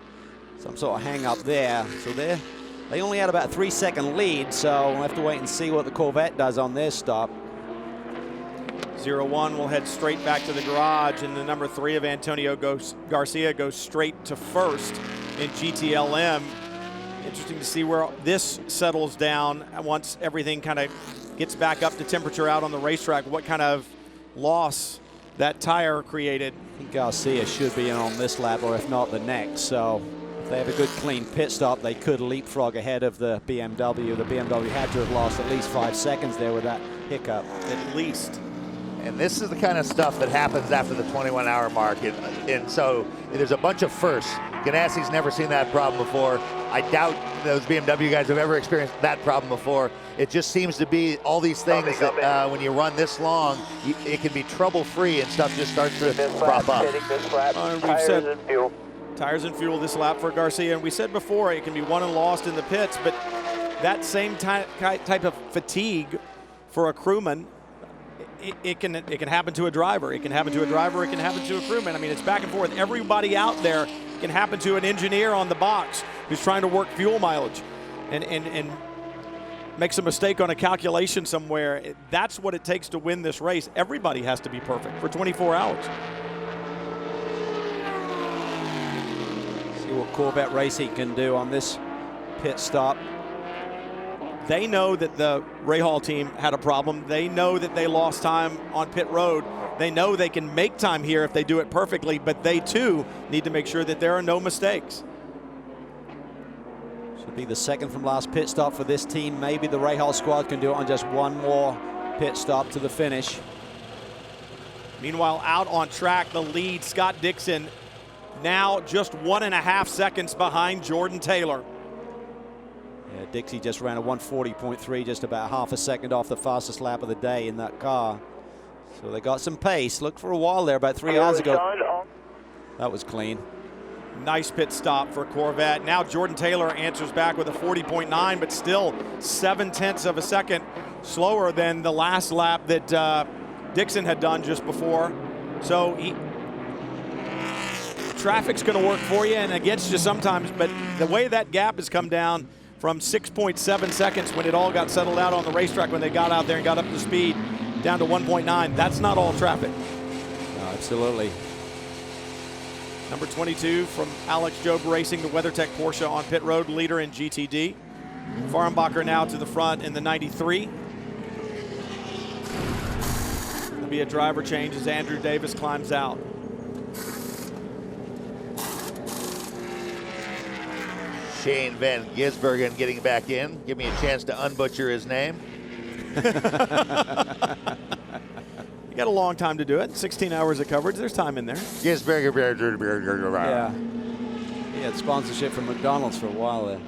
some sort of hang up there. So they only had about a 3-second lead, so we'll have to wait and see what the Corvette does on their stop. 0-1 will head straight back to the garage, and the number 3 of Antonio Garcia goes straight to first in GTLM. Interesting to see where this settles down once everything kind of gets back up to temperature out on the racetrack, what kind of loss that tire created. I think Garcia should be in on this lap, or if not the next. So if they have a good clean pit stop, they could leapfrog ahead of the BMW. The BMW had to have lost at least 5 seconds there with that hiccup. At least. And this is the kind of stuff that happens after the 21-hour mark. And so there's a bunch of firsts. Ganassi's never seen that problem before. I doubt those BMW guys have ever experienced that problem before. It just seems to be all these things that when you run this long, it can be trouble-free and stuff just starts to prop up. We've said tires and fuel this lap for Garcia. And we said before it can be won and lost in the pits, but that same type of fatigue for a crewman, it can happen to a driver. It can happen to a driver. It can happen to a crewman. I mean, it's back and forth. Everybody out there can happen to an engineer on the box who's trying to work fuel mileage and makes a mistake on a calculation somewhere. That's what it takes to win this race. Everybody has to be perfect for 24 hours. See what Corvette Racing can do on this pit stop. They know that the Rahal team had a problem. They know that they lost time on pit road. They know they can make time here if they do it perfectly, but they too need to make sure that there are no mistakes. Should be the second from last pit stop for this team. Maybe the Rahal squad can do it on just one more pit stop to the finish. Meanwhile, out on track, the lead, Scott Dixon, now just 1.5 seconds behind Jordan Taylor. Yeah, Dixie just ran a 140.3, just about half a second off the fastest lap of the day in that car. So they got some pace. Looked for a while there about 3 hours ago. That was clean. Nice pit stop for Corvette. Now Jordan Taylor answers back with a 40.9, but still 0.7 of a second slower than the last lap that Dixon had done just before. So traffic's going to work for you and against you sometimes, but the way that gap has come down from 6.7 seconds when it all got settled out on the racetrack, when they got out there and got up to speed, down to 1.9. That's not all traffic. No, absolutely. Number 22 from Alex Job Racing, the WeatherTech Porsche on pit road, leader in GTD. Farnbacher now to the front in the 93. There'll be a driver change as Andrew Davis climbs out. Shane Van Gisbergen getting back in. Give me a chance to unbutcher his name. You got a long time to do it. 16 hours of coverage. There's time in there. Gisbergen. Yeah. He had sponsorship from McDonald's for a while there.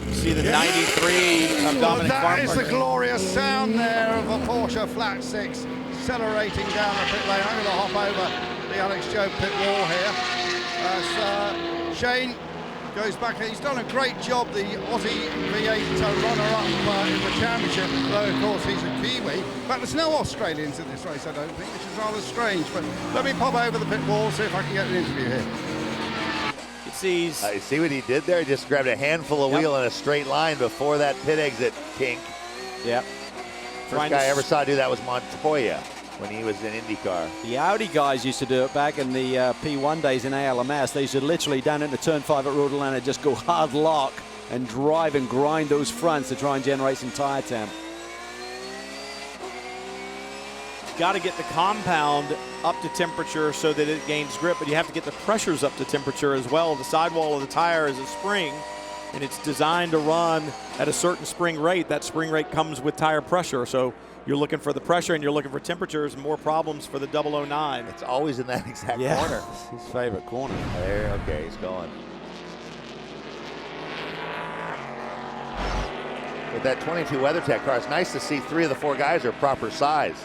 You see the 93 of Dominic That is the Farnbacher. glorious sound there of a Porsche flat six accelerating down the pit lane. I'm going to hop over the Alex Job pit wall here. As Shane goes back. He's done a great job, the Aussie V8 runner-up in the championship, though of course he's a Kiwi. But there's no Australians in this race, I don't think, which is rather strange. But let me pop over the pit wall, see if I can get an interview here. You see what he did there? He just grabbed a handful of wheel in a straight line before that pit exit kink. Yep. First guy I ever saw do that was Montoya when he was in IndyCar. The Audi guys used to do it back in the P1 days in ALMS. They used to literally down into turn 5 at Road Atlanta just go hard lock and drive and grind those fronts to try and generate some tire temp. got to get the compound up to temperature so that it gains grip, but you have to get the pressures up to temperature as well. The sidewall of the tire is a spring, and it's designed to run at a certain spring rate. That spring rate comes with tire pressure, so you're looking for the pressure and you're looking for temperatures, more problems for the 009. It's always in that exact Yeah, corner. his favorite corner. There, okay, he's going. With that 22 WeatherTech car, it's nice to see 3 of the 4 guys are proper size.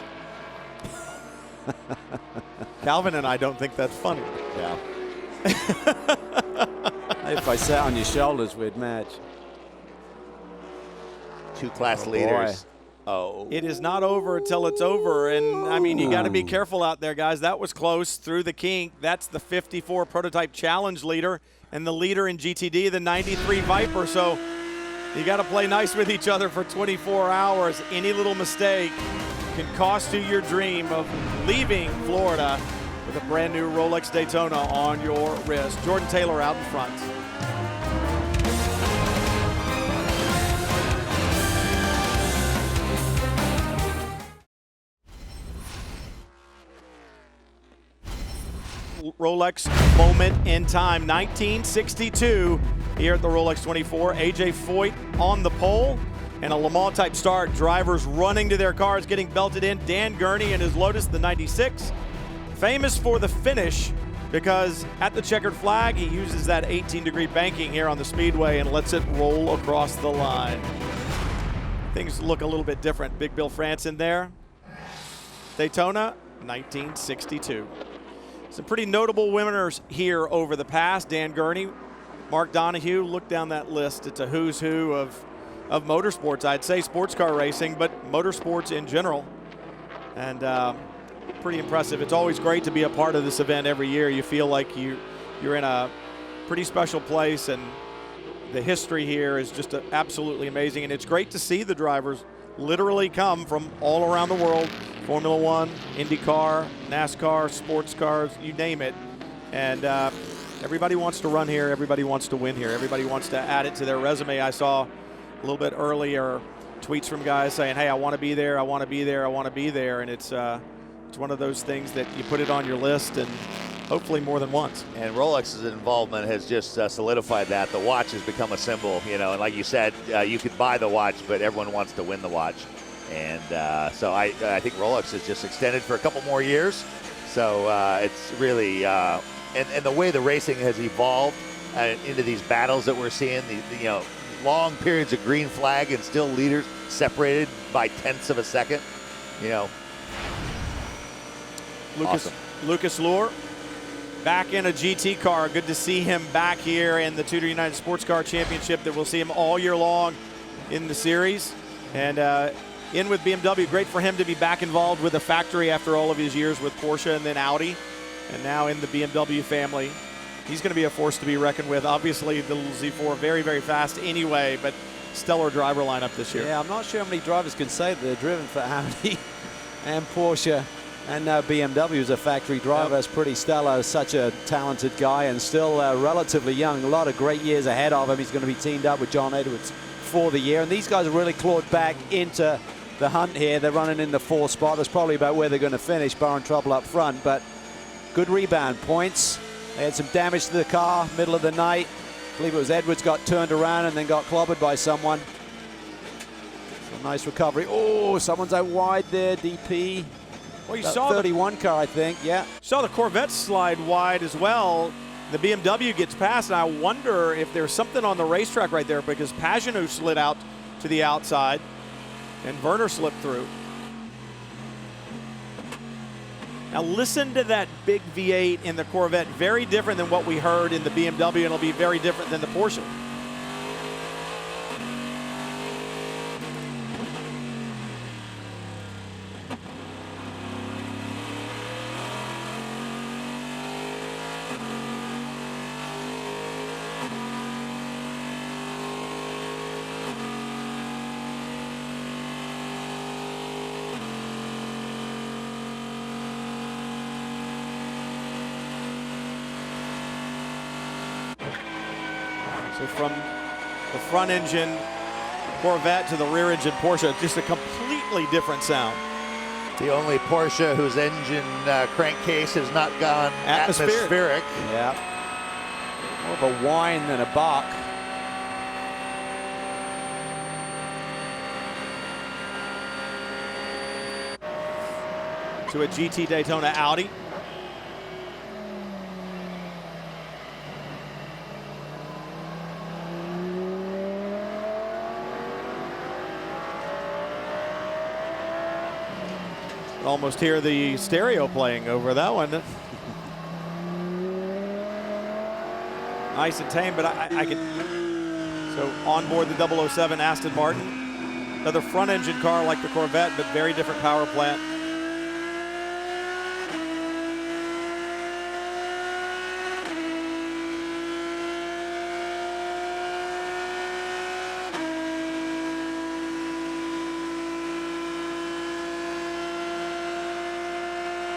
Calvin and I don't think that's funny. Yeah. If I sat on your shoulders, we'd match. 2 class leaders. Oh. It is not over until it's over, and I mean, you got to be careful out there, guys. That was close through the kink. That's the 54 Prototype Challenge leader, and the leader in GTD, the 93 Viper. So you got to play nice with each other for 24 hours. Any little mistake can cost you your dream of leaving Florida with a brand new Rolex Daytona on your wrist. Jordan Taylor out in front. Rolex moment in time, 1962 here at the Rolex 24. AJ Foyt on the pole and a Le Mans type start. Drivers running to their cars, getting belted in. Dan Gurney and his Lotus, the 96. Famous for the finish because at the checkered flag, he uses that 18-degree banking here on the speedway and lets it roll across the line. Things look a little bit different. Big Bill France in there. Daytona, 1962. Some pretty notable winners here over the past. Dan Gurney, Mark Donohue. Look down that list. It's a who's who of motorsports. I'd say sports car racing, but motorsports in general. And pretty impressive. It's always great to be a part of this event every year. You feel like you're in a pretty special place, and the history here is just absolutely amazing. And it's great to see the drivers literally come from all around the world. Formula One, IndyCar, NASCAR, sports cars, you name it. And everybody wants to run here. Everybody wants to win here. Everybody wants to add it to their resume. I saw a little bit earlier tweets from guys saying, hey, I want to be there, I want to be there, I want to be there. And it's one of those things that you put it on your list, and hopefully more than once. And Rolex's involvement has just solidified that. The watch has become a symbol, you know, and like you said, you could buy the watch, but everyone wants to win the watch. And so I think Rolex has just extended for a couple more years. So it's really, and the way the racing has evolved into these battles that we're seeing, the you know, long periods of green flag and still leaders separated by tenths of a second, you know. Lucas Luhr back in a GT car. Good to see him back here in the TUDOR United SportsCar Championship, that we'll see him all year long in the series. And in with BMW. Great for him to be back involved with the factory after all of his years with Porsche and then Audi, and now in the BMW family. He's going to be a force to be reckoned with. Obviously, the little Z4 very, very fast anyway, but stellar driver lineup this year. Yeah, I'm not sure how many drivers can say that they're driven for Audi and Porsche and now BMW as a factory driver. Is pretty stellar. Such a talented guy and still relatively young. A lot of great years ahead of him. He's going to be teamed up with John Edwards for the year. And these guys have really clawed back into the hunt here. They're running in the 4th spot. That's probably about where they're going to finish, barring trouble up front. But good rebound points. They had some damage to the car middle of the night. I believe it was Edwards got turned around and then got clobbered by someone. So nice recovery. Oh, someone's out wide there, DP. Well, you That saw 31 car, I think, yeah. Saw the Corvette slide wide as well. The BMW gets past, and I wonder if there's something on the racetrack right there, because Pagenaud slid out to the outside and Werner slipped through. Now listen to that big V8 in the Corvette. Very different than what we heard in the BMW, and it'll be very different than the Porsche. So from the front engine Corvette to the rear engine Porsche, just a completely different sound. The only Porsche whose engine crankcase has not gone atmospheric. Yeah. More of a whine than a bark. To a GT Daytona Audi. Almost hear the stereo playing over that one. Nice and tame, but I can. So on board the 007 Aston Martin. Another front engine car like the Corvette, but very different power plant.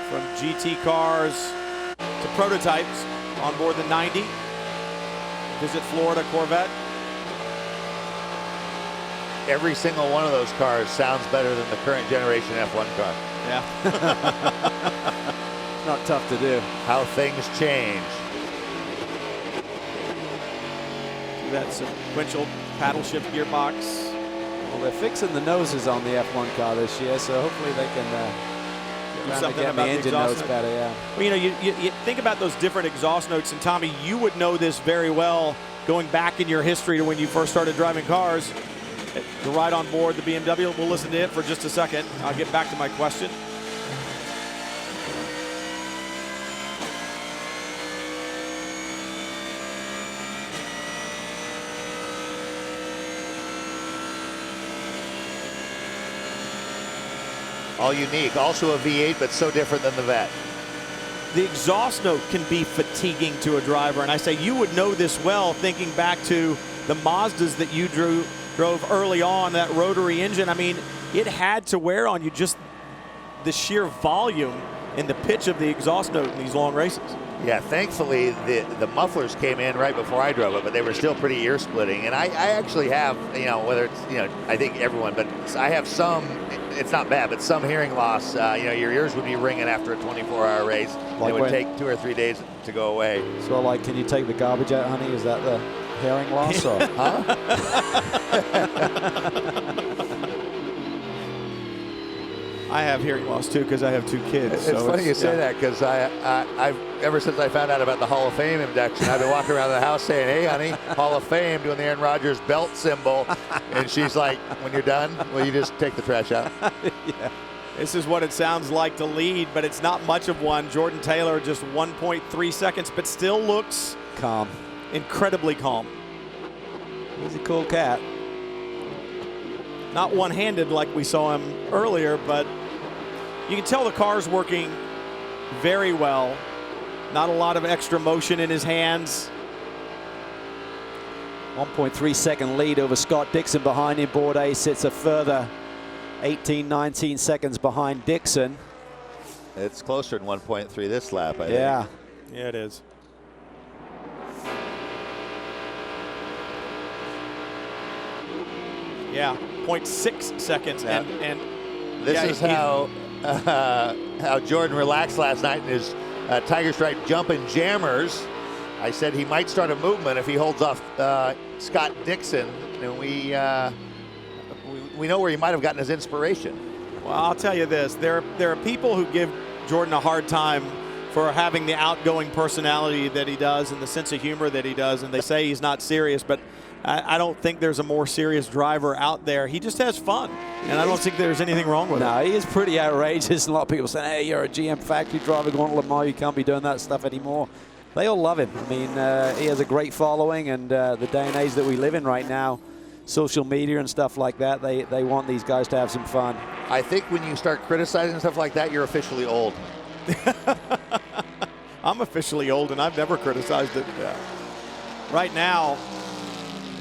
From GT cars to prototypes on board the 90. Visit Florida Corvette. Every single one of those cars sounds better than the current generation F1 car. Yeah. Not tough to do. How things change. That sequential paddle shift gearbox. Well, they're fixing the noses on the F1 car this year, so hopefully they can something get about the engine notes better, yeah. Well, you know, you think about those different exhaust notes, and Tommy, you would know this very well going back in your history to when you first started driving cars. The ride on board the BMW, we'll listen to it for just a second. I'll get back to my question. All unique, also a V8, but so different than the Vette. The exhaust note can be fatiguing to a driver, and I say you would know this well thinking back to the Mazdas that you drove early on, that rotary engine. I mean, it had to wear on you, just the sheer volume and the pitch of the exhaust note in these long races. Yeah, thankfully the mufflers came in right before I drove it, but they were still pretty ear splitting. And I actually have, you know, whether it's, you know, I think everyone, but I have some, it's not bad, but some hearing loss. You know, your ears would be ringing after a 24-hour race. Like it would take 2 or 3 days to go away. So, like, can you take the garbage out, honey? Is that the hearing loss? Or? Huh? I have hearing loss too because I have 2 kids. It's so funny you say that because I've ever since I found out about the Hall of Fame induction, I've been walking around the house saying, "Hey, honey, Hall of Fame," doing the Aaron Rodgers belt symbol, and she's like, "When you're done, will you just take the trash out?" Yeah. This is what it sounds like to lead, but it's not much of one. Jordan Taylor just 1.3 seconds, but still looks calm, incredibly calm. He's a cool cat. Not one-handed like we saw him earlier, but you can tell the car's working very well. Not a lot of extra motion in his hands. 1.3 second lead over Scott Dixon behind him. Board A sits a further 18, 19 seconds behind Dixon. It's closer than 1.3 this lap, I think. Yeah. Yeah, it is. Yeah, 0.6 seconds. Yeah. And this is how Jordan relaxed last night in his Tiger Stripe jumping jammers. I said he might start a movement if he holds off Scott Dixon, and we know where he might have gotten his inspiration. Well, I'll tell you this: there are people who give Jordan a hard time for having the outgoing personality that he does and the sense of humor that he does, and they say he's not serious, but I don't think there's a more serious driver out there. He just has fun, and I don't think there's anything wrong with it. No, he is pretty outrageous. A lot of people saying, "Hey, you're a GM factory driver going to Le Mans. You can't be doing that stuff anymore." They all love him. I mean, he has a great following, and the day and age that we live in right now, social media and stuff like that, they want these guys to have some fun. I think when you start criticizing stuff like that, you're officially old. I'm officially old, and I've never criticized it. Right now,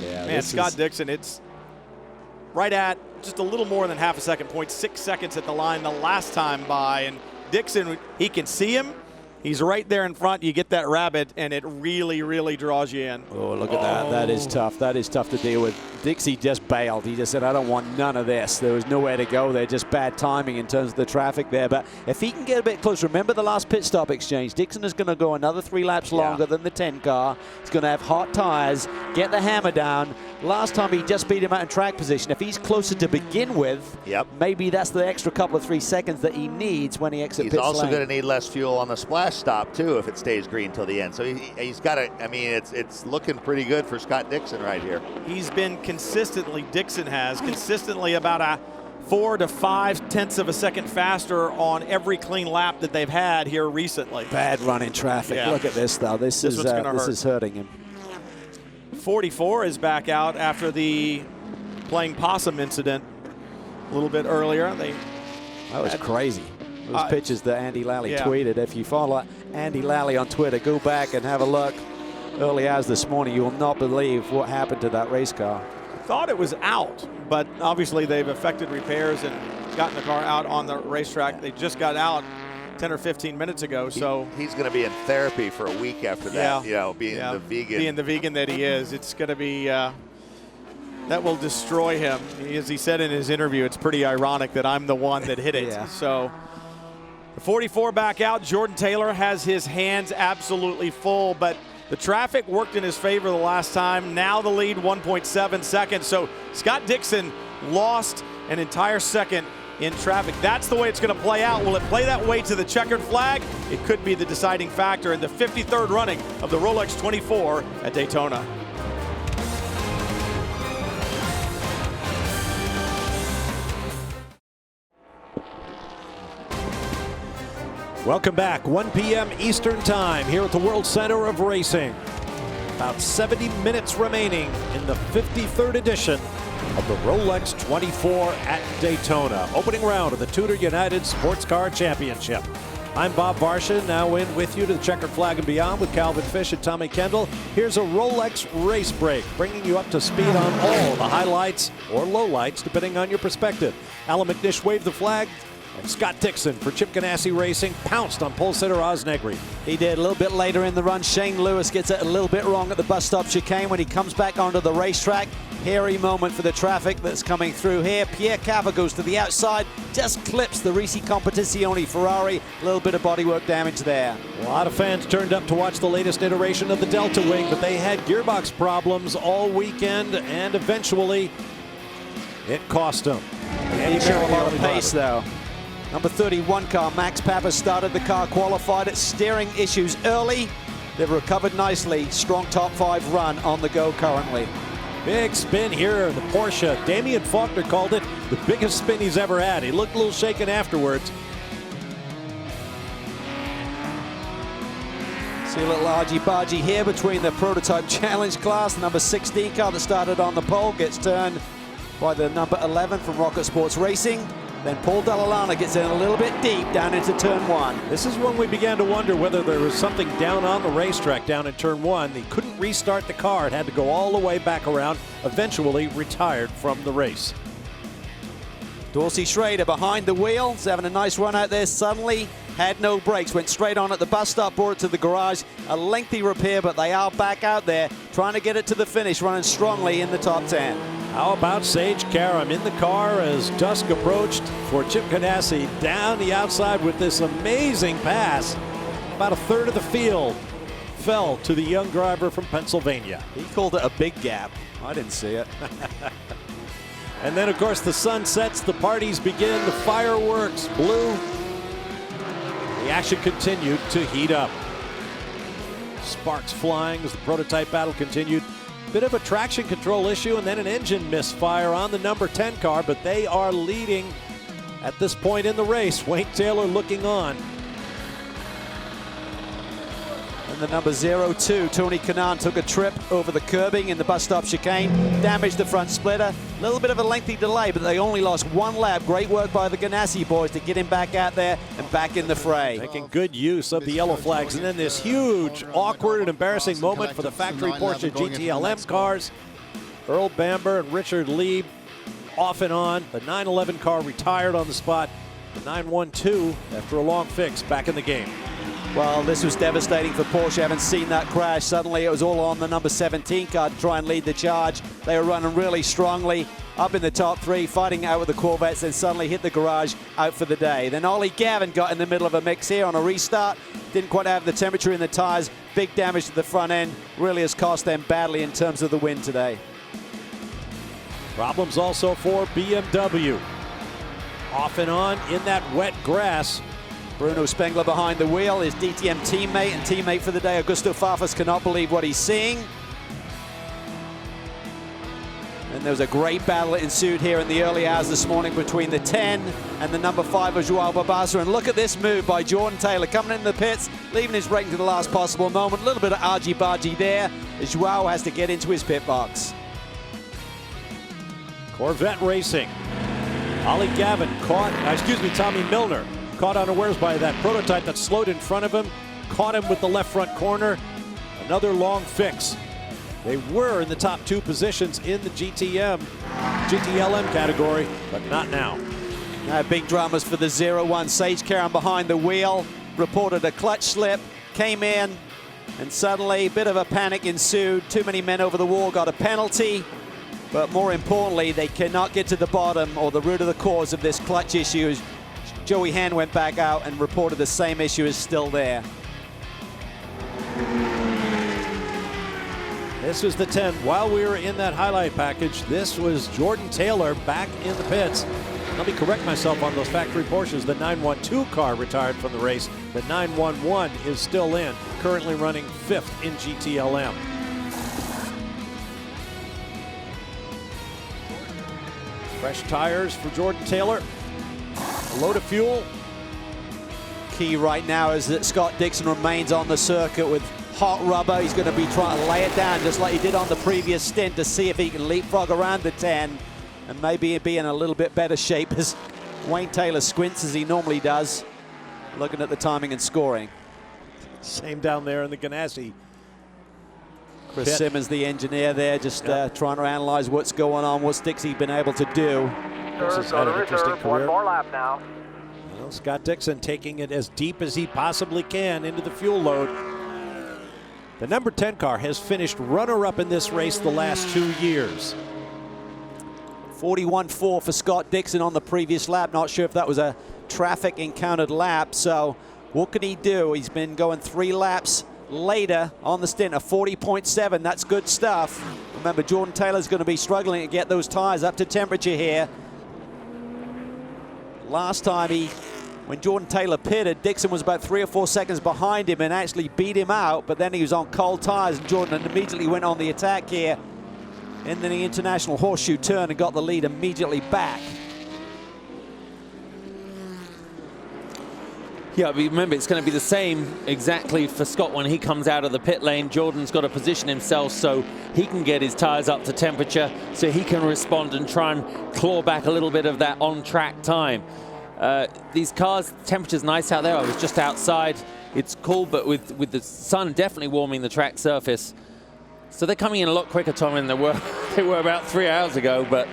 man, Scott Dixon, it's right at just a little more than half a second, 0.6 seconds at the line the last time by. And Dixon, he can see him, He's right there in front. You get that rabbit, and it really, really draws you in. Oh, look at that. That is tough. That is tough to deal with. Dixie just bailed. He just said, I don't want none of this. There was nowhere to go there. Just bad timing in terms of the traffic there. But if he can get a bit closer, remember the last pit stop exchange. Dixon is going to go another 3 laps longer than the 10 car. He's going to have hot tires, get the hammer down. Last time he just beat him out in track position. If he's closer to begin with, maybe that's the extra couple of 3 seconds that he needs when he exits pit lane. He's also going to need less fuel on the splash stop, too, if it stays green till the end. So he's got to, I mean, it's looking pretty good for Scott Dixon right here. He's been Dixon has consistently about a 4 to 5 tenths of a second faster on every clean lap that they've had here recently. Bad run in traffic. Look at this, though. This is hurting him. 44 is back out after the playing possum incident a little bit earlier. That was crazy. Those pictures that Andy Lally tweeted. If you follow Andy Lally on Twitter, go back and have a look. Early hours this morning, you will not believe what happened to that race car. Thought it was out, but obviously they've effected repairs and gotten the car out on the racetrack. They just got out 10 or 15 minutes ago, so he's going to be in therapy for a week after that. You know, being the vegan that he is. It's going to be that will destroy him. As he said in his interview, it's pretty ironic that I'm the one that hit it. So the 44 back out. Jordan Taylor has his hands absolutely full, but the traffic worked in his favor the last time. Now the lead 1.7 seconds. So Scott Dixon lost an entire second in traffic. That's the way it's going to play out. Will it play that way to the checkered flag? It could be the deciding factor in the 53rd running of the Rolex 24 at Daytona. Welcome back, 1 p.m. Eastern Time here at the World Center of Racing. About 70 minutes remaining in the 53rd edition of the Rolex 24 at Daytona. Opening round of the TUDOR United SportsCar Championship. I'm Bob Varsha, now in with you to the checkered flag and beyond with Calvin Fish and Tommy Kendall. Here's a Rolex race break, bringing you up to speed on all the highlights or lowlights, depending on your perspective. Alan McNish waved the flag. And Scott Dixon for Chip Ganassi Racing pounced on pole sitter Oz Negri. He did a little bit later in the run. Shane Lewis gets it a little bit wrong at the bus stop chicane when he comes back onto the racetrack. Hairy moment for the traffic that's coming through here. Pierre Cava goes to the outside, just clips the Risi Competizione Ferrari. A little bit of bodywork damage there. A lot of fans turned up to watch the latest iteration of the Delta Wing, but they had gearbox problems all weekend, and eventually it cost them. Yeah, you show a lot of pace, though. Number 31 car, Max Pappas, started the car, qualified at steering issues early. They've recovered nicely. Strong top 5 run on the go currently. Big spin here, the Porsche. Damian Faulkner called it the biggest spin he's ever had. He looked a little shaken afterwards. See a little argy-bargy here between the prototype challenge class. Number 16 car that started on the pole gets turned by the number 11 from Rocket Sports Racing. Then Paul Dall'Anna gets in a little bit deep down into turn 1. This is when we began to wonder whether there was something down on the racetrack down in turn 1. He couldn't restart the car. It had to go all the way back around. Eventually retired from the race. Dorsey Schroeder behind the wheel. He's having a nice run out there. Suddenly had no brakes. Went straight on at the bus stop, brought it to the garage. A lengthy repair, but they are back out there trying to get it to the finish, running strongly in the top 10. How about Sage Karam in the car as dusk approached for Chip Ganassi down the outside with this amazing pass. About a third of the field fell to the young driver from Pennsylvania. He called it a big gap. I didn't see it. And then, of course, the sun sets, the parties begin, the fireworks blew. The action continued to heat up. Sparks flying as the prototype battle continued. Bit of a traction control issue and then an engine misfire on the number 10 car, but they are leading at this point in the race. Wayne Taylor looking on. And the number 02, Tony Kanaan, took a trip over the curbing in the bus stop chicane, damaged the front splitter. A little bit of a lengthy delay, but they only lost 1 lap. Great work by the Ganassi boys to get him back out there and back in the fray. Making good use of the yellow flags. And then this huge, awkward, and embarrassing moment for the factory Porsche GTLM cars. Earl Bamber and Richard Lee off and on. The 911 car retired on the spot. The 912, after a long fix, back in the game. Well, this was devastating for Porsche. Haven't seen that crash. Suddenly it was all on the number 17 car to try and lead the charge. They were running really strongly, up in the top 3, fighting out with the Corvettes, then suddenly hit the garage, out for the day. Then Ollie Gavin got in the middle of a mix here on a restart. Didn't quite have the temperature in the tires. Big damage to the front end. Really has cost them badly in terms of the win today. Problems also for BMW. Off and on in that wet grass. Bruno Spengler behind the wheel, his DTM teammate and teammate for the day, Augusto Farfus, cannot believe what he's seeing. And there was a great battle that ensued here in the early hours this morning between the 10 and the number 5 of Joao Barbassa. And look at this move by Jordan Taylor, coming in the pits, leaving his braking to the last possible moment. A little bit of argy-bargy there, as Joao has to get into his pit box. Corvette racing. Ollie Gavin Tommy Milner caught unawares by that prototype that slowed in front of him, caught him with the left front corner. Another long fix. They were in the top 2 positions in the GTLM category, but not now. Big dramas for the 0-1. Sage Karam behind the wheel, reported a clutch slip, came in, and suddenly a bit of a panic ensued. Too many men over the wall, got a penalty. But more importantly, they cannot get to the bottom or the root of the cause of this clutch issue. Joey Hand went back out and reported the same issue is still there. This was the 10. While we were in that highlight package, this was Jordan Taylor back in the pits. Let me correct myself on those factory Porsches. The 912 car retired from the race. The 911 is still in, currently running 5th in GTLM. Fresh tires for Jordan Taylor. A load of fuel. Key right now is that Scott Dixon remains on the circuit with hot rubber. He's going to be trying to lay it down just like he did on the previous stint to see if he can leapfrog around the 10 and maybe be in a little bit better shape as Wayne Taylor squints as he normally does, looking at the timing and scoring. Same down there in the Ganassi. Chris Simmons, the engineer there, just trying to analyze what's going on, what's Dixie been able to do. Chris has had an interesting career. One more lap now. Well, Scott Dixon taking it as deep as he possibly can into the fuel load. The number 10 car has finished runner-up in this race the last 2 years. 41.4 for Scott Dixon on the previous lap. Not sure if that was a traffic encountered lap. So what can he do? He's been going 3 laps later on the stint, a 40.7. That's good stuff. Remember, Jordan Taylor's going to be struggling to get those tires up to temperature here. Last time when Jordan Taylor pitted, Dixon was about 3 or 4 seconds behind him and actually beat him out, but then he was on cold tires and Jordan immediately went on the attack here in the International Horseshoe Turn and got the lead immediately back. Yeah, remember, it's going to be the same exactly for Scott when he comes out of the pit lane. Jordan's got to position himself so he can get his tires up to temperature, so he can respond and try and claw back a little bit of that on-track time. These cars, temperature's nice out there. I was just outside. It's cool, but with the sun definitely warming the track surface. So they're coming in a lot quicker, Tom, than they were about 3 hours ago. But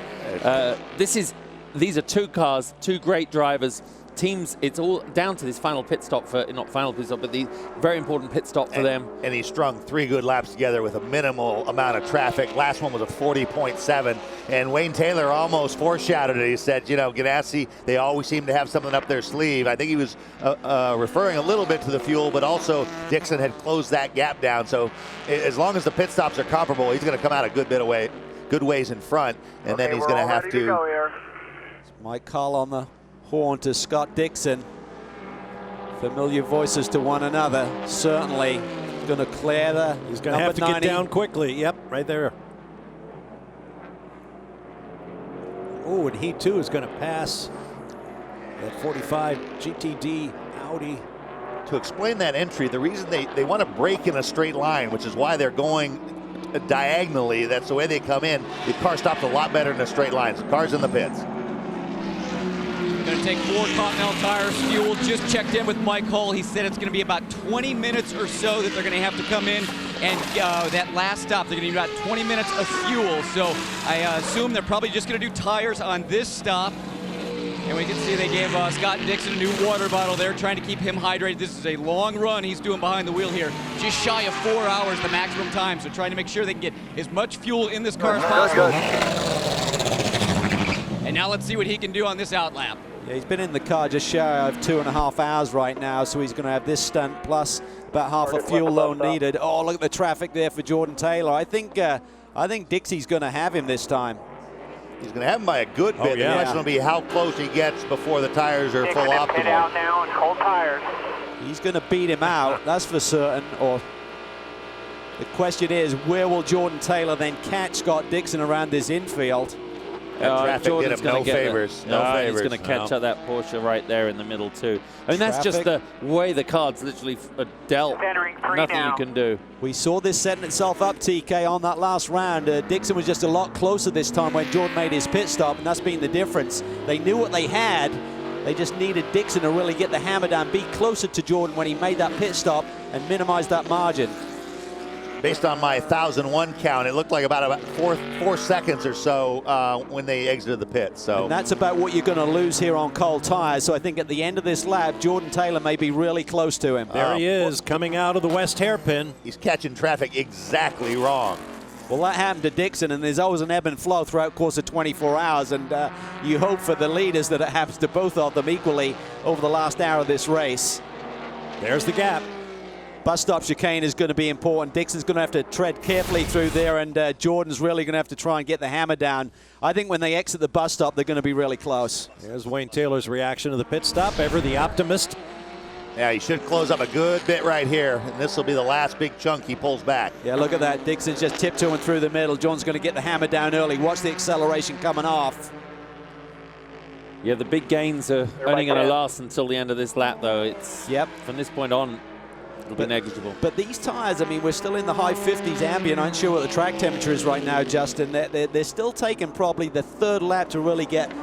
these are 2 cars, 2 great drivers. Teams, it's all down to this final pit stop not final pit stop, but the very important pit stop for them. And he strung 3 good laps together with a minimal amount of traffic. Last one was a 40.7, and Wayne Taylor almost foreshadowed it. He said, you know, Ganassi, they always seem to have something up their sleeve. I think he was referring a little bit to the fuel, but also Dixon had closed that gap down. So as long as the pit stops are comparable, he's going to come out a good ways in front, and then he's going to have to. Mike Carl on the horn to Scott Dixon. Familiar voices to one another. Certainly going to clear the He's going to have to 90. Get down quickly. Yep, right there. Oh, and he too is going to pass that 45 GTD Audi. To explain that entry, the reason they want to break in a straight line, which is why they're going diagonally, that's the way they come in. The car stops a lot better in a straight line. The car's in the pits. Going to take 4 Continental tires, fuel. Just checked in with Mike Hull. He said it's going to be about 20 minutes or so that they're going to have to come in. And that last stop, they're going to need about 20 minutes of fuel. So I assume they're probably just going to do tires on this stop. And we can see they gave Scott Dixon a new water bottle there, trying to keep him hydrated. This is a long run he's doing behind the wheel here. Just shy of 4 hours, the maximum time. So trying to make sure they can get as much fuel in this car as possible. And now let's see what he can do on this outlap. Yeah, he's been in the car just shy of 2.5 hours right now, so he's going to have this stunt plus about half a fuel load needed. Oh, look at the traffic there for Jordan Taylor. I think Dixie's going to have him this time. He's going to have him by a good bit. The question will be how close he gets before the tires are full optimal. Pit out now and cold tires. He's going to beat him out, that's for certain. Or the question is, where will Jordan Taylor then catch Scott Dixon around this infield? Traffic Jordan's did him no favors. No favors. He's going to catch up that Porsche right there in the middle too. I mean, that's just the way the cards literally are dealt. Nothing you can do. We saw this setting itself up, TK, on that last round. Dixon was just a lot closer this time when Jordan made his pit stop, and that's been the difference. They knew what they had. They just needed Dixon to really get the hammer down, be closer to Jordan when he made that pit stop, and minimize that margin. Based on my 1,001 count, it looked like about 4 seconds or so when they exited the pit. So and that's about what you're going to lose here on cold tires. So I think at the end of this lap, Jordan Taylor may be really close to him. There he is, coming out of the west hairpin. He's catching traffic exactly wrong. Well, that happened to Dixon, and there's always an ebb and flow throughout the course of 24 hours, and you hope for the leaders that it happens to both of them equally over the last hour of this race. There's the gap. Bus stop chicane is going to be important. Dixon's going to have to tread carefully through there, and Jordan's really going to have to try and get the hammer down. I think when they exit the bus stop, they're going to be really close. There's Wayne Taylor's reaction to the pit stop. Ever the optimist. Yeah, he should close up a good bit right here, and this will be the last big chunk he pulls back. Yeah, look at that. Dixon's just tiptoeing through the middle. John's going to get the hammer down early. Watch the acceleration coming off. Yeah, the big gains are only going to last until the end of this lap, though. It's from this point on, it'll be negligible. But these tires, I mean, we're still in the high 50s ambient. I'm not sure what the track temperature is right now, Justin. They're still taking probably the third lap to really get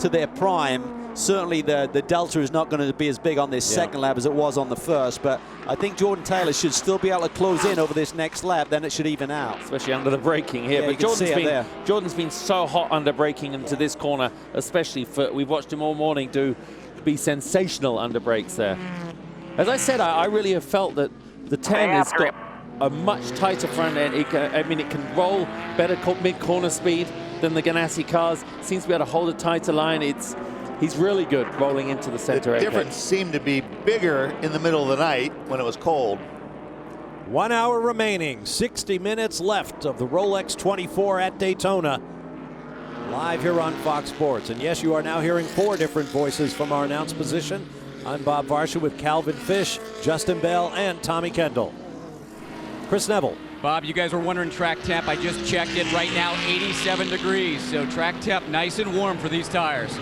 to their prime. Certainly the delta is not going to be as big on this second lap as it was on the first, but I think Jordan Taylor should still be able to close in over this next lap, then it should even out. Especially under the braking here. Yeah, but Jordan's been so hot under braking into this corner, especially we've watched him all morning be sensational under brakes there. As I said, I really have felt that the 10 has got a much tighter front end. It can roll better mid-corner speed than the Ganassi cars. Seems to be able to hold a tighter line. He's really good rolling into the center. The difference seemed to be bigger in the middle of the night when it was cold. 1 hour remaining, 60 minutes left of the Rolex 24 at Daytona. Live here on Fox Sports. And yes, you are now hearing 4 different voices from our announce position. I'm Bob Varsha with Calvin Fish, Justin Bell, and Tommy Kendall. Chris Neville. Bob, you guys were wondering track temp. I just checked it right now, 87 degrees. So track temp nice and warm for these tires.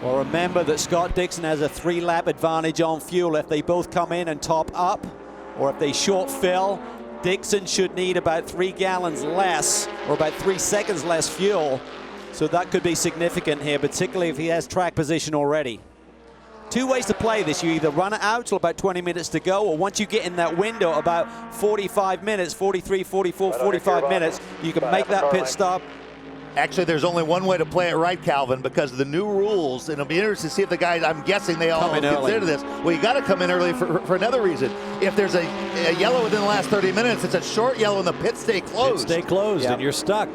Well, remember that Scott Dixon has a 3-lap advantage on fuel. If they both come in and top up, or if they short fill, Dixon should need about 3 gallons less, or about 3 seconds less fuel. So that could be significant here, particularly if he has track position already. 2 ways to play this. You either run it out till about 20 minutes to go, or once you get in that window, about 45 minutes, 43, 44, 45 minutes, you can make that pit stop. Actually, there's only one way to play it right, Calvin, because of the new rules, and it'll be interesting to see if the guys, I'm guessing they all consider this. Well, you got to come in early for another reason. If there's a yellow within the last 30 minutes, it's a short yellow and the pit stay closed. Pit stay closed, and you're stuck.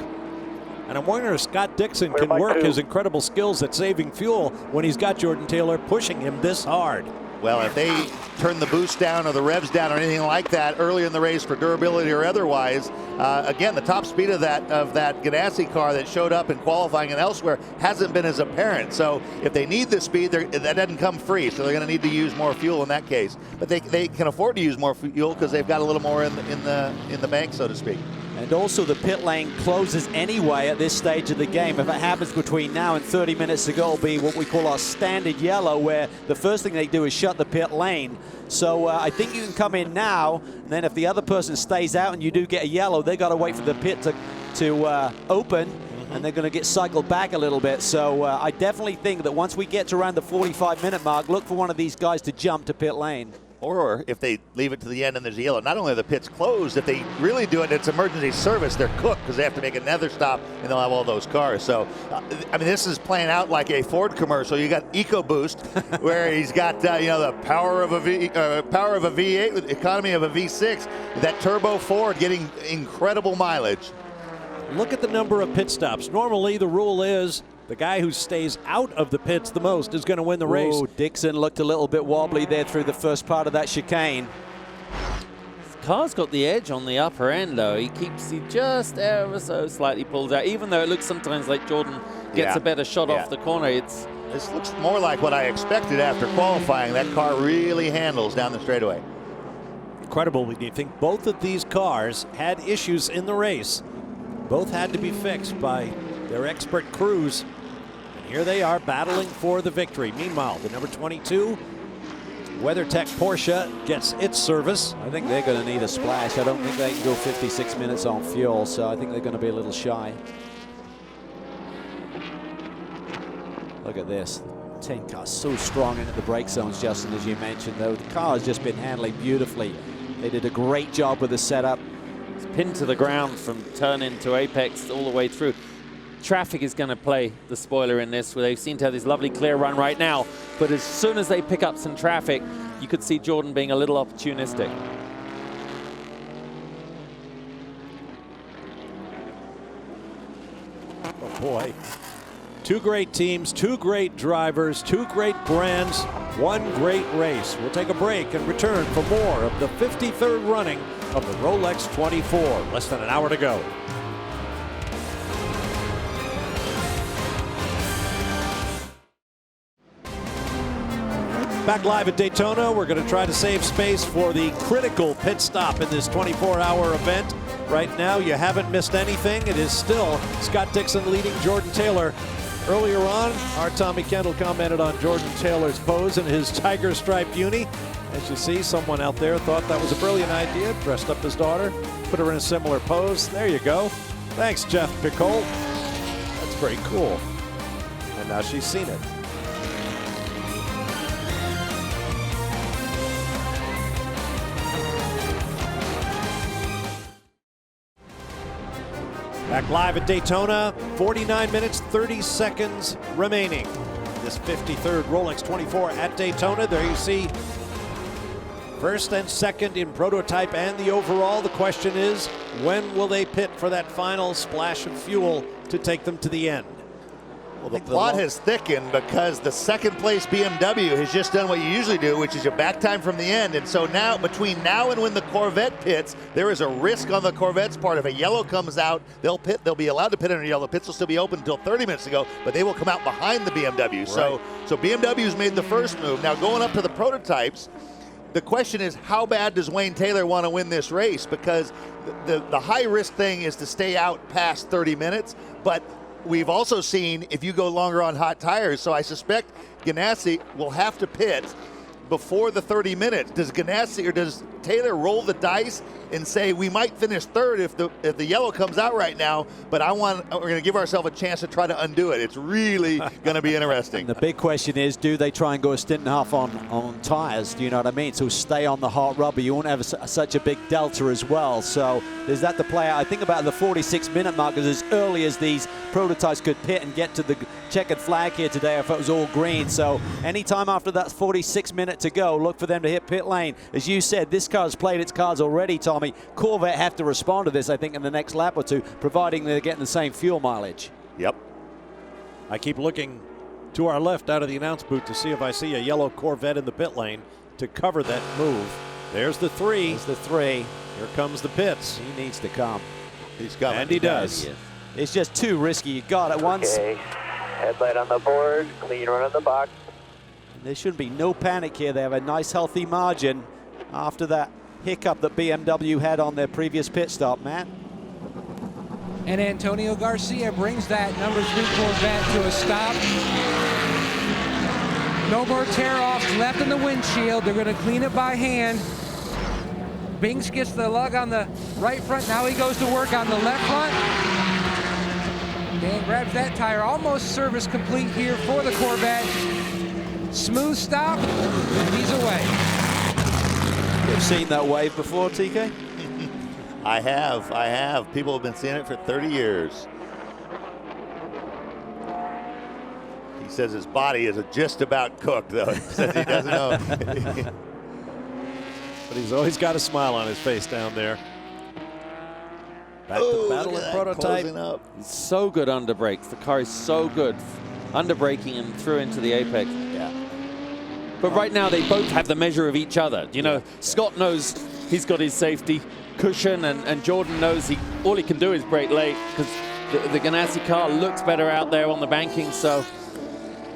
And I'm wondering if Scott Dixon can work his incredible skills at saving fuel when he's got Jordan Taylor pushing him this hard. Well, if they turn the boost down or the revs down or anything like that early in the race for durability or otherwise, again, the top speed of that Ganassi car that showed up in qualifying and elsewhere hasn't been as apparent. So if they need the speed, that doesn't come free. So they're going to need to use more fuel in that case. But they can afford to use more fuel because they've got a little more in the bank, so to speak. And also the pit lane closes anyway at this stage of the game. If it happens between now and 30 minutes to go, it'll be what we call our standard yellow, where the first thing they do is shut the pit lane. So I think you can come in now, and then if the other person stays out and you do get a yellow, they got to wait for the pit to open, and they're going to get cycled back a little bit. So I definitely think that once we get to around the 45-minute mark, look for one of these guys to jump to pit lane. Or if they leave it to the end and there's a yellow, not only are the pits closed, if they really do it and it's emergency service, they're cooked because they have to make another stop and they'll have all those cars. So, I mean, this is playing out like a Ford commercial. You got EcoBoost, where he's got the power of a V8 with economy of a V6. That turbo Ford getting incredible mileage. Look at the number of pit stops. Normally, the rule is the guy who stays out of the pits the most is going to win the race. Oh, Dixon looked a little bit wobbly there through the first part of that chicane. His car's got the edge on the upper end, though. He just ever so slightly pulls out, even though it looks sometimes like Jordan gets a better shot off the corner. This looks more like what I expected after qualifying. That car really handles down the straightaway. Incredible when you think both of these cars had issues in the race. Both had to be fixed by their expert crews. And here they are battling for the victory. Meanwhile, the number 22 WeatherTech Porsche gets its service. I think they're going to need a splash. I don't think they can go 56 minutes on fuel, so I think they're going to be a little shy. Look at this. 10 car so strong into the brake zones, Justin, as you mentioned, though. The car has just been handling beautifully. They did a great job with the setup. It's pinned to the ground from turn into apex all the way through. Traffic is going to play the spoiler in this, where they seem to have this lovely clear run right now. But as soon as they pick up some traffic, you could see Jordan being a little opportunistic. Oh boy. Two great teams, two great drivers, two great brands, one great race. We'll take a break and return for more of the 53rd running of the Rolex 24. Less than an hour to go. Back live at Daytona, we're going to try to save space for the critical pit stop in this 24-hour event. Right now, you haven't missed anything. It is still Scott Dixon leading Jordan Taylor. Earlier on, our Tommy Kendall commented on Jordan Taylor's pose in his tiger striped uni. As you see, someone out there thought that was a brilliant idea, dressed up his daughter, put her in a similar pose. There you go. Thanks, Jeff Picole. That's very cool. And now she's seen it. Back live at Daytona, 49 minutes, 30 seconds remaining. This 53rd Rolex 24 at Daytona. There you see first and second in prototype and the overall. The question is, when will they pit for that final splash of fuel to take them to the end? Well, the plot has thickened because the second place BMW has just done what you usually do, which is your back time from the end. And so now, between now and when the Corvette pits, there is a risk on the Corvette's part. If a yellow comes out, they'll pit. They'll be allowed to pit under yellow. Pits will still be open until 30 minutes ago, but they will come out behind the BMW. Right. So BMW's made the first move. Now going up to the prototypes, the question is, how bad does Wayne Taylor want to win this race? Because the high risk thing is to stay out past 30 minutes, but we've also seen if you go longer on hot tires, so I suspect Ganassi will have to pit before the 30 minutes. Does Ganassi or does Taylor roll the dice and say we might finish third if the yellow comes out right now, but we're going to give ourselves a chance to try to undo it. It's really going to be interesting. The big question is, do they try and go a stint and a half on tires? Do you know what I mean? So stay on the hot rubber. You won't have such a big delta as well. So is that the play? I think about the 46-minute mark is as early as these prototypes could pit and get to the checkered flag here today if it was all green. So anytime after that 46-minute to go, look for them to hit pit lane. As you said, this car's played its cards already, Tommy. Corvette have to respond to this, I think, in the next lap or two, providing they're getting the same fuel mileage. Yep. I keep looking to our left out of the announce booth to see if I see a yellow Corvette in the pit lane to cover that move. There's the 3. There's the 3. Here comes the pits. He needs to come. He's coming. And he does. It's just too risky. You got it once. Okay. Headlight on the board. Clean run on the box. There shouldn't be no panic here. They have a nice healthy margin after that hiccup that BMW had on their previous pit stop, Matt. And Antonio Garcia brings that number 3 Corvette to a stop. No more tear-offs left in the windshield. They're going to clean it by hand. Binks gets the lug on the right front. Now he goes to work on the left front. Dan grabs that tire. Almost service complete here for the Corvette. Smooth stop, and he's away. You've seen that wave before, TK? I have. People have been seeing it for 30 years. He says his body is just about cooked, though. He says he doesn't know. But he's always got a smile on his face down there. Back to the battle and prototype. So good under brakes. The car is so good. Under braking and through into the apex. Yeah. But right now they both have the measure of each other. You know, Scott knows he's got his safety cushion, and Jordan knows all he can do is brake late because the Ganassi car looks better out there on the banking. So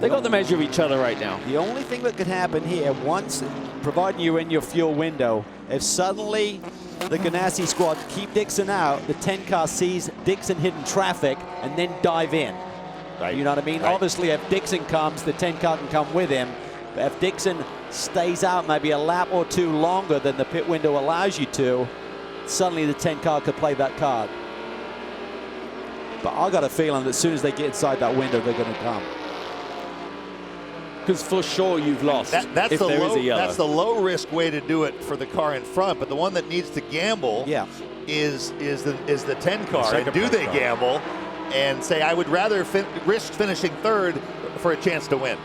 they got the measure of each other right now. The only thing that could happen here, once, providing you're in your fuel window, if suddenly the Ganassi squad keep Dixon out, the 10 car sees Dixon hitting traffic and then dive in. Right. You know what I mean? Right. Obviously, if Dixon comes, the 10 car can come with him. But if Dixon stays out maybe a lap or two longer than the pit window allows you to, suddenly the 10 car could play that card. But I got a feeling that as soon as they get inside that window, they're going to come. Because for sure you've lost that's if there is a yellow. That's the low risk way to do it for the car in front, but the one that needs to gamble is the 10 car. And do they gamble and say, I would rather risk finishing third for a chance to win?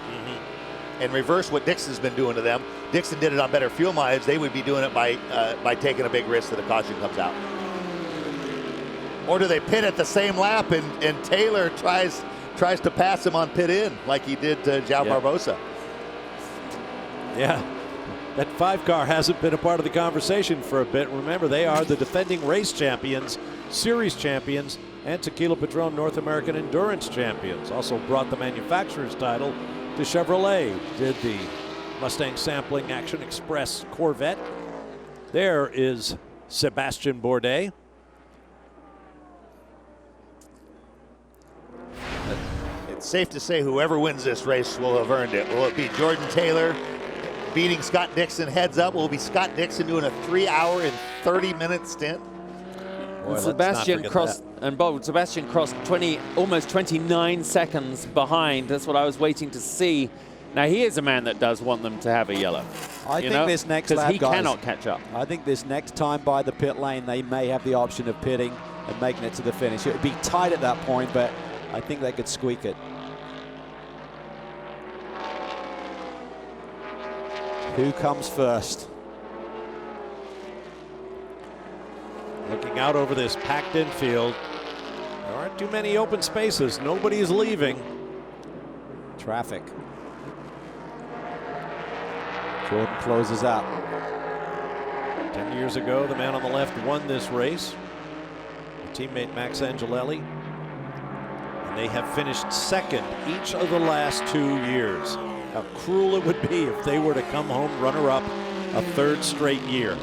And reverse what Dixon's been doing to them. Dixon did it on better fuel mileage. They would be doing it by taking a big risk that a caution comes out. Or do they pit at the same lap and Taylor tries to pass him on pit in like he did to João Barbosa? Yeah, that 5 car hasn't been a part of the conversation for a bit. Remember, they are the defending race champions, series champions, and Tequila Patrón North American Endurance champions. Also brought the manufacturer's title to Chevrolet. Did the Mustang Sampling Action Express Corvette. There is Sebastian Bourdais. It's safe to say whoever wins this race will have earned it. Will it be Jordan Taylor beating Scott Dixon heads up? Will it be Scott Dixon doing a 3-hour and 30-minute stint? Boy, Sebastian crossed, and Bob, Sebastian crossed almost 29 seconds behind. That's what I was waiting to see. Now he is a man that does want them to have a yellow. I think this next lap, he cannot catch up. I think this next time by the pit lane, they may have the option of pitting and making it to the finish. It would be tight at that point, but I think they could squeak it. Who comes first? Looking out over this packed infield, there aren't too many open spaces. Nobody is leaving. Traffic. Jordan closes out. 10 years ago, the man on the left won this race. Teammate Max Angelelli. And they have finished second each of the last 2 years. How cruel it would be if they were to come home runner-up a third straight year.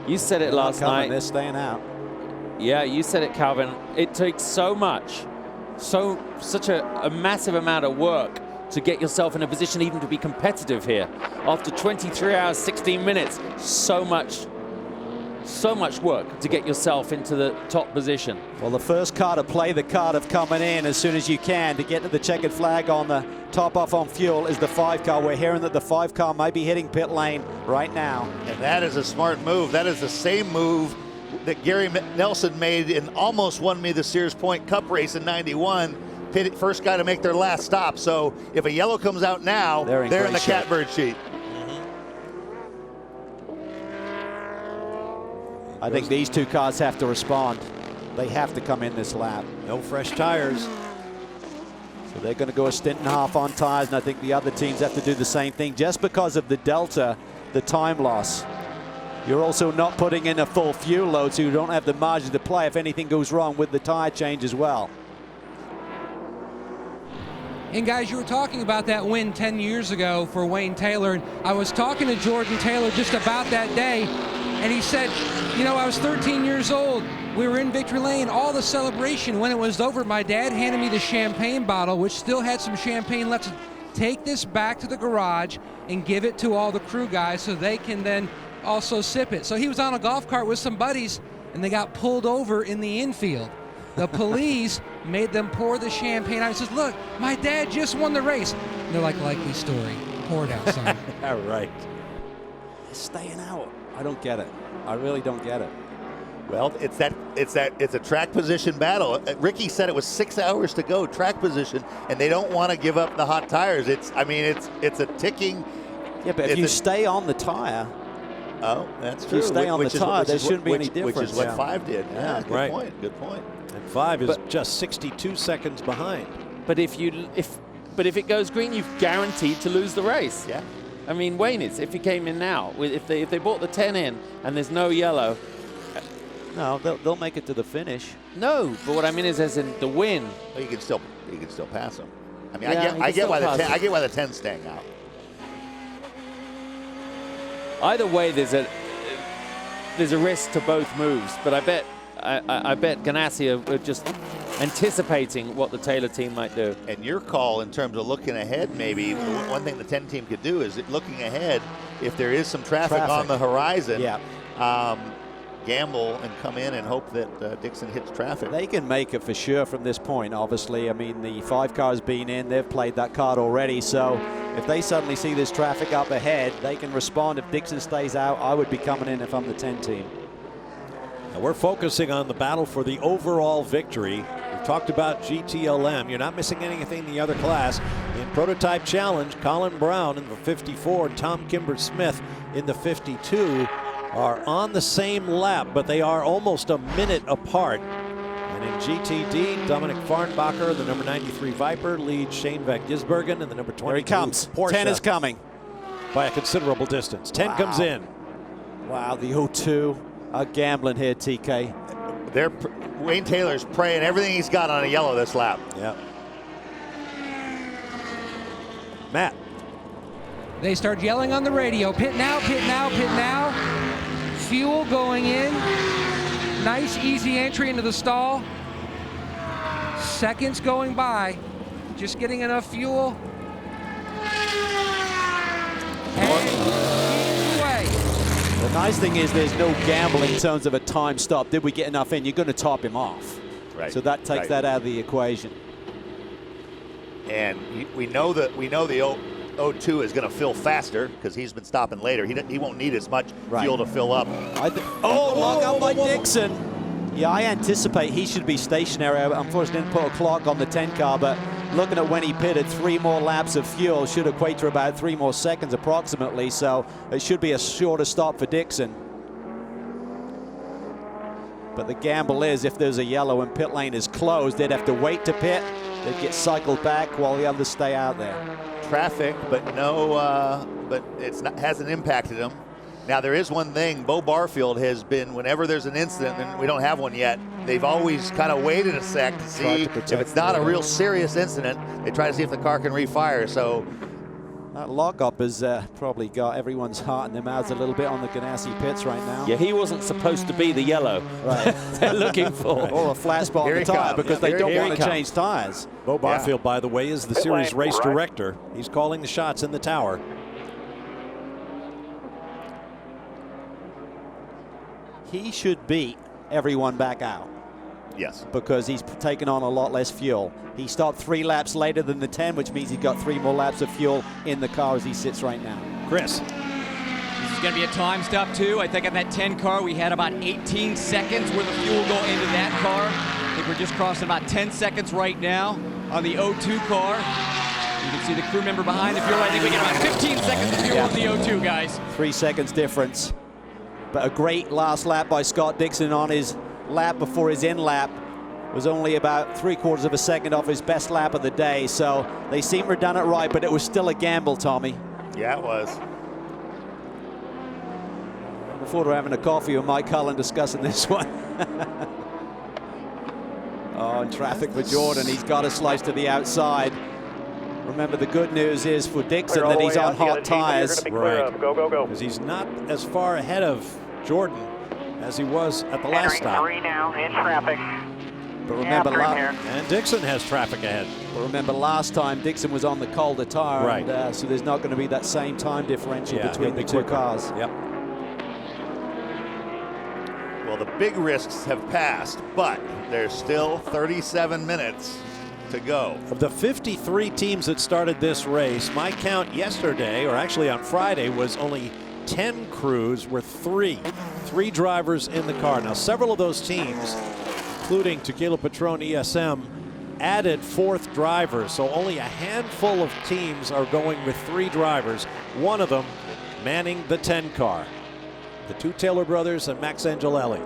You said it last night. They're staying out. Yeah, you said it, Calvin. It takes so much, such a massive amount of work to get yourself in a position even to be competitive here. After 23 hours, 16 minutes, so much work to get yourself into the top position. Well, the first car to play the card of coming in as soon as you can to get to the checkered flag on the top off on fuel is the 5 car. We're hearing that the 5 car might be hitting pit lane right now. And that is a smart move. That is the same move that Gary Nelson made and almost won me the Sears Point Cup race in '91. First guy to make their last stop. So if a yellow comes out now, they're in the catbird sheet. I think these 2 cars have to respond. They have to come in this lap. No fresh tires. So they're going to go a stint and a half on tires, and I think the other teams have to do the same thing just because of the delta, the time loss. You're also not putting in a full fuel load, so you don't have the margin to play if anything goes wrong with the tire change as well. And guys, you were talking about that win 10 years ago for Wayne Taylor, and I was talking to Jordan Taylor just about that day, and he said, you know, I was 13 years old. We were in Victory Lane, all the celebration. When it was over, my dad handed me the champagne bottle, which still had some champagne left. Take this back to the garage and give it to all the crew guys so they can then also sip it. So he was on a golf cart with some buddies, and they got pulled over in the infield. The police made them pour the champagne out. He says, look, my dad just won the race. And they're like, likely story. Pour it out, son. All right. They're staying out. I don't get it. I really don't get it. Well, it's a track position battle. Ricky said it was 6 hours to go, track position, and they don't want to give up the hot tires. It's a ticking. Yeah, but if you stay on the tire. Oh, that's true. If you stay on the tire, there shouldn't be any difference. Which is what 5 did. Yeah, good point. Good point. And 5 is just 62 seconds behind. But if it goes green, you've guaranteed to lose the race. Yeah. I mean, Wayne is, if he came in now, if they brought the 10 in and there's no yellow. No, they'll make it to the finish. No, but what I mean is, as in the win. Well, you can still pass them. I mean, Yeah, I get why the 10's staying out. Either way, there's a risk to both moves, but I bet Ganassi are just anticipating what the Taylor team might do. And your call in terms of looking ahead, maybe one thing the 10 team could do is looking ahead. If there is some traffic on the horizon, gamble and come in and hope that Dixon hits traffic. They can make it for sure from this point, obviously. I mean, the 5 car's been in. They've played that card already. So if they suddenly see this traffic up ahead, they can respond. If Dixon stays out, I would be coming in if I'm the 10 team. Now we're focusing on the battle for the overall victory. We've talked about GTLM. You're not missing anything in the other class. In Prototype Challenge, Colin Brown in the 54, Tom Kimber-Smith in the 52 are on the same lap, but they are almost a minute apart. And in GTD, Dominic Farnbacher, the number 93 Viper, leads Shane Van Gisbergen, and the number 22 Here he comes. Porsche 10 is coming. By a considerable distance. 10 comes in. Wow, the 02 are gambling here, TK. Wayne Taylor's praying everything he's got on a yellow this lap. Yeah. Matt. They start yelling on the radio, pit now, pit now, pit now. Fuel going in. Nice, easy entry into the stall. Seconds going by. Just getting enough fuel. And away. The nice thing is there's no gamble in terms of a time stop. Did we get enough in? You're going to top him off. Right. So that takes that out of the equation. And we know the 02 is going to fill faster because he's been stopping later. He won't need as much fuel to fill up. Lock up by Dixon. Yeah, I anticipate he should be stationary. Unfortunately, didn't put a clock on the 10 car, but looking at when he pitted, 3 more laps of fuel should equate to about 3 more seconds approximately. So it should be a shorter stop for Dixon. But the gamble is if there's a yellow and pit lane is closed, they'd have to wait to pit. They'd get cycled back while the others stay out there. Traffic, but but hasn't impacted them. Now there is one thing, Bo Barfield has been, whenever there's an incident, and we don't have one yet, they've always kind of waited a sec to see if it's not a real serious incident. They try to see if the car can refire. So that lockup has probably got everyone's heart in their mouths a little bit on the Ganassi pits right now. Yeah, he wasn't supposed to be the yellow. Right. They're looking for. Or a flat spot on the tire because they don't want to change tires. Bo Barfield, by the way, is the series race director. He's calling the shots in the tower. He should beat everyone back out. Yes. Because he's taken on a lot less fuel. He stopped 3 laps later than the 10, which means he's got 3 more laps of fuel in the car as he sits right now. Chris. This is going to be a time stop too. I think on that 10 car we had about 18 seconds worth of fuel go into that car. I think we're just crossing about 10 seconds right now on the 02 car. You can see the crew member behind the fuel. I think we get about 15 seconds of fuel on the 02, guys. 3 seconds difference. But a great last lap by Scott Dixon on his lap before his in lap was only about 3/4 of a second off his best lap of the day. So they seem to have done it right, but it was still a gamble, Tommy. Yeah, it was. Before we're having a coffee with Mike Cullen discussing this one. Oh, and traffic for Jordan. He's got a slice to the outside. Remember, the good news is for Dixon that he's on hot tires. Right. Go, go, go. Because he's not as far ahead of Jordan as he was at the last stop. 3 now in traffic. But remember, and Dixon has traffic ahead. But remember, last time Dixon was on the colder tire, right? And, so there's not going to be that same time differential between the 2 cars. Yep. Well, the big risks have passed, but there's still 37 minutes to go. Of the 53 teams that started this race, my count yesterday, or actually on Friday, was only 10 crews were three drivers in the car. Now, several of those teams, including Tequila, Patrón, ESM, added fourth drivers, so only a handful of teams are going with 3 drivers, one of them manning the 10 car. The 2 Taylor brothers and Max Angelelli.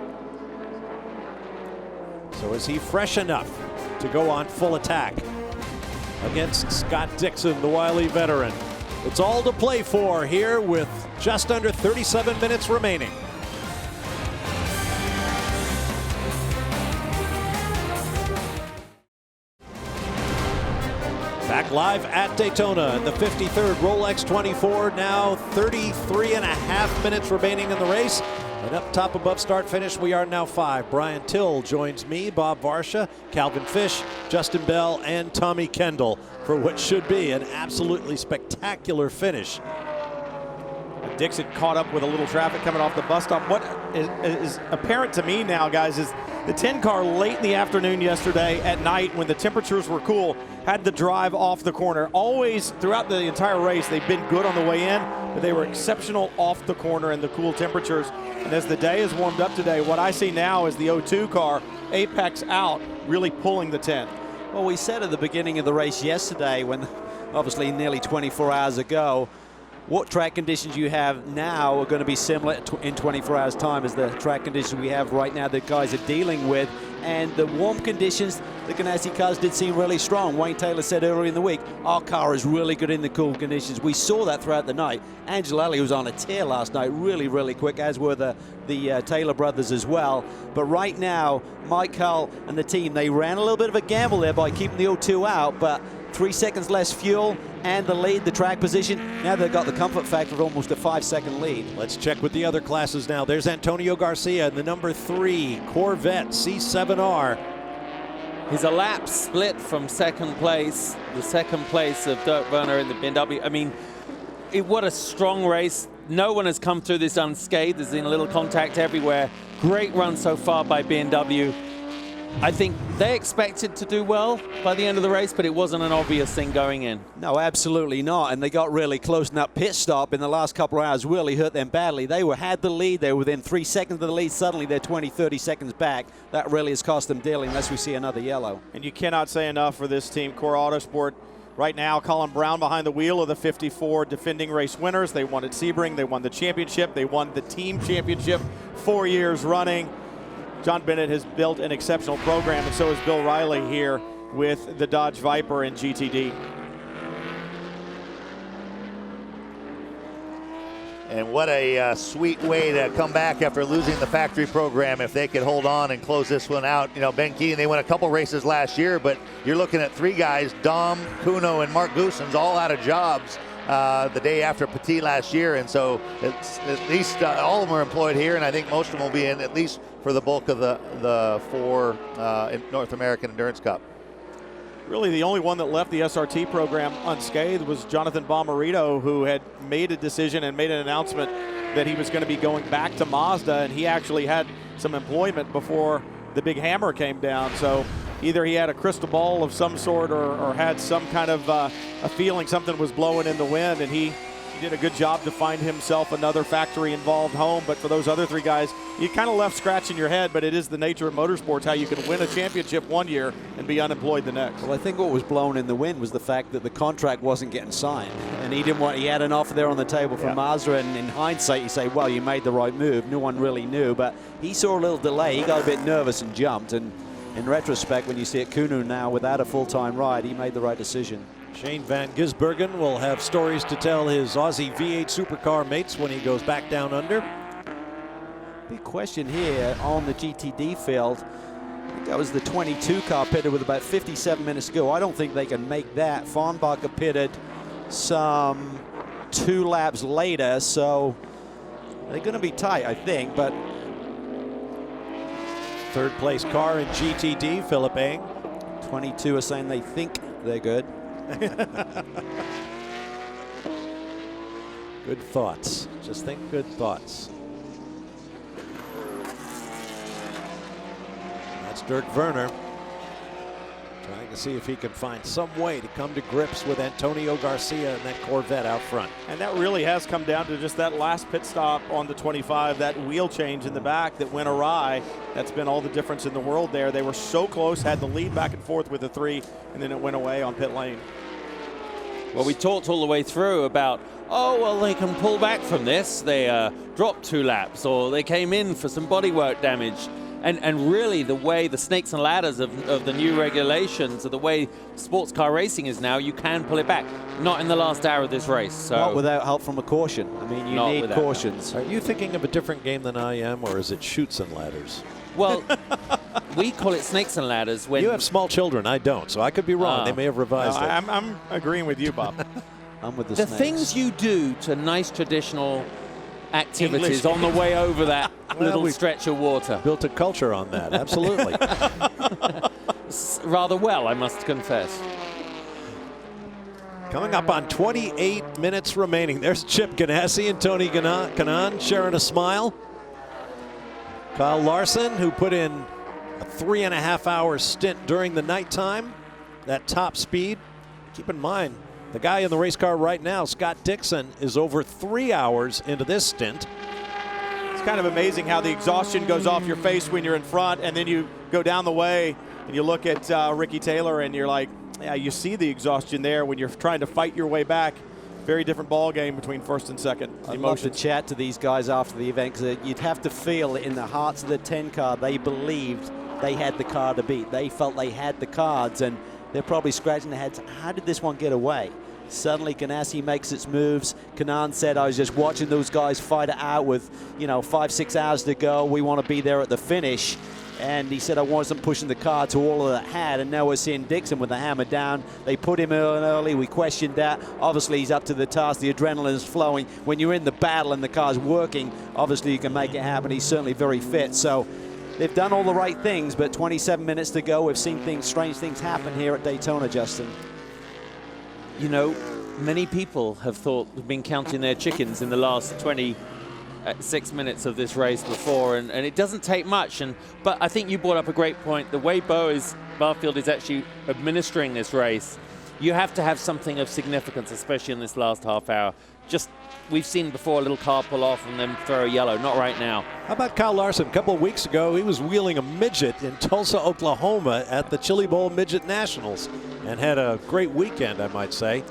So is he fresh enough to go on full attack against Scott Dixon, the wily veteran? It's all to play for here with just under 37 minutes remaining. Back live at Daytona in the 53rd Rolex 24, now 33.5 minutes remaining in the race. And up top above start finish, we are now 5. Brian Till joins me, Bob Varsha, Calvin Fish, Justin Bell, and Tommy Kendall for what should be an absolutely spectacular finish. Dixon caught up with a little traffic coming off the bus stop. What is apparent to me now, guys, is the 10 car late in the afternoon yesterday at night when the temperatures were cool had the drive off the corner. Always throughout the entire race, they've been good on the way in, but they were exceptional off the corner in the cool temperatures. And as the day has warmed up today, what I see now is the 02 car, apex out, really pulling the 10. Well, we said at the beginning of the race yesterday, when obviously nearly 24 hours ago, what track conditions you have now are going to be similar in 24 hours time as the track conditions we have right now that guys are dealing with. And the warm conditions, the Ganassi cars did seem really strong. Wayne Taylor said earlier in the week, our car is really good in the cool conditions. We saw that throughout the night. Angelelli was on a tear last night, really, really quick, as were the Taylor brothers as well. But right now, Mike Hull and the team, they ran a little bit of a gamble there by keeping the 02 out, but 3 seconds less fuel and the lead, the track position. Now they've got the comfort factor of almost a 5-second lead. Let's check with the other classes now. There's Antonio Garcia in the number 3 Corvette C7R. He's a lap split from second place, the second place of Dirk Werner in the BMW. I mean, what a strong race. No one has come through this unscathed. There's been a little contact everywhere. Great run so far by BMW. I think they expected to do well by the end of the race, but it wasn't an obvious thing going in. No, absolutely not. And they got really close, and that pit stop in the last couple of hours really hurt them badly. They had the lead. They were within 3 seconds of the lead. Suddenly they're 20, 30 seconds back. That really has cost them dearly unless we see another yellow. And you cannot say enough for this team, Core Autosport. Right now, Colin Brown behind the wheel of the 54 defending race winners. They won at Sebring. They won the championship. They won the team championship 4 years running. John Bennett has built an exceptional program, and so has Bill Riley here with the Dodge Viper and GTD. And what a sweet way to come back after losing the factory program if they could hold on and close this one out. You know, Ben Keating, they won a couple races last year, but you're looking at 3 guys, Dom, Kuno, and Mark Goossens, all out of jobs the day after Petit last year. And so it's at least all of them are employed here, and I think most of them will be in at least for the bulk of the 4 North American Endurance Cup. Really the only one that left the SRT program unscathed was Jonathan Bomarito, who had made a decision and made an announcement that he was going to be going back to Mazda, and he actually had some employment before the big hammer came down. So either he had a crystal ball of some sort or had some kind of a feeling something was blowing in the wind, and he did a good job to find himself another factory-involved home. But for those other 3 guys, you kind of left scratching your head, but it is the nature of motorsports, how you can win a championship one year and be unemployed the next. Well, I think what was blown in the wind was the fact that the contract wasn't getting signed, and he had an offer there on the table from Mazda, and in hindsight you say, well, you made the right move. No one really knew, but he saw a little delay. He got a bit nervous and jumped, and in retrospect, when you see it, Kuno now without a full-time ride, he made the right decision. Shane Van Gisbergen will have stories to tell his Aussie V8 supercar mates when he goes back down under. Big question here on the GTD field. I think that was the 22 car pitted with about 57 minutes to go. I don't think they can make that. Farnbacher pitted some 2 laps later, so they're going to be tight, I think. But 3rd place car in GTD, Philip Eng. 22 are saying they think they're good. Good thoughts. Just think good thoughts. That's Dirk Werner. Trying to see if he can find some way to come to grips with Antonio Garcia and that Corvette out front. And that really has come down to just that last pit stop on the 25, that wheel change in the back that went awry. That's been all the difference in the world there. They were so close, had the lead back and forth with the 3, and then it went away on pit lane. Well, we talked all the way through about, oh, well, they can pull back from this. They dropped 2 laps, or they came in for some bodywork damage. And really, the way the snakes and ladders of the new regulations, or the way sports car racing is now, you can pull it back. Not in the last hour of this race. So not without help from a caution. I mean, you need cautions. Are you thinking of a different game than I am, or is it chutes and ladders? Well, we call it snakes and ladders. When you have small children, I don't, so I could be wrong. They may have revised it. I'm agreeing with you, Bob. I'm with the snakes. things you do to nice traditional activities on the way over that little stretch of water. Built a culture on that, absolutely. Rather well, I must confess. Coming up on 28 minutes remaining. There's Chip Ganassi and Tony Kanaan sharing a smile. Kyle Larson, who put in a 3.5-hour stint during the nighttime, that top speed. Keep in mind, the guy in the race car right now, Scott Dixon, is over 3 hours into this stint. It's kind of amazing how the exhaustion goes off your face when you're in front, and then you go down the way and you look at Ricky Taylor and you're like, yeah, you see the exhaustion there when you're trying to fight your way back. Very different ball game between first and second. I'd love to chat to these guys after the event, because you'd have to feel in the hearts of the 10 car, they believed they had the car to beat. They felt they had the cards, and they're probably scratching their heads. How did this one get away? Suddenly Ganassi makes its moves. Kanaan said, I was just watching those guys fight it out with, 5-6 hours to go. We want to be there at the finish. And he said, I wasn't pushing the car to all of that had. And now we're seeing Dixon with the hammer down. They put him in early. We questioned that. Obviously, he's up to the task. The adrenaline is flowing. When you're in the battle and the car's working, obviously you can make it happen. He's certainly very fit. So they've done all the right things, but 27 minutes to go. We've seen strange things happen here at Daytona, Justin. Many people have been counting their chickens in the last 26 minutes of this race before, and it doesn't take much. But I think you brought up a great point. The way Barfield is actually administering this race, you have to have something of significance, especially in this last half hour. We've seen before a little car pull off and then throw a yellow. Not right now. How about Kyle Larson? A couple of weeks ago, he was wheeling a midget in Tulsa, Oklahoma at the Chili Bowl Midget Nationals and had a great weekend, I might say.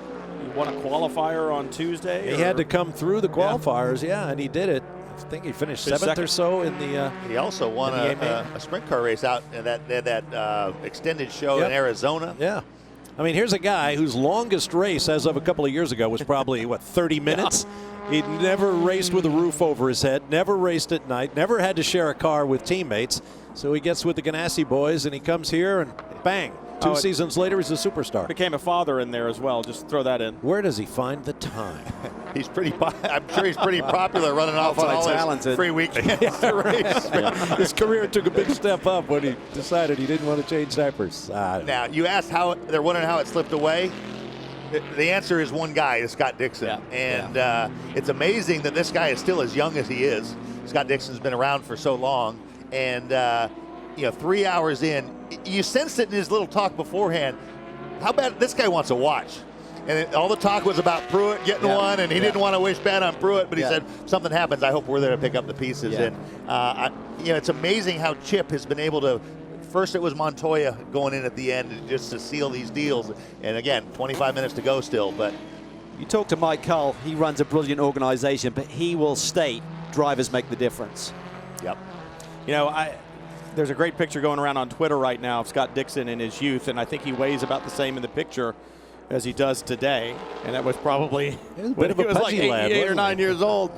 He won a qualifier on Tuesday? He had to come through the qualifiers, and he did it. I think he finished seventh or so in the he also won a sprint car race out in that extended show in Arizona. Yeah. I mean, here's a guy whose longest race as of a couple of years ago was probably, 30 minutes? He'd never raced with a roof over his head, never raced at night, never had to share a car with teammates. So he gets with the Ganassi boys, and he comes here, and bang. 2 seasons later, he's a superstar. Became a father in there as well. Just throw that in. Where does he find the time? I'm sure he's pretty popular running off on all his free weekends to race. His career took a big step up when he decided he didn't want to change diapers. Now, you asked how they're wondering how it slipped away. The answer is one guy, is Scott Dixon. It's amazing that this guy is still as young as he is. Scott Dixon's been around for so long. And, 3 hours in, you sensed it in his little talk beforehand. How bad this guy wants a watch. And all the talk was about Pruitt getting one, and he didn't want to wish bad on Pruitt, but he said, if something happens, I hope we're there to pick up the pieces. And, it's amazing how Chip has been able to. First it was Montoya going in at the end just to seal these deals. And again, 25 minutes to go still. But you talk to Mike Cull, he runs a brilliant organization, but he will state drivers make the difference. Yep. There's a great picture going around on Twitter right now of Scott Dixon in his youth, and I think he weighs about the same in the picture as he does today. And that was probably when he was like 8 or 9 years old.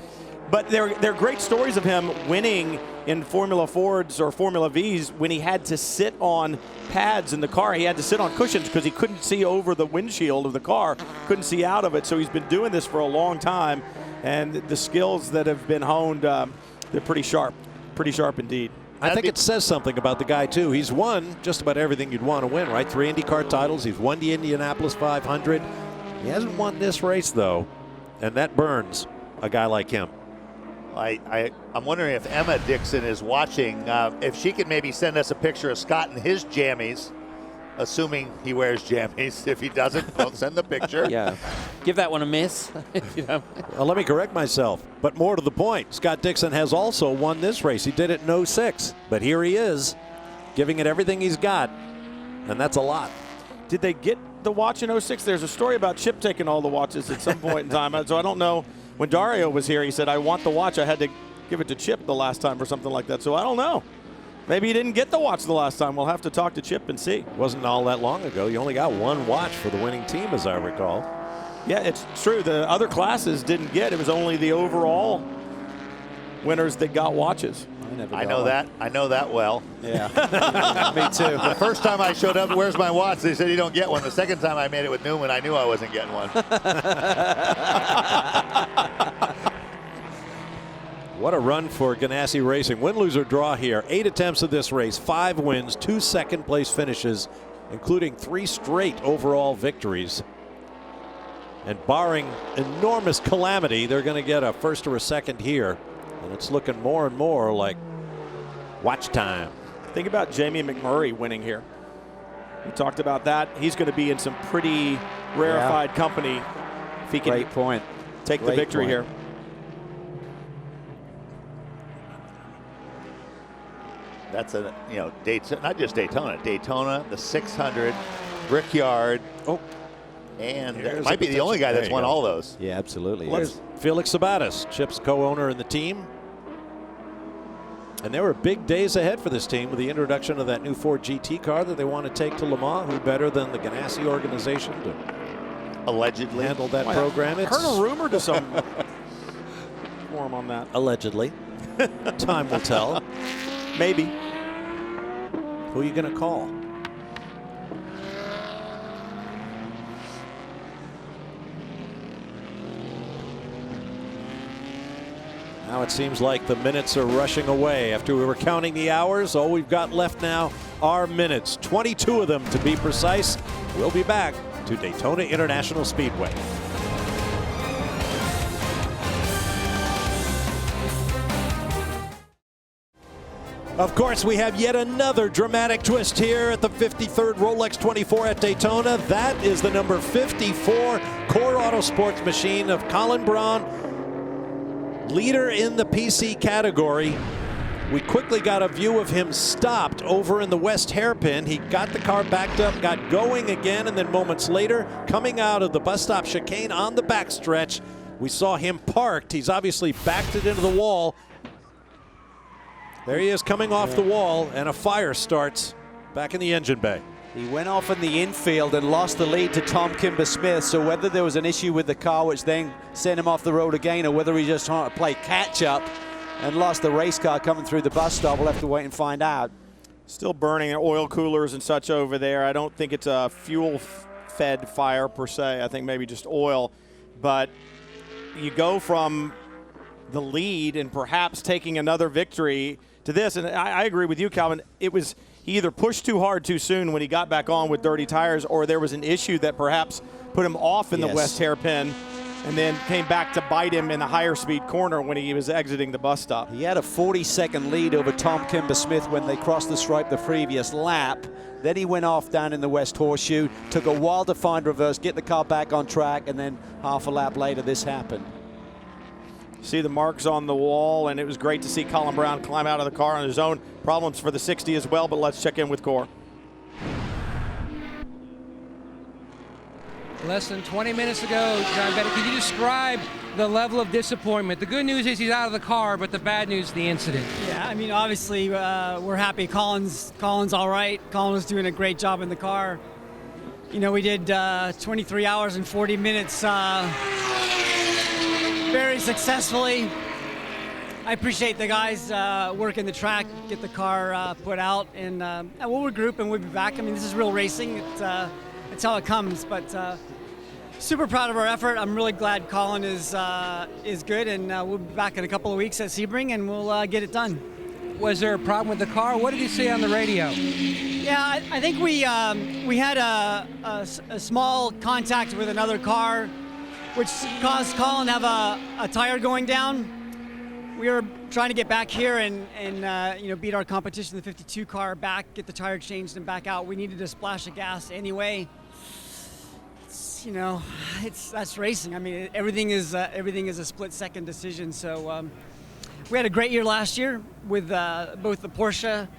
But there are great stories of him winning in Formula Fords or Formula Vs when he had to sit on pads in the car. He had to sit on cushions because he couldn't see over the windshield of the car, couldn't see out of it. So he's been doing this for a long time, and the skills that have been honed, they're pretty sharp indeed. I think it says something about the guy, too. He's won just about everything you'd want to win, right? 3 IndyCar titles. He's won the Indianapolis 500. He hasn't won this race, though, and that burns a guy like him. I'm wondering if Emma Dixon is watching, if she could maybe send us a picture of Scott in his jammies assuming he wears jammies. If he doesn't, don't send the picture. Yeah. Give that one a miss. You know. Well, let me correct myself. But more to the point, Scott Dixon has also won this race. He did it in 06. But here he is, giving it everything he's got. And that's a lot. Did they get the watch in 06? There's a story about Chip taking all the watches at some point in time. So I don't know. When Dario was here, he said, I want the watch. I had to give it to Chip the last time or something like that. So I don't know. Maybe he didn't get the watch the last time. We'll have to talk to Chip and see. Wasn't all that long ago. You only got one watch for the winning team, as I recall. Yeah, it's true. The other classes didn't get. It was only the overall winners that got watches. I know that. I know that well. Yeah. Me too. The first time I showed up, where's my watch? They said you don't get one. The second time I made it with Newman, I knew I wasn't getting one. What a run for Ganassi Racing. Win, lose, or draw here. 8 attempts of this race, 5 wins, 2 second-place finishes, including 3 straight overall victories. And barring enormous calamity, they're going to get a first or a second here. And it's looking more and more like watch time. Think about Jamie McMurray winning here. We talked about that. He's going to be in some pretty rarefied company if he can take the victory here. That's a, Daytona, not just Daytona, the 600, Brickyard. Oh. And might be the only guy that's won all those. Yeah, absolutely. There's Felix Sabates, Chip's co-owner in the team. And there were big days ahead for this team with the introduction of that new Ford GT car that they want to take to Le Mans. Who better than the Ganassi organization to allegedly handle that program? I heard a rumor to some form on that. Allegedly. Time will tell. Maybe. Who are you going to call? Now it seems like the minutes are rushing away. After we were counting the hours, all we've got left now are minutes. 22 of them to be precise. We'll be back to Daytona International Speedway. Of course, we have yet another dramatic twist here at the 53rd Rolex 24 at Daytona. That is the number 54 Core Auto Sports machine of Colin Braun, leader in the PC category. We quickly got a view of him stopped over in the west hairpin. He got the car backed up, got going again, and then moments later, coming out of the bus stop chicane on the backstretch, we saw him parked. He's obviously backed it into the wall. There he is coming off the wall, and a fire starts back in the engine bay. He went off in the infield and lost the lead to Tom Kimber-Smith. So whether there was an issue with the car which then sent him off the road again, or whether he just trying to play catch-up and lost the race car coming through the bus stop, we'll have to wait and find out. Still burning oil coolers and such over there. I don't think it's a fuel-fed fire per se. I think maybe just oil. But you go from the lead and perhaps taking another victory to this, and I agree with you, Calvin. It was he either pushed too hard too soon when he got back on with dirty tires, or there was an issue that perhaps put him off in the west hairpin and then came back to bite him in the higher speed corner when he was exiting the bus stop. He had a 40-second lead over Tom Kimber-Smith when they crossed the stripe the previous lap. Then he went off down in the West Horseshoe, took a while to find reverse, get the car back on track, and then half a lap later this happened. See the marks on the wall, and it was great to see Colin Braun climb out of the car on his own. Problems for the 60 as well, but let's check in with Core. Less than 20 minutes ago, John Betty, could you describe the level of disappointment? The good news is he's out of the car, but the bad news, the incident. Yeah, I mean, obviously, we're happy Colin's all right. Colin was doing a great job in the car. You know, we did 23 hours and 40 minutes very successfully. I appreciate the guys working the track, get the car put out, and we'll regroup and we'll be back. I mean, this is real racing. It's how it comes, but super proud of our effort. I'm really glad Colin is good, and we'll be back in a couple of weeks at Sebring, and we'll get it done. Was there a problem with the car? What did you say on the radio? Yeah, I think we had a small contact with another car, which caused Colin to have a tire going down. we were trying to get back here and beat our competition, the 52 car, back, get the tire changed and back out. We needed a splash of gas anyway. That's racing. I mean, everything is a split-second decision. So we had a great year last year with both the Porsche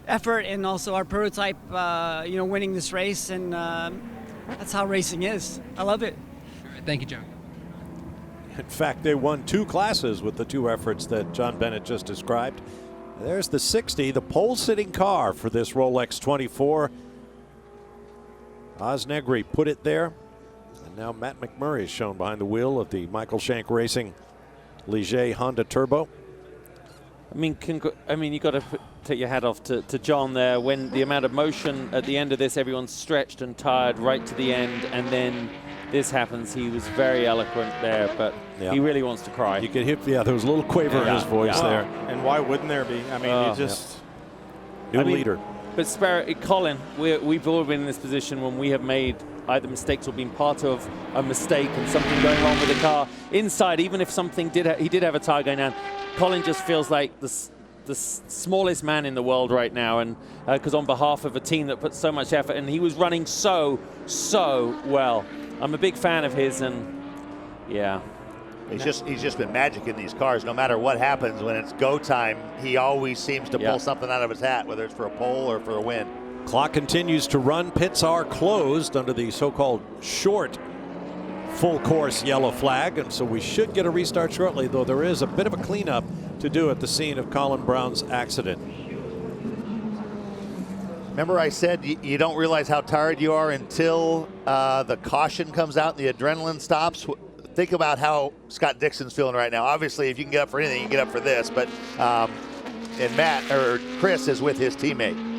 effort and also our prototype, winning this race, and that's how racing is. I love it. Thank you, John. In fact, they won 2 classes with the 2 efforts that John Bennett just described. There's the 60, the pole-sitting car for this Rolex 24. Oz Negri put it there. And now Matt McMurray is shown behind the wheel of the Michael Shank Racing Ligier Honda Turbo. I mean, you got to take your hat off to John there. When the amount of motion at the end of this, everyone's stretched and tired right to the end, and then this happens. He was very eloquent there, but he really wants to cry. You could hear, there was a little quaver in his voice there. And why wouldn't there be? I mean, you just new leader. But Colin, we've all been in this position when we have made either mistakes or been part of a mistake and something going wrong with the car inside. Even if something he did have a tire going down, Colin just feels like the smallest man in the world right now, and because on behalf of a team that put so much effort, and he was running so well. I'm a big fan of his, and yeah. He's just been magic in these cars. No matter what happens, when it's go time, he always seems to pull something out of his hat, whether it's for a pole or for a win. Clock continues to run. Pits are closed under the so-called short full course yellow flag, and so we should get a restart shortly, though there is a bit of a cleanup to do at the scene of Colin Brown's accident. Remember I said you don't realize how tired you are until the caution comes out and the adrenaline stops. Think about how Scott Dixon's feeling right now. Obviously, if you can get up for anything, you can get up for this, but and Chris is with his teammate.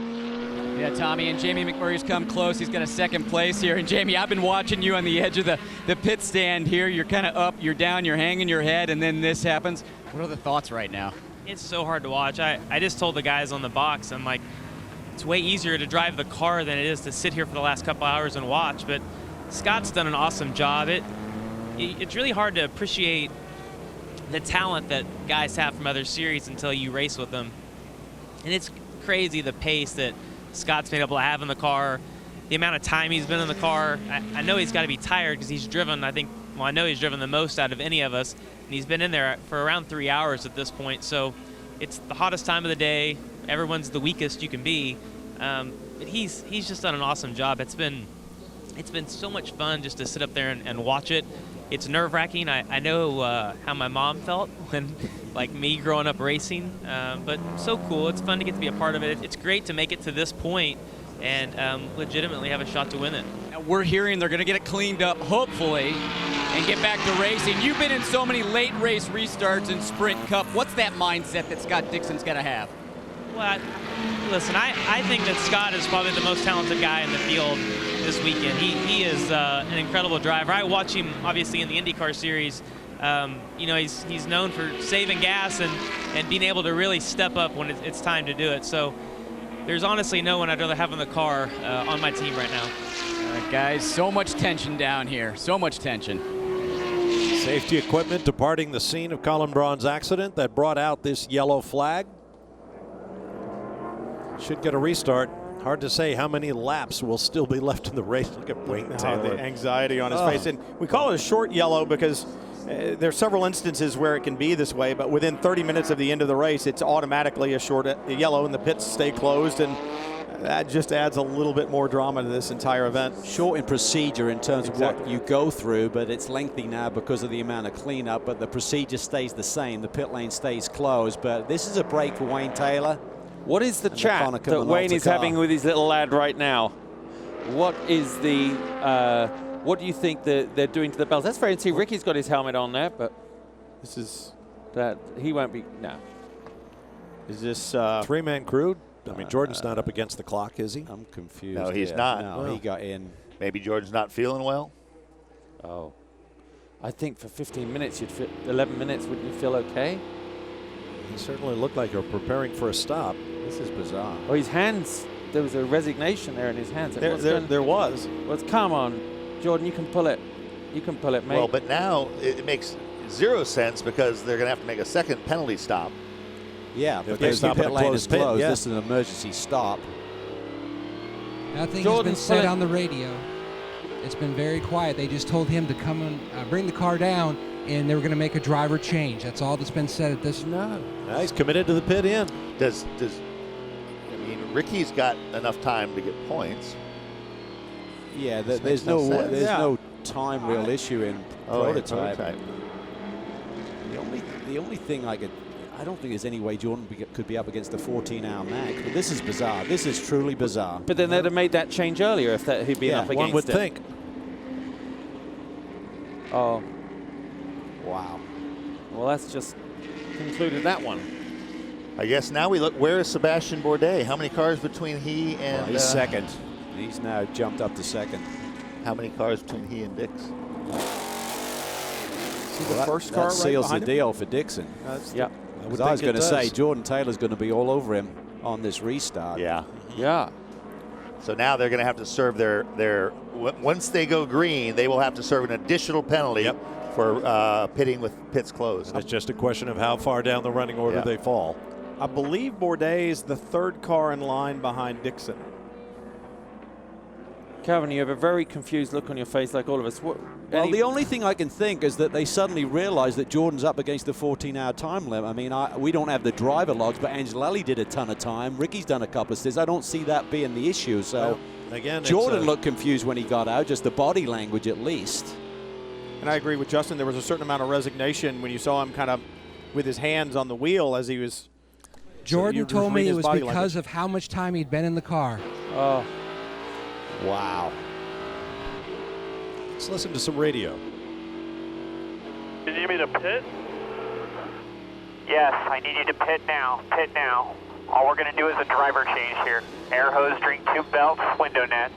Yeah, Tommy, and Jamie McMurray's come close. He's got a second place here. And Jamie, I've been watching you on the edge of the pit stand here. You're kind of up, you're down, you're hanging your head, and then this happens. What are the thoughts right now? It's so hard to watch. I just told the guys on the box, I'm like, it's way easier to drive the car than it is to sit here for the last couple hours and watch. But Scott's done an awesome job. It's really hard to appreciate the talent that guys have from other series until you race with them. And it's crazy the pace that Scott's been able to have in the car, the amount of time he's been in the car. I know he's got to be tired because he's driven, I know he's driven the most out of any of us, and he's been in there for around 3 hours at this point. So it's the hottest time of the day. Everyone's the weakest you can be. But he's just done an awesome job. It's been so much fun just to sit up there and watch it. It's nerve-wracking. I know how my mom felt when, like me growing up racing, but so cool. It's fun to get to be a part of it. It's great to make it to this point and legitimately have a shot to win it. Now we're hearing they're going to get it cleaned up, hopefully, and get back to racing. You've been in so many late race restarts in Sprint Cup. What's that mindset that Scott Dixon's got to have? Well, listen, I think that Scott is probably the most talented guy in the field this weekend. He is an incredible driver. I watch him, obviously, in the IndyCar series. He's known for saving gas and being able to really step up when it's time to do it. So there's honestly no one I'd rather have in the car on my team right now. All right, guys, so much tension down here. So much tension. Safety equipment departing the scene of Colin Braun's accident that brought out this yellow flag. Should get a restart. Hard to say how many laps will still be left in the race. Look at Wayne Taylor. The anxiety on his face. And we call it a short yellow because there are several instances where it can be this way, but within 30 minutes of the end of the race, it's automatically a short yellow and the pits stay closed, and that just adds a little bit more drama to this entire event. Short in procedure in terms of what you go through, but it's lengthy now because of the amount of cleanup, but the procedure stays the same. The pit lane stays closed, but this is a break for Wayne Taylor. What is the chat that Wayne is having with his little lad right now? What is the, what do you think they're doing to the bells? That's very interesting. Ricky's got his helmet on there, but this is, that he won't be, no. Is this three-man crew? I mean, Jordan's not up against the clock, is he? I'm confused. No, he's not. No, he got in. Maybe Jordan's not feeling well. Oh. I think for 15 minutes, 11 minutes, wouldn't you feel okay? He certainly looked like you're preparing for a stop. This is bizarre. Oh, his hands, there was a resignation there in his hands. There was. Well, come on, Jordan, you can pull it. You can pull it, mate. Well, but now it makes zero sense because they're going to have to make a second penalty stop. Yeah, If they because the stop at pit a lane closed is pit, closed. yeah. This is an emergency stop. Nothing has Jordan been said Flynn- on the radio. It's been very quiet. They just told him to come and bring the car down, and they were going to make a driver change. That's all that's been said at this. No, he's committed to the pit in. I mean, Ricky's got enough time to get points. Yeah, This there's makes no no sense. no time real issue in prototype. prototype. The only thing I don't think there's any way Jordan could be up against the 14-hour max. But this is bizarre. This is truly bizarre. But then they'd have made that change earlier if he'd been up against one would it. think. Oh, wow. Well, that's just concluded that one. I guess now we look, where is Sebastian Bourdais? How many cars between he and... Well, he's second. He's now jumped up to second. How many cars between he and Dix? The first car that seals right the behind deal for Dixon. Yeah. Because I was going to say, Jordan Taylor's going to be all over him on this restart. Yeah. Yeah. So now they're going to have to serve their once they go green, they will have to serve an additional penalty for pitting with pits closed. And it's just a question of how far down the running order they fall. I believe Bourdais is the third car in line behind Dixon. Calvin, you have a very confused look on your face like all of us. Well, the only thing I can think is that they suddenly realized that Jordan's up against the 14-hour time limit. I mean, we don't have the driver logs, but Angelelli did a ton of time. Ricky's done a couple of stints. I don't see that being the issue. So, again, Jordan looked confused when he got out, just the body language at least. And I agree with Justin. There was a certain amount of resignation when you saw him kind of with his hands on the wheel as he was. Jordan told me it was because language. of how much time he'd been in the car. Oh. Wow. Let's listen to some radio. You need me to pit? Yes, I need you to pit now. Pit now. All we're going to do is a driver change here. Air hose, drink tube belts, window net.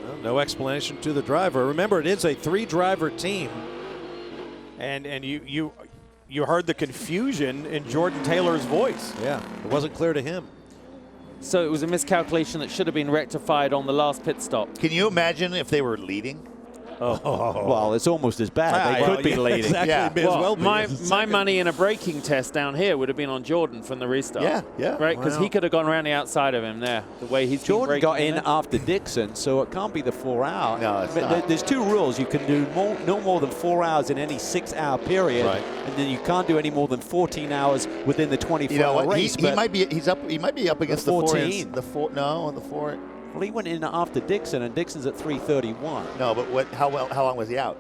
Well, no explanation to the driver. Remember, it is a 3-driver team. And you heard the confusion in Jordan Taylor's voice. Yeah, it wasn't clear to him. So it was a miscalculation that should have been rectified on the last pit stop. Can you imagine if they were leading? Well, it's almost as bad. They could be leading. Exactly. Yeah. May as well be. My money in a braking test down here would have been on Jordan from the restart. Yeah. Right, because he could have gone around the outside of him there, the way he's Jordan been got braking in after Dixon, so it can't be the 4 hour. No, it's But not. There's 2 rules. You can do no more than 4 hours in any 6-hour period, Right. and then you can't do any more than 14 hours within the 24-hour You know what? race. He might be. He might be up against the 14. on the 4. Well, he went in after Dixon, and Dixon's at 3:31. No, but how long was he out?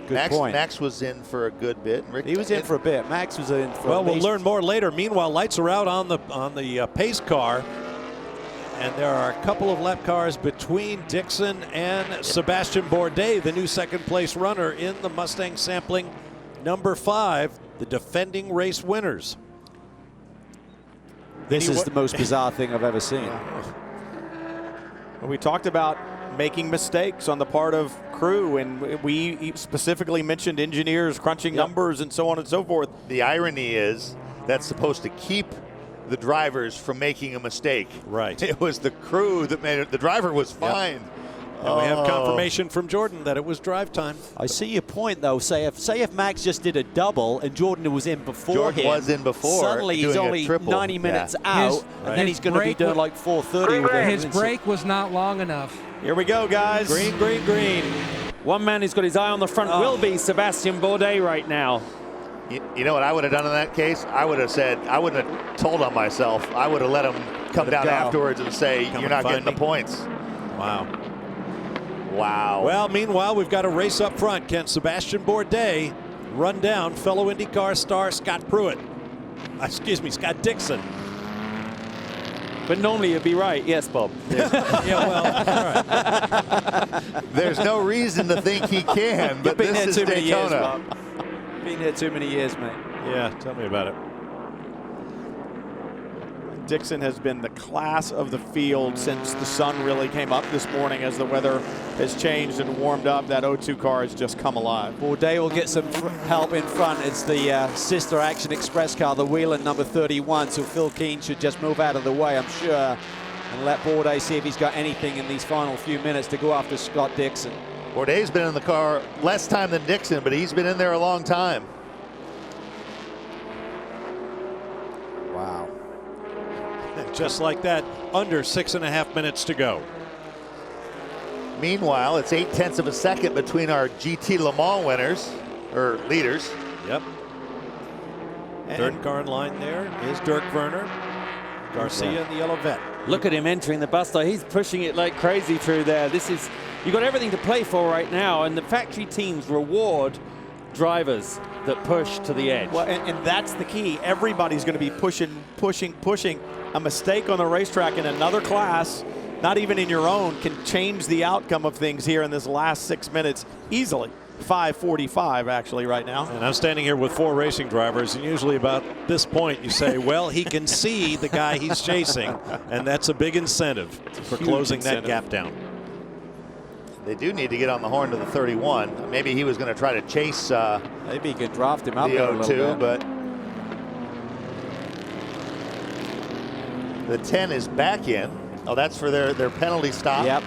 Good point. Max was in for a good bit. Rick, He was in for a bit. Max was in for. Well, at we'll least learn more later. Meanwhile, lights are out on the pace car, and there are a couple of lap cars between Dixon and Sebastian Bourdais, the new second-place runner in the Mustang sampling number 5, the defending race winners. This is the most bizarre thing I've ever seen. We talked about making mistakes on the part of crew, and we specifically mentioned engineers crunching numbers and so on and so forth. The irony is that's supposed to keep the drivers from making a mistake. Right. It was the crew that made it. The driver was fine. And we have confirmation from Jordan that it was drive time. I see your point, though. Say if Max just did a double and Jordan was in before Jordan him, was in before, suddenly he's doing a only triple. 90 minutes out, and then he's going to be doing like 4:30 with His break was not long enough. Here we go, guys. Green, green, green. One man who's got his eye on the front will be Sebastian Bourdais right now. You know what I would have done in that case? I would have said, I wouldn't have told on myself. I would have let him come down afterwards and say, you're not getting the points. Wow. Wow. Well, meanwhile, we've got a race up front. Can Sebastian Bourdais run down fellow IndyCar star Scott Pruitt? Scott Dixon. But normally you'd be right. Yes, Bob. There's no reason to think he can, but You've been this here is too many years, Daytona. Bob. Been here too many years, mate. Yeah, tell me about it. Dixon has been the class of the field since the sun really came up this morning. As the weather has changed and warmed up, that O2 car has just come alive. Bourdais will get some help in front. It's the sister Action Express car, the Wheeler number 31. So Phil Keane should just move out of the way, I'm sure, and let Bourdais see if he's got anything in these final few minutes to go after Scott Dixon. Bourdais been in the car less time than Dixon, but he's been in there a long time. Wow. And just like that, under 6.5 minutes to go. Meanwhile, it's 0.8 of a second between our GT Le Mans winners, or leaders. Yep. Third car in line there is Dirk Werner. Garcia in the yellow vet. Look at him entering the bus stop. He's pushing it like crazy through there. You've got everything to play for right now, and the factory teams reward drivers that push to the edge. Well, and that's the key. Everybody's going to be pushing. A mistake on the racetrack in another class, not even in your own, can change the outcome of things here in this last 6 minutes easily. 5:45 actually right now. And I'm standing here with 4 racing drivers, and usually about this point you say, well, he can see the guy he's chasing, and that's a big incentive for closing that gap down. They do need to get on the horn to the 31. Maybe he was going to try to chase maybe he could draft him up the a little 02, bit. but the 10 is back in. Oh, that's for their penalty stop. Yep.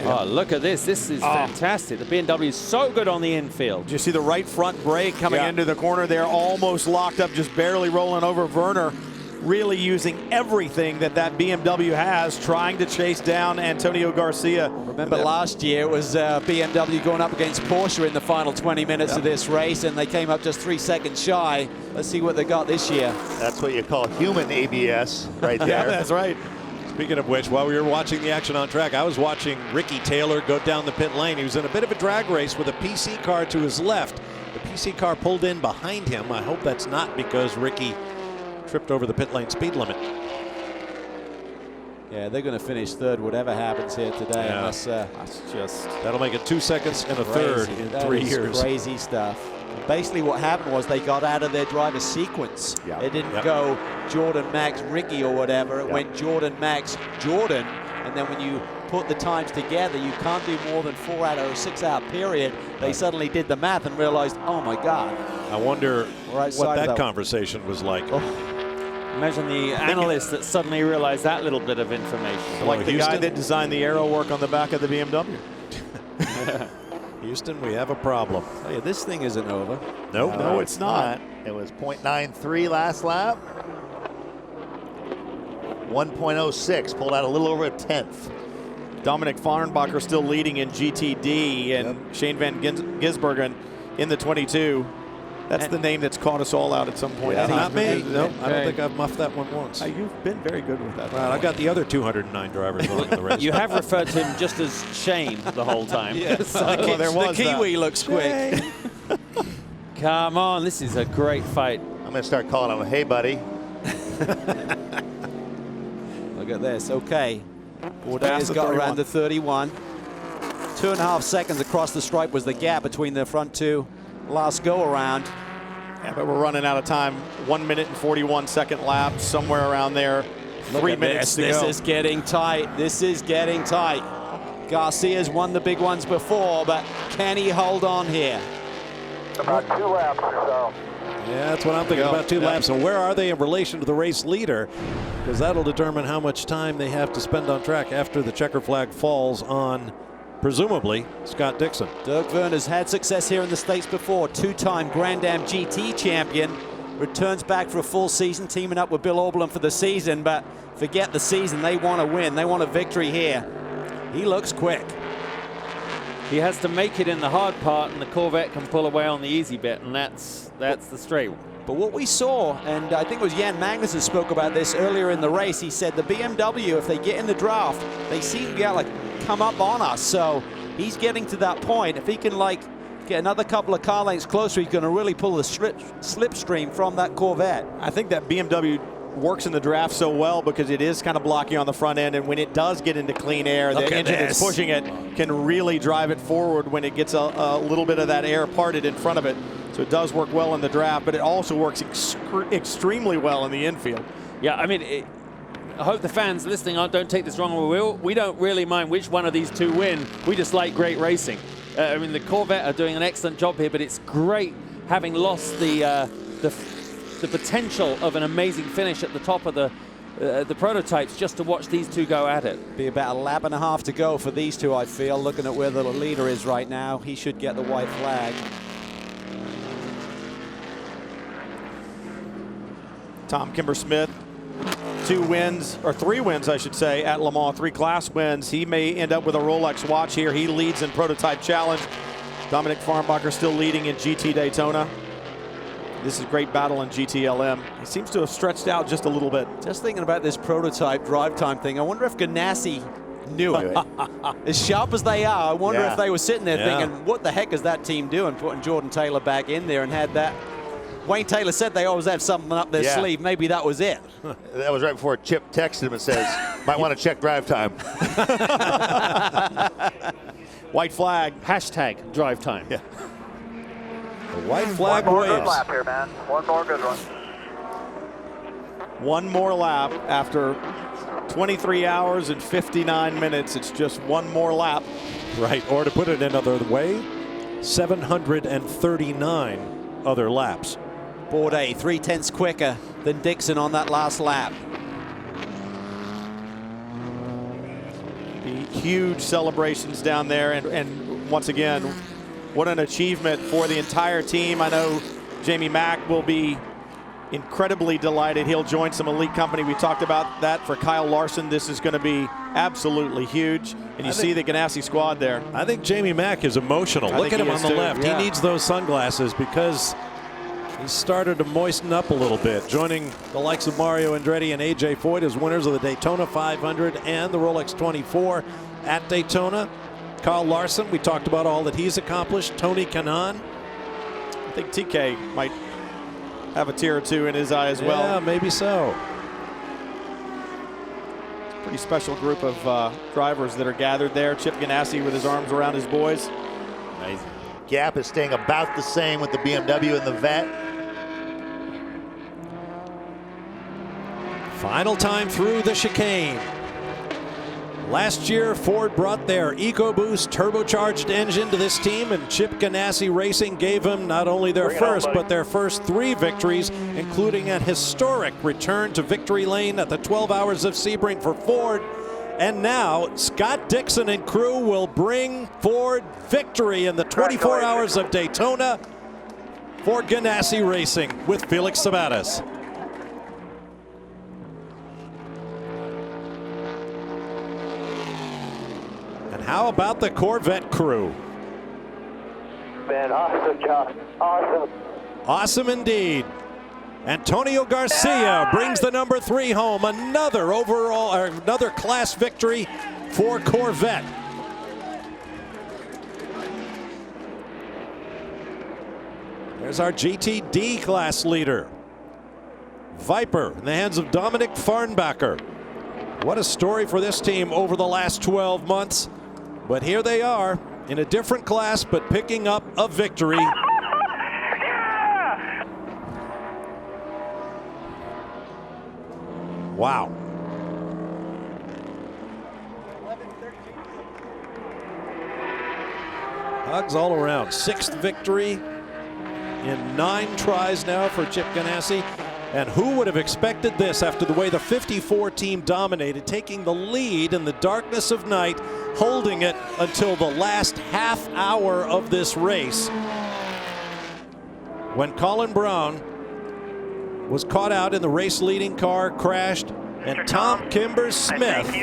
Oh, look at this. This is fantastic. The BMW is so good on the infield. Did you see the right front brake coming into the corner there, almost locked up, just barely rolling over Werner, really using everything that BMW has, trying to chase down Antonio Garcia. Remember last year it was BMW going up against Porsche in the final 20 minutes of this race, and they came up just 3 seconds shy. Let's see what they got this year. That's what you call human ABS right there. Yeah, that's right. Speaking of which, while we were watching the action on track, I was watching Ricky Taylor go down the pit lane. He was in a bit of a drag race with a PC car to his left. The PC car pulled in behind him. I hope that's not because Ricky tripped over the pit lane speed limit. Yeah, they're going to finish third, whatever happens here today. Yeah. Unless, that's just that'll make it 2 seconds and a third in 3 years. Crazy stuff. Basically what happened was they got out of their driver sequence. It didn't go Jordan, Max, Ricky or whatever. It went Jordan, Max, Jordan. And then when you put the times together, you can't do more than 4 out of a 6 hour period. They suddenly did the math and realized, oh my God. I wonder what that conversation was like. Imagine the analyst that suddenly realized that little bit of information. Like the guy that designed the arrow work on the back of the BMW. Houston, we have a problem. Oh, yeah, this thing isn't over. Nope. No, it's not. It was 0.93 last lap. 1.06, pulled out a little over a tenth. Dominic Fahrenbacher still leading in GTD, and Shane Van Gisbergen in the 22. That's the name that's caught us all out at some point. Yeah, not me. No, I don't think I've muffed that one once. You've been very good with that. Well, I got the other 209 drivers wrong in the race. You have referred to him just as Shane the whole time. Yes. The Kiwi looks quick. Come on, this is a great fight. I'm going to start calling him, hey, buddy. Look at this. Okay. Bourdais got around the 31. 2.5 seconds across the stripe was the gap between the front two last go around. Yeah, but we're running out of time. 1 minute and 41 second lap, somewhere around there. 3 minutes to go. This is getting tight. This is getting tight. Garcia's won the big ones before, but can he hold on here? About 2 laps or so. Yeah, that's what I'm thinking, about 2 laps. And where are they in relation to the race leader? Because that'll determine how much time they have to spend on track after the checker flag falls on, presumably, Scott Dixon. Dirk Werner's had success here in the States before. 2-time Grand Am GT champion. Returns back for a full season, teaming up with Bill Oberlin for the season. But forget the season. They want to win. They want a victory here. He looks quick. He has to make it in the hard part, and the Corvette can pull away on the easy bit, and that's the straight one. But what we saw, and I think it was Jan Magnussen spoke about this earlier in the race, he said the BMW, if they get in the draft, they seem to get come up on us. So he's getting to that point. If he can get another couple of car lengths closer, he's going to really pull the slipstream from that Corvette. I think that BMW works in the draft so well because it is kind of blocky on the front end, and when it does get into clean air, the engine that's pushing it can really drive it forward when it gets a little bit of that air parted in front of it. So it does work well in the draft, but it also works extremely well in the infield. Yeah, I mean, I hope the fans listening don't take this wrong. We don't really mind which one of these two win. We just like great racing. I mean, the Corvette are doing an excellent job here, but it's great having lost the potential of an amazing finish at the top of the the prototypes just to watch these two go at it. Be about a lap and a half to go for these two, I feel. Looking at where the leader is right now, he should get the white flag. Tom Kimber-Smith, 2 wins, or 3 wins, I should say, at Le Mans, 3 class wins. He may end up with a Rolex watch here. He leads in Prototype Challenge. Dominic Farnbacher still leading in GT Daytona. This is a great battle in GTLM. He seems to have stretched out just a little bit. Just thinking about this prototype drive time thing, I wonder if Ganassi knew it. As sharp as they are, I wonder if they were sitting there thinking, what the heck is that team doing, putting Jordan Taylor back in there and had that. Wayne Taylor said they always have something up their sleeve. Maybe that was it. That was right before Chip texted him and says, might want to check drive time. White flag. Hashtag drive time. Yeah. The white flag One more waves. good lap here, man. One more good one. One more lap after 23 hours and 59 minutes. It's just one more lap. Right, or to put it another way, 739 other laps. Bourdais 3/10 quicker than Dixon on that last lap. The huge celebrations down there, and once again, what an achievement for the entire team. I know Jamie Mack will be incredibly delighted. He'll join some elite company. We talked about that for Kyle Larson. This is going to be absolutely huge. And you see the Ganassi squad there. I think Jamie Mack is emotional. Look at him on the left. He needs those sunglasses because he started to moisten up a little bit, joining the likes of Mario Andretti and AJ Foyt as winners of the Daytona 500 and the Rolex 24 at Daytona. Kyle Larson, we talked about all that he's accomplished. Tony Kanaan. I think TK might have a tear or two in his eye as well. Yeah, maybe so. Pretty special group of drivers that are gathered there. Chip Ganassi with his arms around his boys. Amazing. Gap is staying about the same with the BMW and the Vette. Final time through the chicane. Last year, Ford brought their EcoBoost turbocharged engine to this team, and Chip Ganassi Racing gave them not only their first, but their first 3 victories, including an historic return to victory lane at the 12 Hours of Sebring for Ford. And now, Scott Dixon and crew will bring Ford victory in the 24 Hours of Daytona for Ganassi Racing with Felix Sabates. How about the Corvette crew? Man, awesome job. Awesome. Awesome indeed. Antonio Garcia brings the number 3 home. Another overall, or another class victory for Corvette. There's our GTD class leader. Viper in the hands of Dominic Farnbacher. What a story for this team over the last 12 months. But here they are in a different class, but picking up a victory. Wow. Hugs all around. 6th victory in 9 tries now for Chip Ganassi. And who would have expected this after the way the 54 team dominated, taking the lead in the darkness of night, holding it until the last half hour of this race. When Colin Brown was caught out in the race leading car, crashed, and Tom Kimber-Smith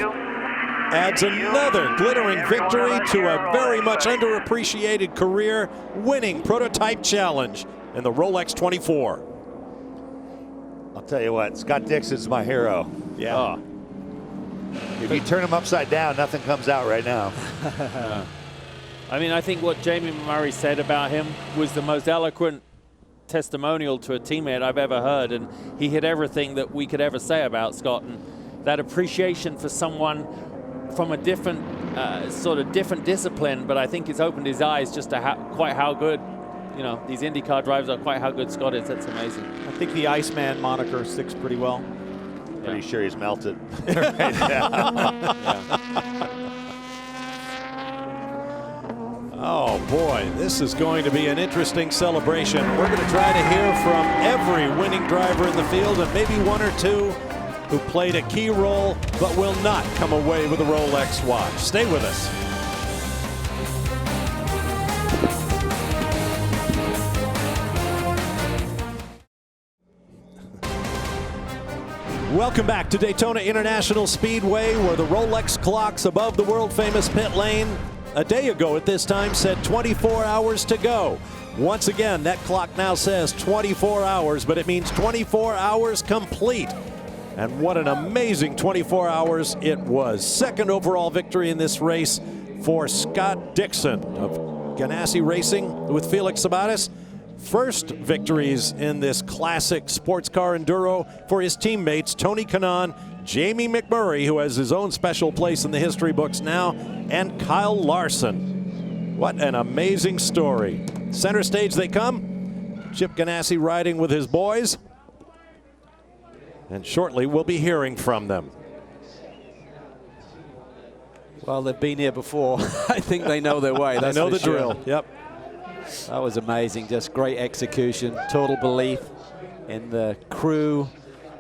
adds another glittering victory to a very much underappreciated career, winning Prototype Challenge in the Rolex 24. I'll tell you what, Scott Dixon's my hero. Yeah. If you turn him upside down, nothing comes out right now. I mean, I think what Jamie Murray said about him was the most eloquent testimonial to a teammate I've ever heard, and he hit everything that we could ever say about Scott, and that appreciation for someone from a different different discipline, but I think it's opened his eyes just to quite how good, you know, these IndyCar drivers are, quite how good Scott is. That's amazing. I think the Iceman moniker sticks pretty well. Pretty sure he's melted. Oh boy, this is going to be an interesting celebration. We're going to try to hear from every winning driver in the field, and maybe 1 or 2 who played a key role but will not come away with a Rolex watch. Stay with us. Welcome back to Daytona International Speedway, where the Rolex clocks above the world-famous pit lane a day ago at this time said 24 hours to go. Once again, that clock now says 24 hours, but it means 24 hours complete. And what an amazing 24 hours it was. Second overall victory in this race for Scott Dixon of Ganassi Racing with Felix Sabates. First victories in this classic sports car enduro for his teammates Tony Kanaan, Jamie McMurray, who has his own special place in the history books now, and Kyle Larson. What an amazing story. Center stage they come. Chip Ganassi riding with his boys. And shortly we'll be hearing from them. Well, they've been here before. I think they know their way. They know the sure. drill. Yep. That was amazing. Just great execution, total belief in the crew,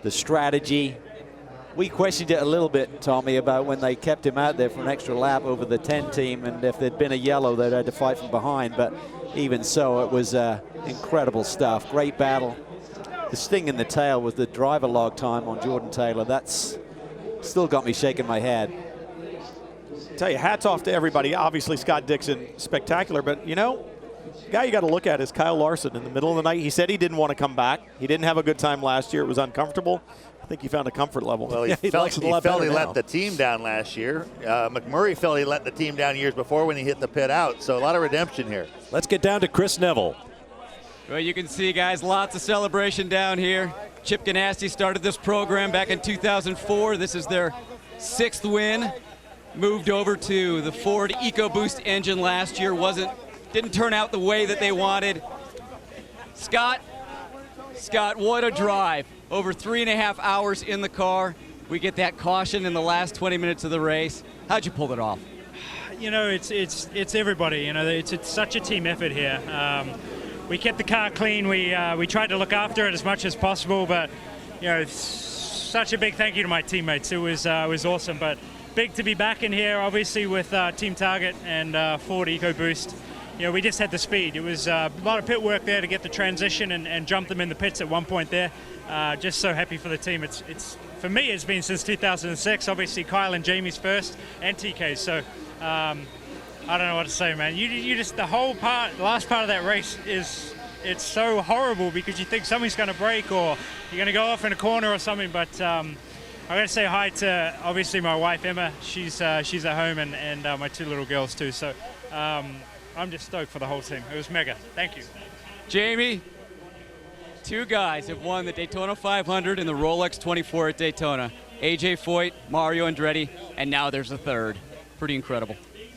the strategy. We questioned it a little bit, Tommy, about when they kept him out there for an extra lap over the 10 team, and if there'd been a yellow, they'd had to fight from behind. But even so, it was incredible stuff. Great battle. The sting in the tail was the driver log time on Jordan Taylor. That's still got me shaking my head. Tell you, hats off to everybody. Obviously, Scott Dixon, spectacular. But, you know, the guy you got to look at is Kyle Larson. In the middle of the night, he said he didn't want to come back. He didn't have a good time last year. It was uncomfortable. I think he found a comfort level. Well, he felt he let the team down last year. McMurray felt he let the team down years before when he hit the pit out. So a lot of redemption here. Let's get down to Chris Neville. Well, you can see, guys, lots of celebration down here. Chip Ganassi started this program back in 2004. This is their 6th win. Moved over to the Ford EcoBoost engine last year. Didn't turn out the way that they wanted. Scott, what a drive. Over 3.5 hours in the car. We get that caution in the last 20 minutes of the race. How'd you pull it off? You know, it's everybody. You know, it's such a team effort here. We kept the car clean. We tried to look after it as much as possible, but you know, such a big thank you to my teammates. It was awesome, but big to be back in here, obviously with Team Target and Ford EcoBoost. You know, we just had the speed. It was a lot of pit work there to get the transition and jump them in the pits at one point there. Just so happy for the team. It's for me, it's been since 2006. Obviously, Kyle and Jamie's first, and TK's. So I don't know what to say, man. You just the last part of that race it's so horrible because you think something's going to break or you're going to go off in a corner or something. But I got to say hi to obviously my wife Emma. She's at home and my 2 little girls too. So. I'm just stoked for the whole team. It was mega. Thank you. Jamie, 2 guys have won the Daytona 500 and the Rolex 24 at Daytona. AJ Foyt, Mario Andretti, and now there's a 3rd. Pretty incredible.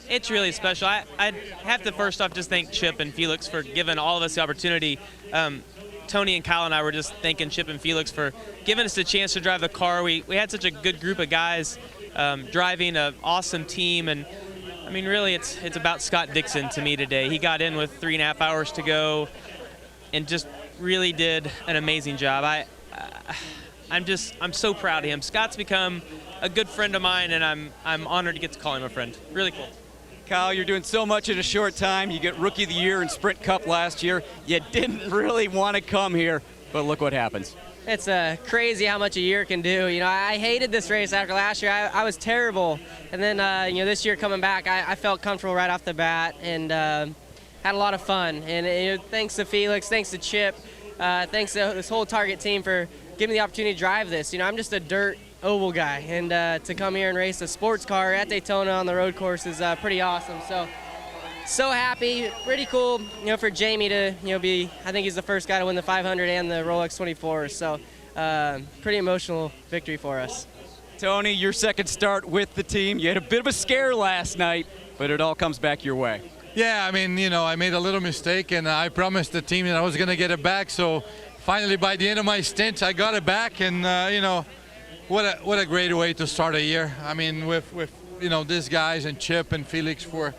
It's really special. I'd have to first off just thank Chip and Felix for giving all of us the opportunity. Tony and Kyle and I were just thanking Chip and Felix for giving us the chance to drive the car. We had such a good group of guys driving an awesome team, and I mean, really, it's about Scott Dixon to me today. He got in with 3.5 hours to go and just really did an amazing job. I'm so proud of him. Scott's become a good friend of mine, and I'm honored to get to call him a friend. Really cool. Kyle, you're doing so much in a short time. You get Rookie of the Year in Sprint Cup last year. You didn't really want to come here, but look what happens. It's crazy how much a year can do. You know, I hated this race after last year. I was terrible. And then, you know, this year coming back, I felt comfortable right off the bat and had a lot of fun. And you know, thanks to Felix, thanks to Chip, thanks to this whole Target team for giving me the opportunity to drive this. You know, I'm just a dirt oval guy. And to come here and race a sports car at Daytona on the road course is pretty awesome. So happy, pretty cool, you know, for Jamie to, you know, be, I think he's the first guy to win the 500 and the Rolex 24. So pretty emotional victory for us. Tony, your 2nd start with the team. You had a bit of a scare last night, but it all comes back your way. Yeah, I mean, you know, I made a little mistake and I promised the team that I was going to get it back. So finally, by the end of my stint, I got it back. And, you know, what a great way to start a year. I mean, with you know, these guys and Chip and Felix for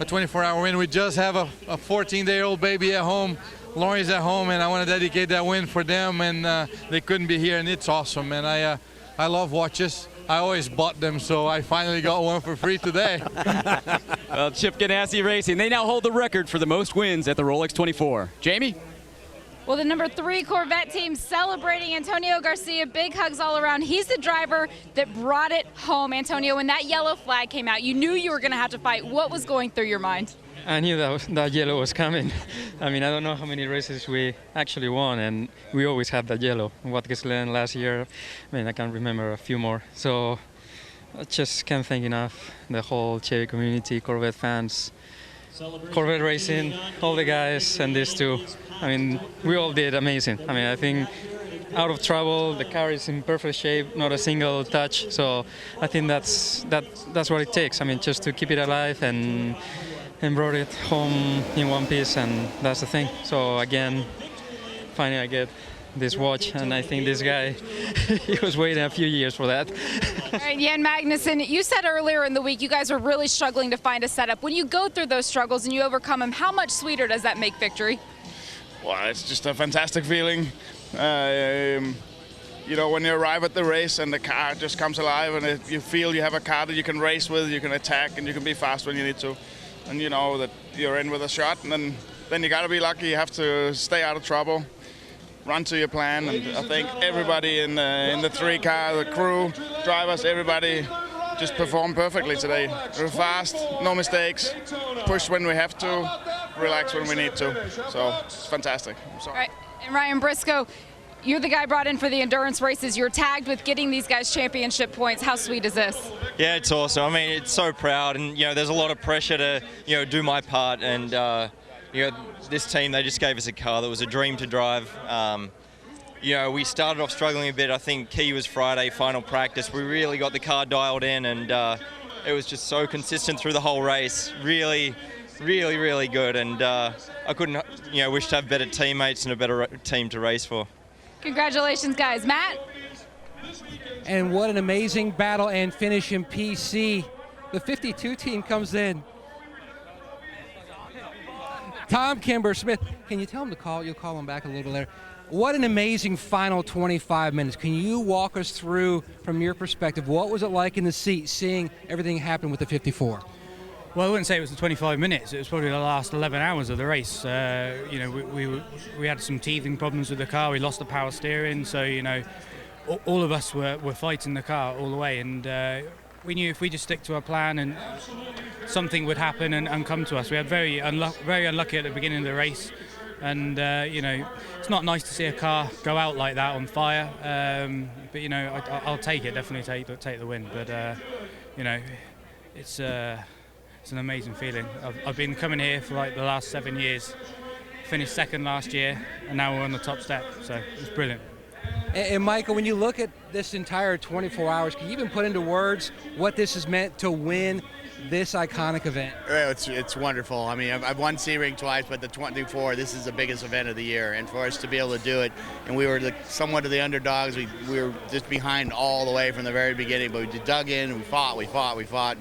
a 24-hour win. We just have a 14-day-old baby at home. Lori's at home, and I want to dedicate that win for them, and they couldn't be here, and it's awesome. And I I love watches. I always bought them, so I finally got one for free today. Well, Chip Ganassi Racing, they now hold the record for the most wins at the Rolex 24. Jamie? Well, the number 3 Corvette team celebrating Antonio Garcia. Big hugs all around. He's the driver that brought it home. Antonio, when that yellow flag came out, you knew you were going to have to fight. What was going through your mind? I knew that yellow was coming. I mean, I don't know how many races we actually won, and we always have that yellow. Watkins Glen last year, I mean, I can't remember a few more. So I just can't thank enough the whole Chevy community, Corvette fans, Corvette racing, all the guys, and these two. I mean, we all did amazing. I mean, I think out of trouble, the car is in perfect shape, not a single touch. So I think that's what it takes. I mean, just to keep it alive and brought it home in one piece, and that's the thing. So again, finally I get this watch, and I think this guy, he was waiting a few years for that. All right, Jan Magnussen, you said earlier in the week you guys were really struggling to find a setup. When you go through those struggles and you overcome them, how much sweeter does that make victory? Well, it's just a fantastic feeling. You know, when you arrive at the race and the car just comes alive, and you feel you have a car that you can race with, you can attack, and you can be fast when you need to. And you know that you're in with a shot, and then you got to be lucky. You have to stay out of trouble, run to your plan, and I think everybody in the 3 car, the crew, drivers, everybody just performed perfectly today. We were fast, no mistakes, push when we have to, relax when we need to. So it's fantastic. All right, and Ryan Briscoe, you're the guy brought in for the endurance races. You're tagged with getting these guys championship points. How sweet is this? Yeah, it's awesome. I mean, it's so proud, and you know, there's a lot of pressure to do my part, and this team, they just gave us a car that was a dream to drive. We started off struggling a bit. I think key was Friday, final practice. We really got the car dialed in, and it was just so consistent through the whole race. Really, really, really good, and I couldn't, wish to have better teammates and a better team to race for. Congratulations, guys. Matt? And what an amazing battle and finish in PC. The 52 team comes in. Tom Kimber Smith. Can you tell him to call? You'll call him back a little bit later. What an amazing final 25 minutes. Can you walk us through, from your perspective, what was it like in the seat seeing everything happen with the 54? Well, I wouldn't say it was the 25 minutes. It was probably the last 11 hours of the race. We had some teething problems with the car. We lost the power steering. So, all of us were fighting the car all the way. And we knew if we just stick to our plan and something would happen and come to us. We had very unlucky at the beginning of the race. And, it's not nice to see a car go out like that on fire. But, I'll take it, definitely take the win. But, it's an amazing feeling. I've been coming here for like the last 7 years. Finished second last year, and now we're on the top step. So it's brilliant. And Michael, when you look at this entire 24 hours, can you even put into words what this has meant to win this iconic event? It's wonderful. I mean, I've won C-Ring twice, but the 24, this is the biggest event of the year. And for us to be able to do it, and we were somewhat of the underdogs. We were just behind all the way from the very beginning, but we dug in, and we fought,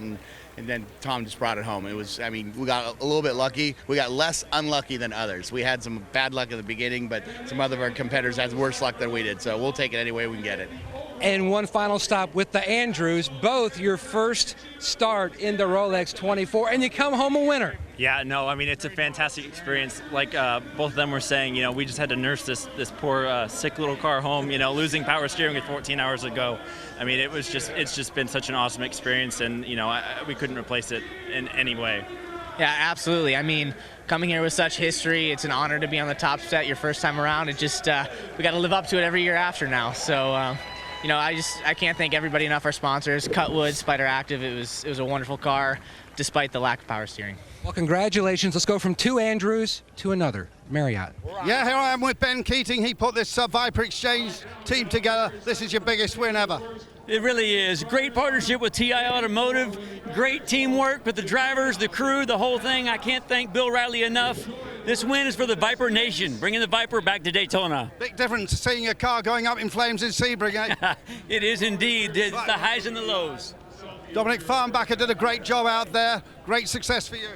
and then Tom just brought it home. We got a little bit lucky. We got less unlucky than others. We had some bad luck at the beginning, but some other of our competitors had worse luck than we did. So we'll take it any way we can get it. And one final stop with the Andrews, both your first start in the Rolex 24, and you come home a winner. Yeah, no, I mean, it's a fantastic experience. Like both of them were saying, we just had to nurse this poor sick little car home, losing power steering at 14 hours ago. I mean, it's just been such an awesome experience, and, we couldn't replace it in any way. Yeah, absolutely. I mean, coming here with such history, it's an honor to be on the top set your first time around. It just, we got to live up to it every year after now. So, I can't thank everybody enough. Our sponsors, Cutwood, Spider Active. It was a wonderful car, despite the lack of power steering. Well, congratulations. Let's go from two Andrews to another, Marriott. Yeah, here I am with Ben Keating. He put this Viper Exchange team together. This is your biggest win ever. It really is. Great partnership with TI Automotive. Great teamwork with the drivers, the crew, the whole thing. I can't thank Bill Riley enough. This win is for the Viper Nation, bringing the Viper back to Daytona. Big difference seeing a car going up in flames in Sebring, eh? It is indeed. It's the highs and the lows. Dominic Farnbacher did a great job out there. Great success for you.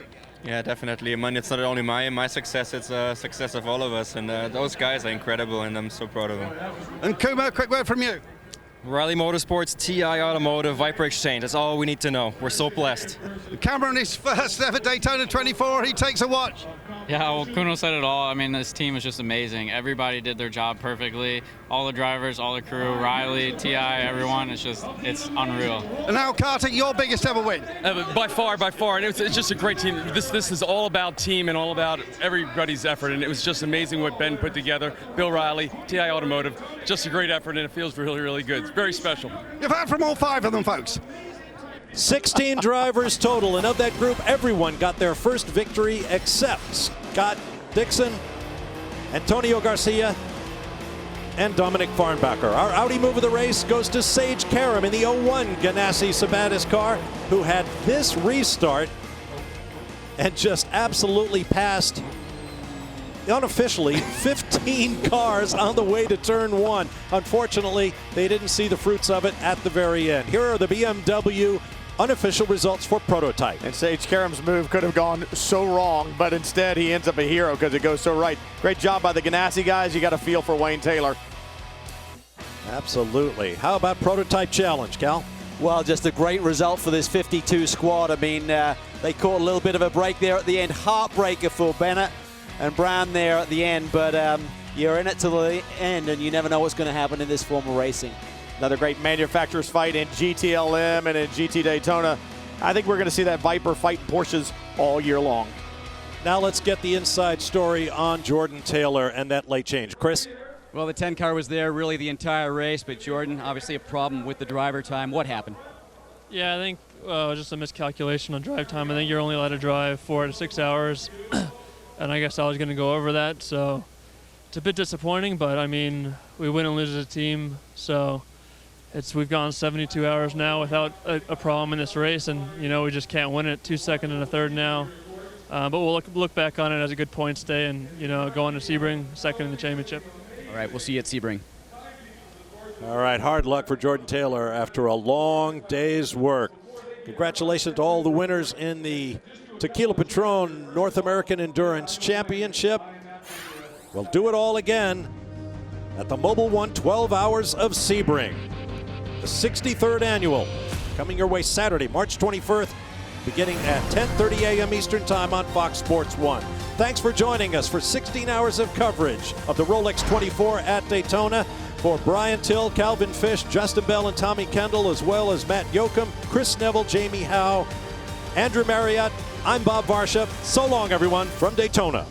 Yeah, definitely. I mean, it's not only my success, it's a success of all of us. And those guys are incredible, and I'm so proud of them. And Kuma, a quick word from you. Riley Motorsports, TI Automotive, Viper Exchange. That's all we need to know. We're so blessed. Cameron is first ever Daytona 24. He takes a watch. Yeah, well, Kuno said it all. I mean, this team is just amazing. Everybody did their job perfectly. All the drivers, all the crew, Riley, TI, everyone. It's unreal. And now, Carter, your biggest ever win. By far. And it's just a great team. This is all about team and all about everybody's effort. And it was just amazing what Ben put together. Bill Riley, TI Automotive. Just a great effort, and it feels really, really good. It's very special. You've heard from all 5 of them, folks. 16 drivers total, and of that group, everyone got their first victory except Scott Dixon, Antonio Garcia, and Dominic Farnbacher. Our Audi move of the race goes to Sage Karam in the 01 Ganassi Sabatis car, who had this restart and just absolutely passed, unofficially, 15 cars on the way to turn 1. Unfortunately, they didn't see the fruits of it at the very end. Here are the BMW unofficial results for prototype. And Sage Karam's move could have gone so wrong, but instead he ends up a hero because it goes so right. Great job by the Ganassi guys. You got a feel for Wayne Taylor. Absolutely. How about prototype challenge, Cal? Well, just a great result for this 52 squad. I mean, they caught a little bit of a break there at the end. Heartbreaker for Bennett and Brown there at the end, but you're in it to the end, and you never know what's going to happen in this form of racing. Another great manufacturer's fight in GTLM and in GT Daytona. I think we're going to see that Viper fight Porsches all year long. Now let's get the inside story on Jordan Taylor and that late change. Chris? Well, the 10 car was there really the entire race, but Jordan, obviously a problem with the driver time. What happened? Yeah, I think just a miscalculation on drive time. I think you're only allowed to drive 4 to 6 hours, and I guess I was going to go over that, so it's a bit disappointing, but I mean, we win and lose as a team, so we've gone 72 hours now without a problem in this race, and we just can't win it. 2 seconds and a third now, but we'll look back on it as a good points day, and go on to Sebring, second in the championship. All right, we'll see you at Sebring. All right, hard luck for Jordan Taylor after a long day's work. Congratulations to all the winners in the Tequila Patrón North American Endurance Championship. We'll do it all again at the Mobil 1 12 Hours of Sebring. The 63rd annual, coming your way Saturday, March 21st, beginning at 10:30 a.m. Eastern Time on Fox Sports 1. Thanks for joining us for 16 hours of coverage of the Rolex 24 at Daytona. For Brian Till, Calvin Fish, Justin Bell, and Tommy Kendall, as well as Matt Yoakum, Chris Neville, Jamie Howe, Andrew Marriott, I'm Bob Varsha. So long, everyone, from Daytona.